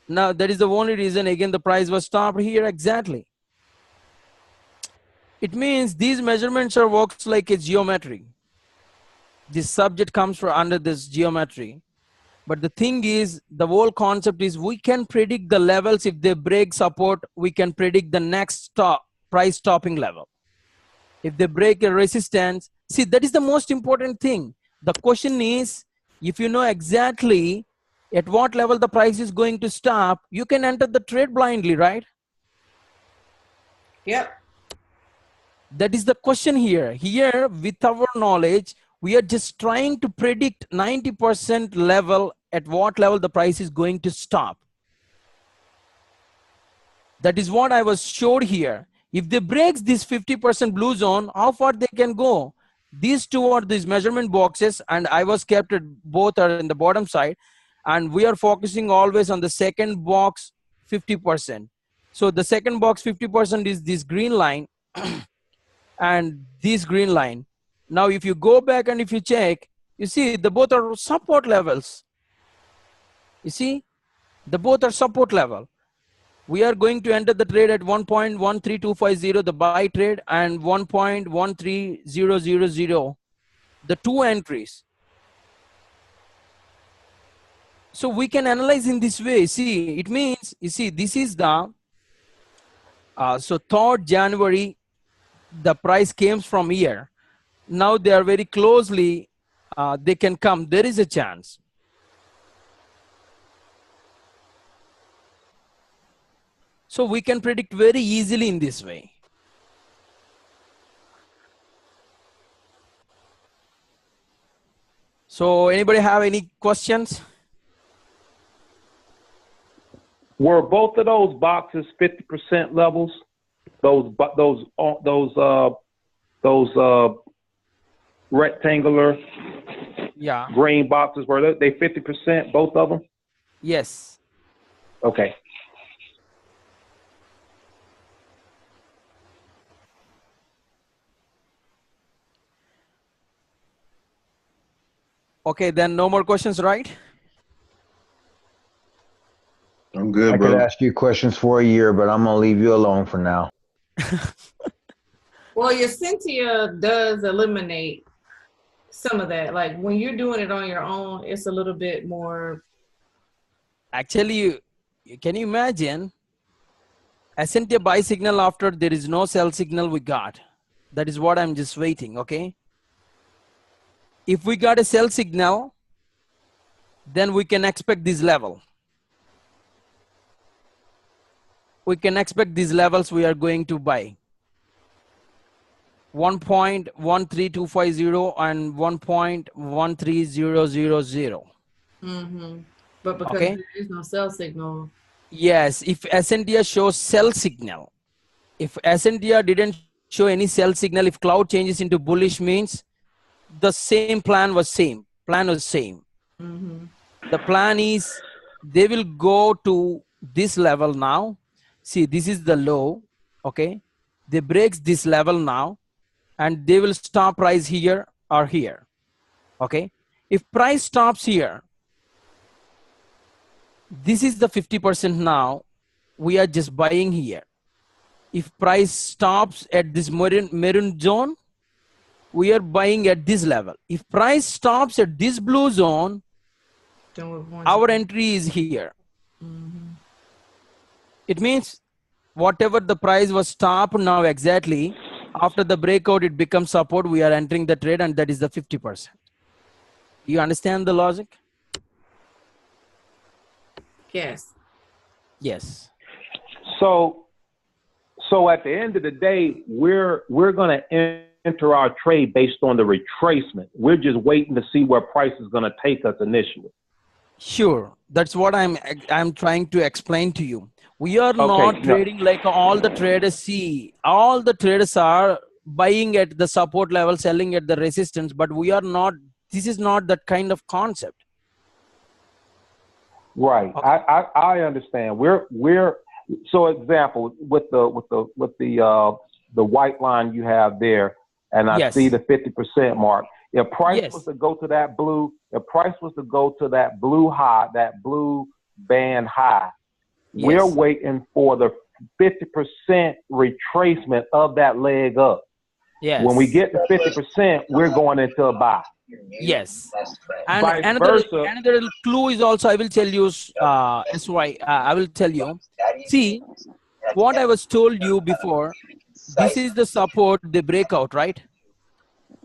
Now, that is the only reason, again, the price was stopped here exactly. It means these measurements are works like a geometry. This subject comes from under this geometry. But the thing is, the whole concept is we can predict the levels. If they break support, we can predict the next price stopping level. If they break a resistance, see, that is the most important thing. The question is, if you know exactly at what level the price is going to stop, you can enter the trade blindly, right? Yep. That is the question here. Here, with our knowledge, we are just trying to predict 90% level, at what level the price is going to stop. That is what I was showed here. If they breaks this 50% blue zone, how far they can go? These two are these measurement boxes, and I was kept at both are in the bottom side, and we are focusing always on the second box 50%. So the second box 50% is this green line and this green line. Now if you go back and if you check, you see the both are support levels. You see, the both are support level. We are going to enter the trade at 1.13250, the buy trade, and 1.13000, the two entries. So we can analyze in this way. See, it means, you see, this is the, so 3rd January, the price came from here. Now they are very closely, they can come. There is a chance. So we can predict very easily in this way. So anybody have any questions? Were both of those boxes 50% levels? Those rectangular, yeah, green boxes, were they 50%, both of them? Yes. Okay. Okay, then no more questions, right? I'm good, I bro. could ask you questions for a year, but I'm gonna leave you alone for now. Well, your Cynthia does eliminate some of that. Like when you're doing it on your own, it's a little bit more. Actually, can you imagine S&T buy signal after there is no sell signal we got? That is what I'm just waiting, okay? If we got a sell signal, then we can expect this level. We can expect these levels we are going to buy. 1.13250 and 1.13000. Mm-hmm. But because okay, there is no sell signal. Yes, if S&T shows sell signal, if S&T didn't show any sell signal, if cloud changes into bullish, means the same plan was same. Mm-hmm. The plan is they will go to this level now. See, this is the low. Okay, they breaks this level now, and they will stop price here or here. Okay, if price stops here, this is the 50% now. We are just buying here. If price stops at this maroon zone, we are buying at this level. If price stops at this blue zone, our entry is here. Mm-hmm. It means whatever the price was stopped now exactly, after the breakout, it becomes support. We are entering the trade, and that is the 50%. You understand the logic? Yes. Yes. So at the end of the day, we're going to enter our trade based on the retracement. We're just waiting to see where price is going to take us initially. Sure, that's what I'm trying to explain to you. We are not trading like all the traders see. All the traders are buying at the support level, selling at the resistance, but we are not. This is not that kind of concept. Right. Okay. I understand. We're so example with the white line you have there, and I see the 50% mark. If price was to go to that blue, high, that blue band high, we're waiting for the 50% retracement of that leg up. Yes. When we get to 50%, we're going into a buy. Yes. And another clue is also, I will tell you, I will tell you. See, what I was told you before, this is the support, they break out, right?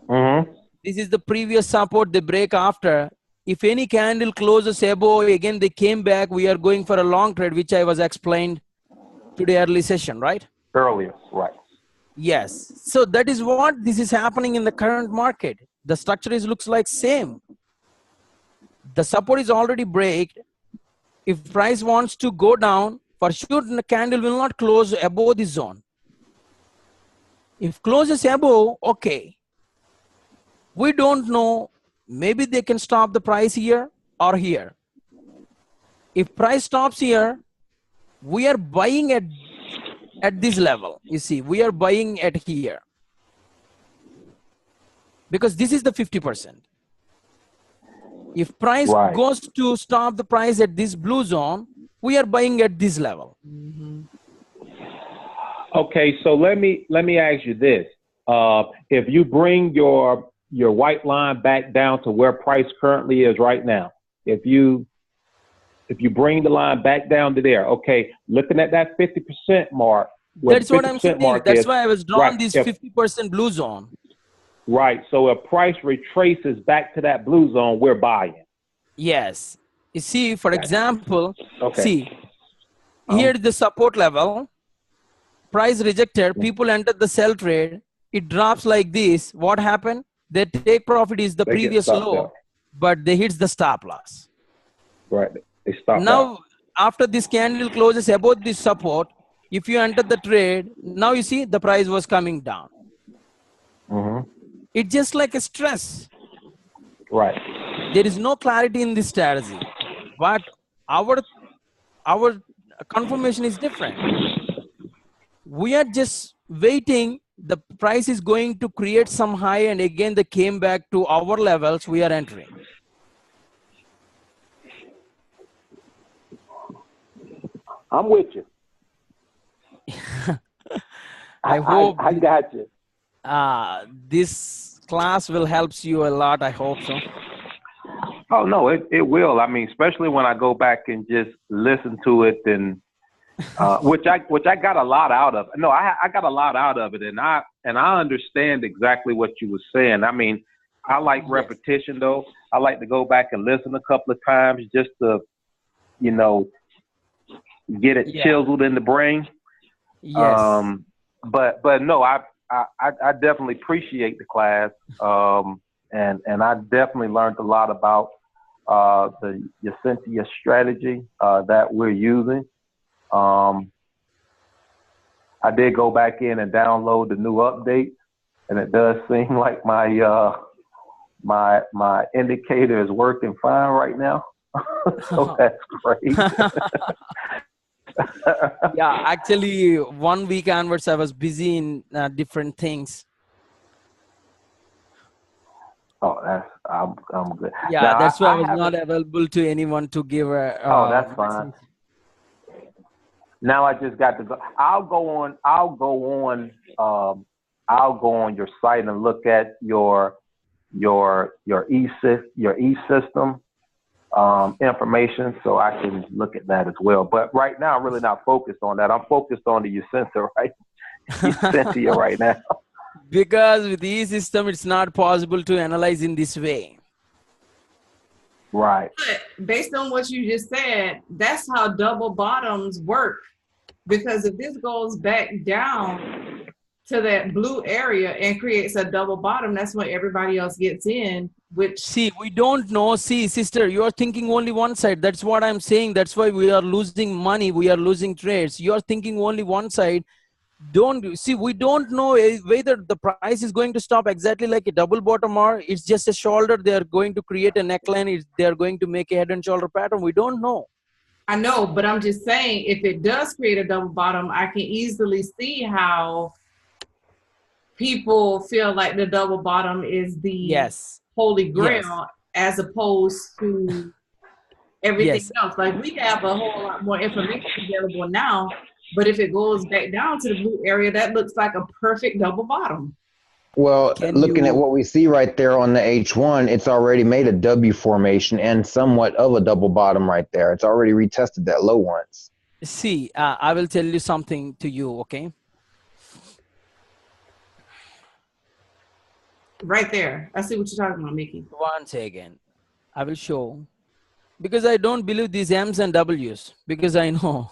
Mm-hmm. This is the previous support, they break after. if any candle closes above, again they came back, we are going for a long trade, which I was explained today early session, right? Earlier, right. Yes. So that is what this is happening in the current market. The structure is looks like same. The support is already break. If price wants to go down, for sure the candle will not close above this zone. If closes above, okay. We don't know, maybe they can stop the price here or here. If price stops here, we are buying at this level. You see, we are buying at here. Because this is the 50%. If price goes to stop the price at this blue zone, we are buying at this level. Mm-hmm. Okay, so let me ask you this: if you bring your white line back down to where price currently is right now, if you bring the line back down to there, okay, looking at that 50% mark. That's what I'm saying. That's why I was drawing this 50% blue zone. Right. So if price retraces back to that blue zone, we're buying. Yes. You see, for example, okay. See, here the support level, price rejected, people entered the sell trade, it drops like this. What happened? Their take profit is the previous low, but they hit the stop loss. Right. They stop now, after this candle closes above this support, if you enter the trade, now you see the price was coming down. It's just like a stress. Right. There is no clarity in this strategy, but our confirmation is different. We are just waiting. The price is going to create some high, and again they came back to our levels. We are entering. I'm with you. I hope I got you. This class will help you a lot. I hope so. Oh no, it will. I mean, especially when I go back and just listen to it, and which I got a lot out of. No, I got a lot out of it, and I understand exactly what you were saying. I mean, I like repetition though. I like to go back and listen a couple of times just to, you know, get it chiseled in the brain. Yes. But no, I definitely appreciate the class. And I definitely learned a lot about the Yacintia strategy that we're using. I did go back in and download the new update, and it does seem like my my indicator is working fine right now. So that's great. Yeah, actually 1 week onwards I was busy in different things. Oh, I'm good. Yeah, now, that's why I was not available to anyone to give a. Oh, that's fine. Now I just got to go. I'll go on your site and look at your e-system information, so I can look at that as well. But right now, I'm really not focused on that. I'm focused on the Yacintia right now. Because with the e-system, it's not possible to analyze in this way. Right. But based on what you just said, that's how double bottoms work. Because if this goes back down to that blue area and creates a double bottom, that's when everybody else gets in. Which see, we don't know. See, sister, you are thinking only one side. That's what I'm saying. That's why we are losing money. We are losing trades. You are thinking only one side. Don't see, we don't know whether the price is going to stop exactly like a double bottom or it's just a shoulder. They are going to create a neckline. They are going to make a head and shoulder pattern. We don't know. I know, but I'm just saying, if it does create a double bottom, I can easily see how people feel like the double bottom is the holy grail as opposed to everything else. Like, we have a whole lot more information available now, but if it goes back down to the blue area, that looks like a perfect double bottom. Well, looking at what we see right there on the H1, it's already made a W formation and somewhat of a double bottom right there. It's already retested that low once. See, I will tell you something to you, okay? Right there. I see what you're talking about, Mickey. One second. I will show, because I don't believe these M's and W's, because I know.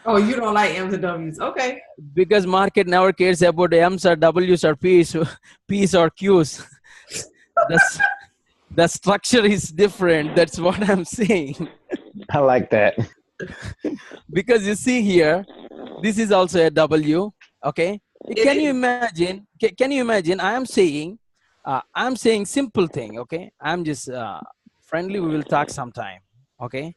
Oh, you don't like M's and W's. Okay. Because market never cares about M's or W's or P's or Q's. the, the structure is different. That's what I'm saying. I like that. Because you see here, this is also a W. Okay. Can you imagine? Can you imagine? I'm saying simple thing. Okay. I'm just friendly. We will talk sometime. Okay.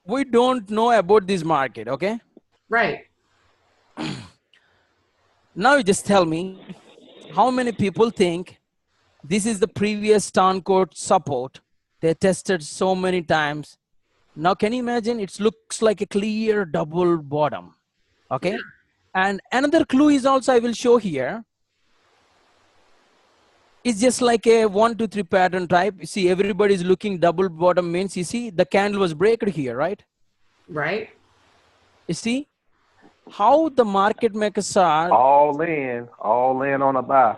We don't know about this market. Okay. Right. Now you just tell me, how many people think this is the previous town court support? They tested so many times. Now can you imagine? It looks like a clear double bottom. Okay. Yeah. And another clue is also I will show here. It's just like a 1, 2, 3 pattern type. You see, everybody is looking double bottom means, you see, the candle was breaked here, right? Right. You see how the market makers are. All in on a buy.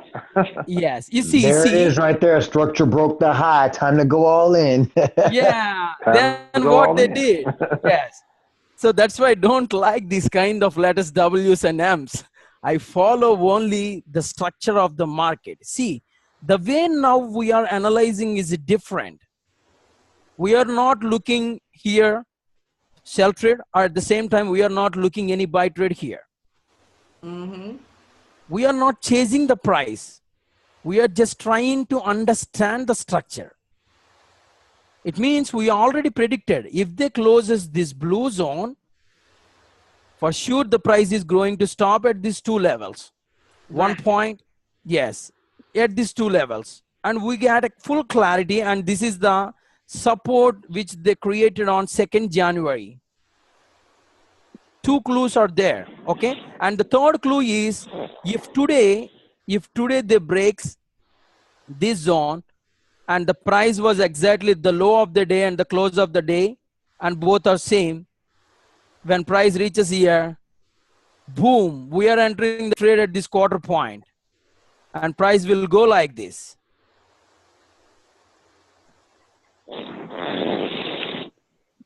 Yes. You see, There it is right there. Structure broke the high. Time to go all in. yeah. Time Then to go what all they in. did. Yes. So that's why I don't like this kind of letters W's and M's. I follow only the structure of the market. See, the way now we are analyzing is different. We are not looking here sell trade, or at the same time we are not looking any buy trade here. Mm-hmm. We are not chasing the price. We are just trying to understand the structure. It means we already predicted if they closes this blue zone, for sure the price is going to stop at these two levels. Right. 1 point, yes, at these two levels. And we get a full clarity, and this is the support which they created on 2nd January. 2 clues are there, okay? And the third clue is, if today they breaks this zone and the price was exactly the low of the day and the close of the day, and both are same, when price reaches here, boom, we are entering the trade at this quarter point, and price will go like this.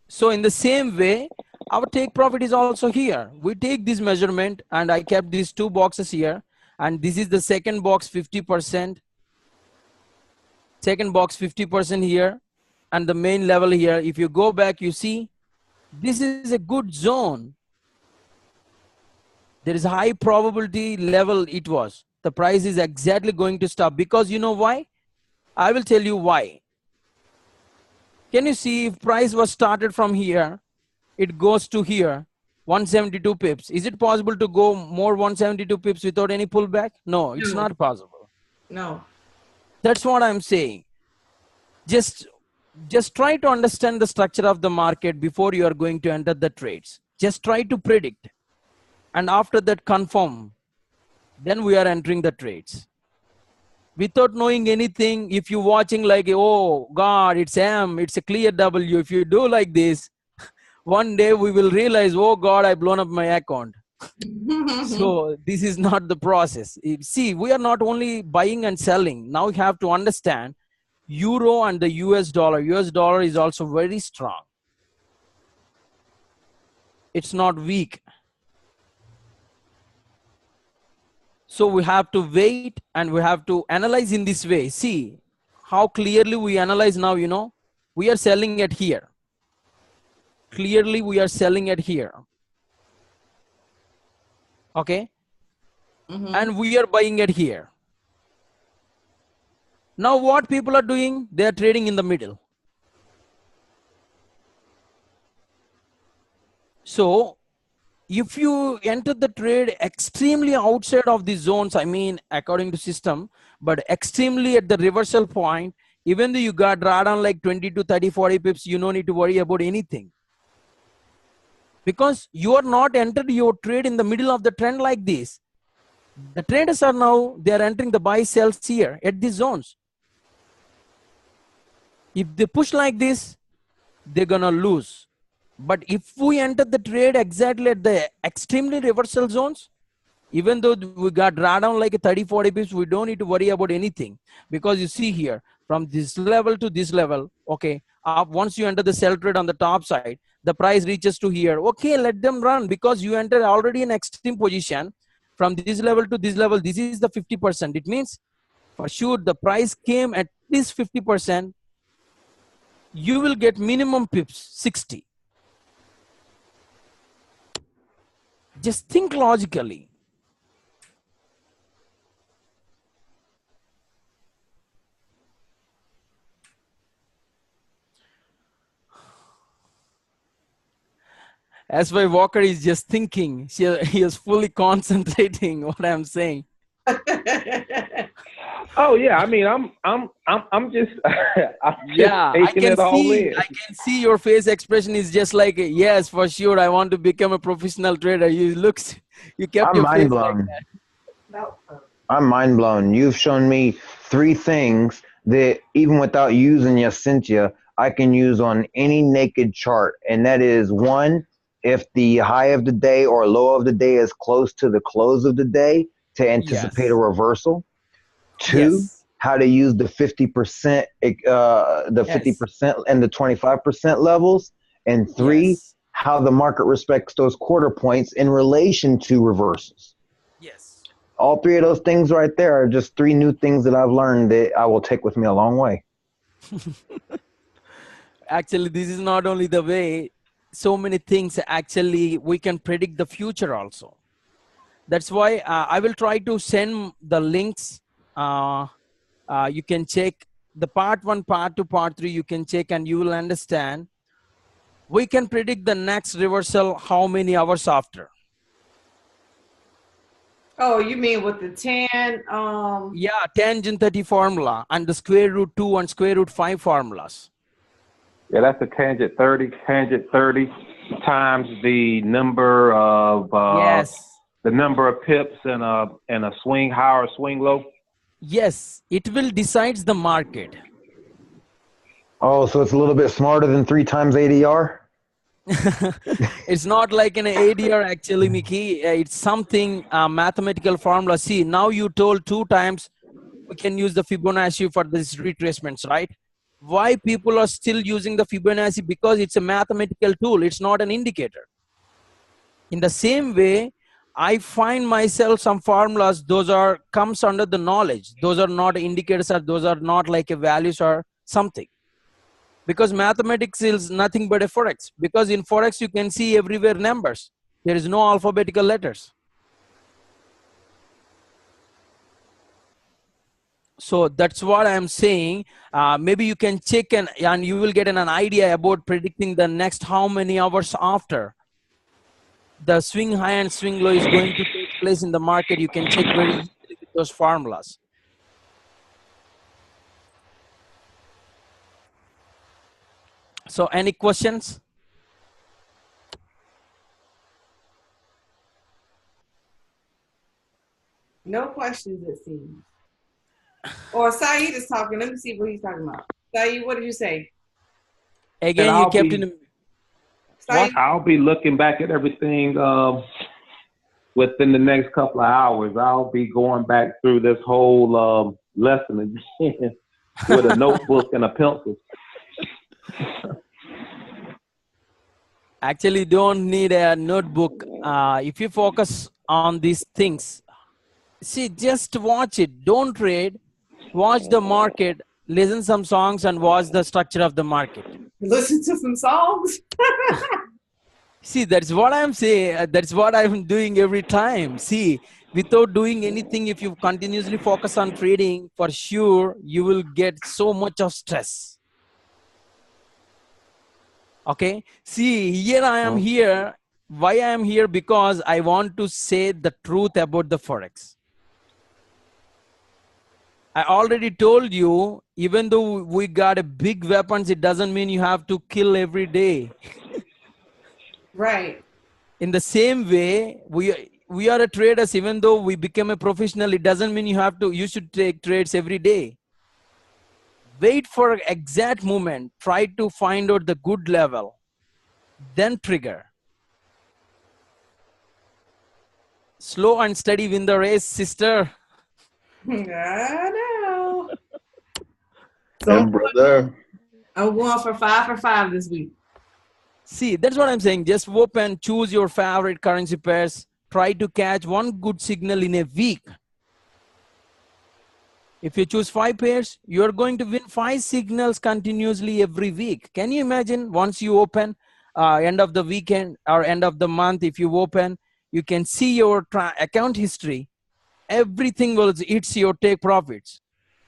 So in the same way, our take profit is also here. We take this measurement, and I kept these 2 boxes here, and this is the second box 50%, second box 50% here, and the main level here. If you go back, you see this is a good zone. There is a high probability level. It was, the price is exactly going to stop, because you know why? I will tell you why. Can you see, if price was started from here, it goes to here, 172 pips. Is it possible to go more 172 pips without any pullback? No, it's No. not possible. No. That's what I'm saying. Just try to understand the structure of the market before you are going to enter the trades. Just try to predict, and after that confirm, then we are entering the trades. Without knowing anything, if you're watching like, oh God, it's M, it's a clear W, if you do like this, one day we will realize, oh God, I blown up my account. So this is not the process. See, we are not only buying and selling. Now you have to understand euro and the US dollar. US dollar is also very strong. It's not weak. So we have to wait, and we have to analyze in this way. See how clearly we analyze now, you know, we are selling at here. Clearly we are selling at here. Okay. And we are buying it here. Now what people are doing? They are trading in the middle. So if you enter the trade extremely outside of the zones, I mean, according to system, but extremely at the reversal point, even though you got drawdown like 20 to 30, 40 pips, you don't need to worry about anything. Because you are not entered your trade in the middle of the trend like this. The traders are now, they are entering the buy sells here at these zones. If they push like this, they're gonna lose. But if we enter the trade exactly at the extremely reversal zones, Even though we got drawn down like a 30-40 pips, we don't need to worry about anything, because you see here from this level to this level, okay, once you enter the sell trade on the top side, the price reaches to here, okay, let them run, because you entered already in extreme position. From this level to this level, this is the 50%. It means for sure the price came at least 50%. You will get minimum pips 60. Just think logically. As my Walker is just thinking, he is fully concentrating what I'm saying. Oh yeah, I mean, I'm just, Yeah, taking it all in. I can see your face expression is just like, yes, for sure, I want to become a professional trader. You kept I'm your mind face like blown. that. I'm mind blown. You've shown me 3 things that even without using Yacentia, I can use on any naked chart. And that is one, if the high of the day or low of the day is close to the close of the day to anticipate a Yes, reversal. Two, yes, how to use the 50%, the yes, 50% and the 25% levels. And three, yes, how the market respects those quarter points in relation to reversals. yes. All 3 of those things right there are just 3 new things that I've learned that I will take with me a long way. Actually, this is not only the way, so many things actually we can predict the future also. That's why I will try to send the links. You can check the part 1, part 2, part 3, you can check and you will understand. We can predict the next reversal how many hours after. Oh, you mean with the 10? Yeah, tangent 30 formula and the square root 2 and square root 5 formulas. Yeah, that's a tangent 30. Tangent 30 times the number of Yes. the number of pips in a swing high or swing low. Yes, it will decide the market. Oh, so it's a little bit smarter than 3 times ADR? It's not like an ADR actually, Mickey. It's something mathematical formula. See, now you told 2 times we can use the Fibonacci for these retracements, right? Why people are still using the Fibonacci? Because it's a mathematical tool. It's not an indicator. In the same way, I find myself some formulas, those are comes under the knowledge. Those are not indicators, or those are not like a values or something. Because mathematics is nothing but a forex. Because in forex you can see everywhere numbers. There is no alphabetical letters. So that's what I'm saying. Maybe you can check and you will get an idea about predicting the next how many hours after the swing high and swing low is going to take place in the market. You can check very easily with those formulas. So any questions? No questions, it seems. Or Saeed is talking. Let me see what he's talking about. Saeed, what did you say? And Again, you kept in. Saeed? I'll be looking back at everything within the next couple of hours. I'll be going back through this whole lesson again with a notebook and a pencil. Actually, you don't need a notebook. If you focus on these things, see, just watch it. Don't trade. Watch the market, listen some songs, and watch the structure of the market. Listen to some songs? See, that's what I'm saying. That's what I'm doing every time. See, without doing anything, if you continuously focus on trading, for sure, you will get so much of stress. Okay. See, here I am here. Why I am here? Because I want to say the truth about the Forex. I already told you, even though we got a big weapons, it doesn't mean you have to kill every day. Right. In the same way, we are a traders. Even though we become a professional, it doesn't mean you should take trades every day. Wait for exact moment. Try to find out the good level, then trigger. Slow and steady win the race, sister. I know. And brother. I'm going for 5 this week. See, that's what I'm saying. Just open, choose your favorite currency pairs. Try to catch one good signal in a week. If you choose 5 pairs, you're going to win 5 signals continuously every week. Can you imagine once you open, end of the weekend or end of the month, if you open, you can see your account history. Everything will hits your take profits.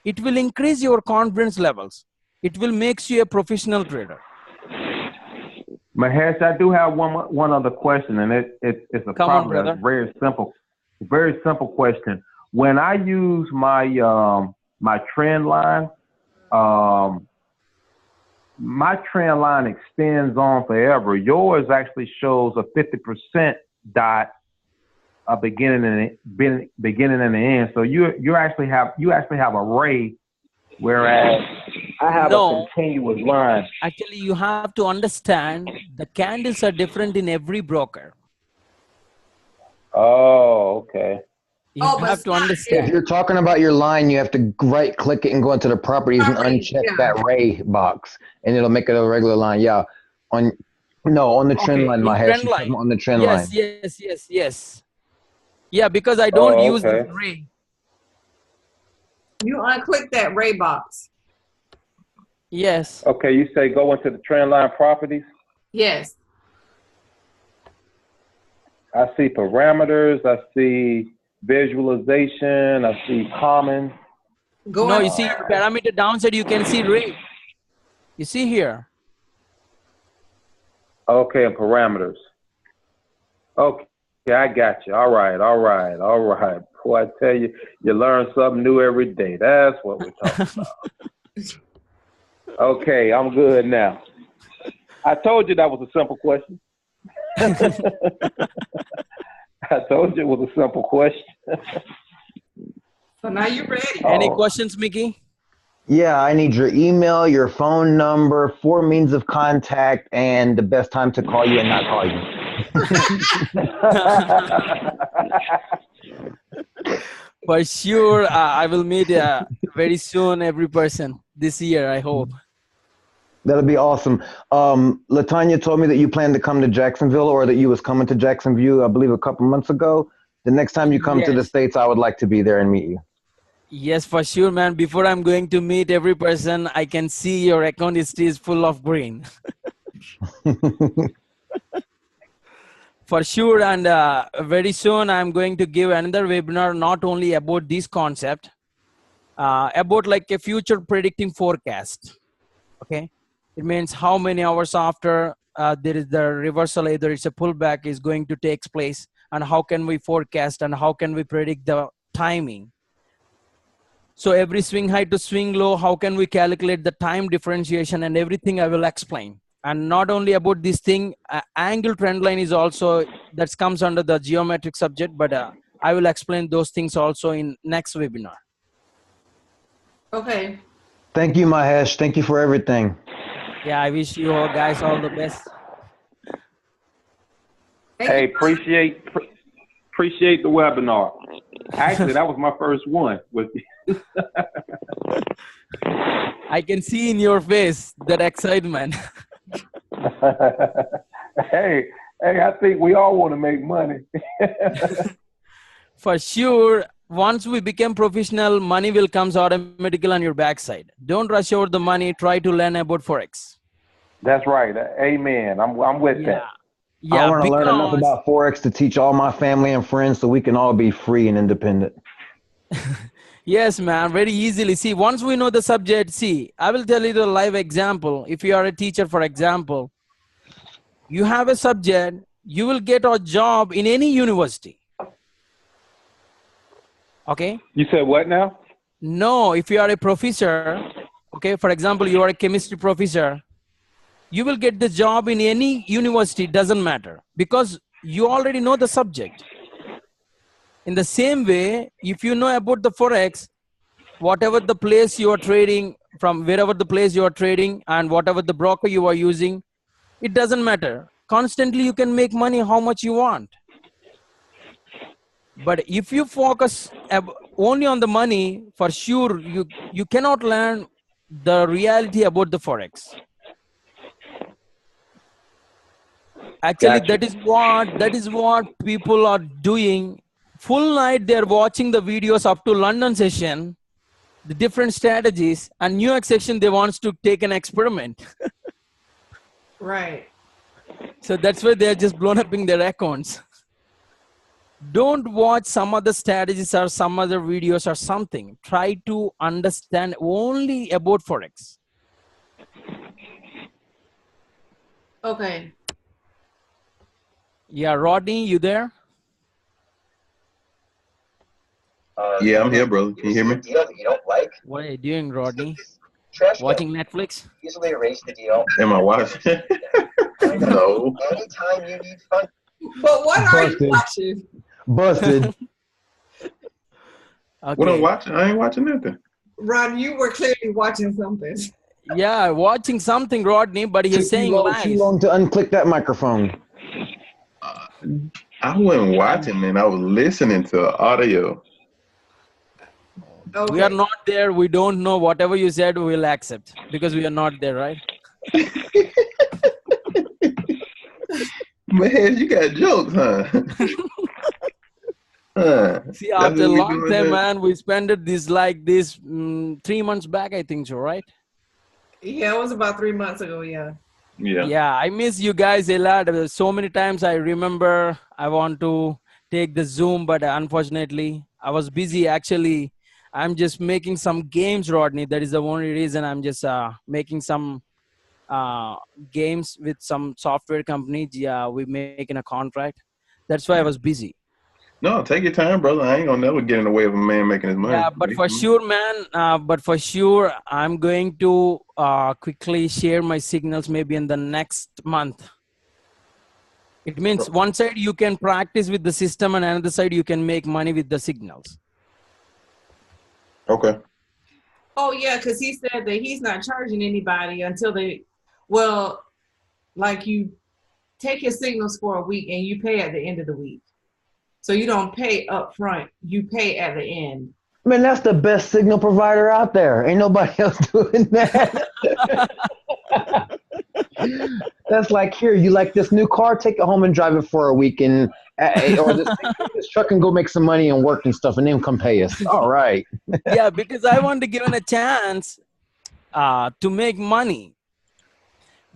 It will increase your confidence levels. It will make you a professional trader. Mahesh, I do have one other question, and it's a Come on, problem brother. that's very simple question. When I use my my trend line, my trend line extends on forever. Yours actually shows a 50% dot, a beginning and the end. So you actually have a ray, whereas I have a continuous line. Actually, you have to understand the candles are different in every broker. Oh, okay. You have to understand. If you're talking about your line, you have to right click it and go into the properties and uncheck that ray box, and it'll make it a regular line. Yeah. On the trend line, Mahesh. On the trend line. Yes. Yeah, because I don't use this ray. You unclick that ray box. Yes. Okay, you say go into the trend line properties? Yes. I see parameters, I see visualization, I see common. No, you see parameter downside, you can see ray. You see here. Okay, and parameters. Okay, I got you. All right. Boy, I tell you, you learn something new every day. That's what we're talking about. Okay, I'm good now. I told you that was a simple question. I told you it was a simple question. So now you're ready. Any questions, Mickey? Yeah, I need your email, your phone number, 4 means of contact, and the best time to call you and not call you. For sure, I will meet very soon every person this year, I hope. That'll be awesome. Latanya told me that you plan to come to Jacksonville, or that you was coming to Jacksonville, I believe, a couple months ago. The next time you come to the States, I would like to be there and meet you. Yes, for sure, man. Before I'm going to meet every person, I can see your account history is full of green. For sure, and very soon I'm going to give another webinar not only about this concept, about like a future predicting forecast. Okay, it means how many hours after there is the reversal, either it's a pullback, is going to take place, and how can we forecast and how can we predict the timing. So every swing high to swing low, how can we calculate the time differentiation, and everything I will explain. And not only about this thing, angle trend line is also, that comes under the geometric subject, but I will explain those things also in next webinar. Okay. Thank you, Mahesh. Thank you for everything. Yeah, I wish you all guys all the best. Hey, appreciate the webinar. Actually, that was my first one with you. I can see in your face that excitement. Hey, I think we all want to make money. For sure, once we become professional, money will come automatically on your backside. Don't rush over the money. Try to learn about Forex. That's right. Amen. I'm with that. Yeah, I want to learn enough about Forex to teach all my family and friends so we can all be free and independent. Yes, man, very easily. See, once we know the subject, see, I will tell you the live example. If you are a teacher, for example, you have a subject, you will get a job in any university. Okay? You said what now? No, if you are a professor, okay, for example, you are a chemistry professor, you will get the job in any university, doesn't matter, because you already know the subject. In the same way, if you know about the Forex, whatever the place you are trading, from wherever the place you are trading, and whatever the broker you are using, it doesn't matter. Constantly you can make money how much you want. But if you focus only on the money, for sure, you cannot learn the reality about the Forex. Actually, Gotcha. that is what people are doing. Full night, they're watching the videos up to London session, the different strategies, and New York section, they wants to take an experiment. Right. So that's why they're just blown up in their accounts. Don't watch some other strategies or some other videos or something. Try to understand only about Forex. Okay. Yeah, Rodney, you there? Yeah, I'm here, brother. Can you hear me? Deal that you don't like. What are you doing, Rodney? Trash Watching Netflix? Easily erase the deal. Am I watching? No. Anytime you need fun. But what are you Busted. watching? Busted. Okay. What I'm watching? I ain't watching nothing. Ron, you were clearly watching something. Yeah, watching something, Rodney, but he's saying Too lies. long to unclick that microphone. I wasn't watching, man. I was listening to audio. Okay. We are not there. We don't know. Whatever you said, we'll accept because we are not there, right? Man, you got jokes, huh? See, after a long time, man, we spent it this 3 months back, I think so, right? Yeah, it was about 3 months ago. Yeah. Yeah, I miss you guys a lot. So many times I remember I want to take the Zoom, but unfortunately I was busy. Actually, I'm just making some games, Rodney. That is the only reason I'm just making some games with some software company. Yeah, we're making a contract. That's why I was busy. No, take your time, brother. I ain't gonna never get in the way of a man making his money. Yeah, but for sure, man. But for sure, I'm going to quickly share my signals maybe in the next month. It means one side you can practice with the system, and another side you can make money with the signals. Okay. Oh yeah, because he said that he's not charging anybody until they, well, like you take your signals for a week and you pay at the end of the week. So you don't pay up front, you pay at the end. Man, that's the best signal provider out there. Ain't nobody else doing that. That's like, here, you like this new car? Take it home and drive it for a week, and or this truck and go make some money and work and stuff, and then come pay us. All right. Yeah, because I want to give it a chance to make money.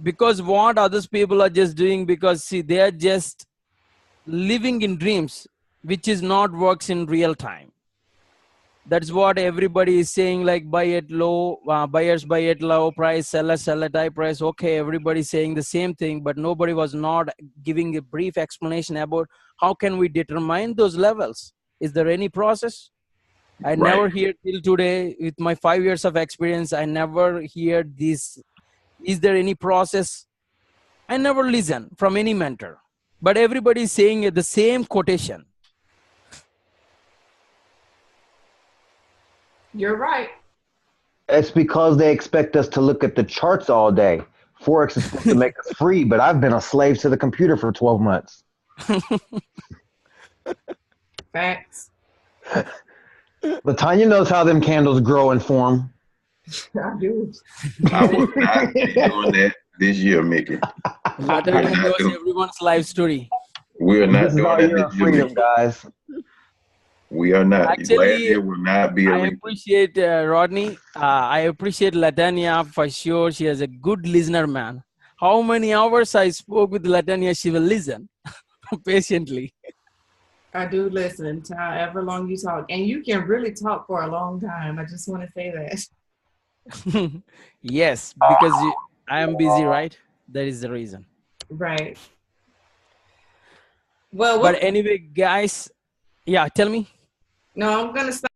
Because what others people are just doing, because see, they are just living in dreams, which is not works in real time. That's what everybody is saying, like buy it low, buyers buy it low price, sellers sell at high price. Okay, everybody's saying the same thing, but nobody was not giving a brief explanation about how can we determine those levels. Is there any process? I never hear till today with my 5 years of experience. I never hear this. Is there any process? I never listen from any mentor, but everybody is saying the same quotation. You're right. It's because they expect us to look at the charts all day. Forex is supposed to make us free, but I've been a slave to the computer for 12 months. Facts. LaTanya knows how them candles grow and form. I do. I will not be doing that this year, Mickey. LaTanya knows everyone's life story. We are not This is our doing year that of this year, freedom, Mickey. guys. We are not. Actually, last year will not be a I repeat. appreciate Rodney. I appreciate LaTanya for sure. She is a good listener, man. How many hours I spoke with LaTanya, she will listen patiently. I do listen to however long you talk. And you can really talk for a long time. I just want to say that. Yes, because I am busy, right? That is the reason. Right. Well, But anyway, guys, yeah, tell me. no, I'm going to stop.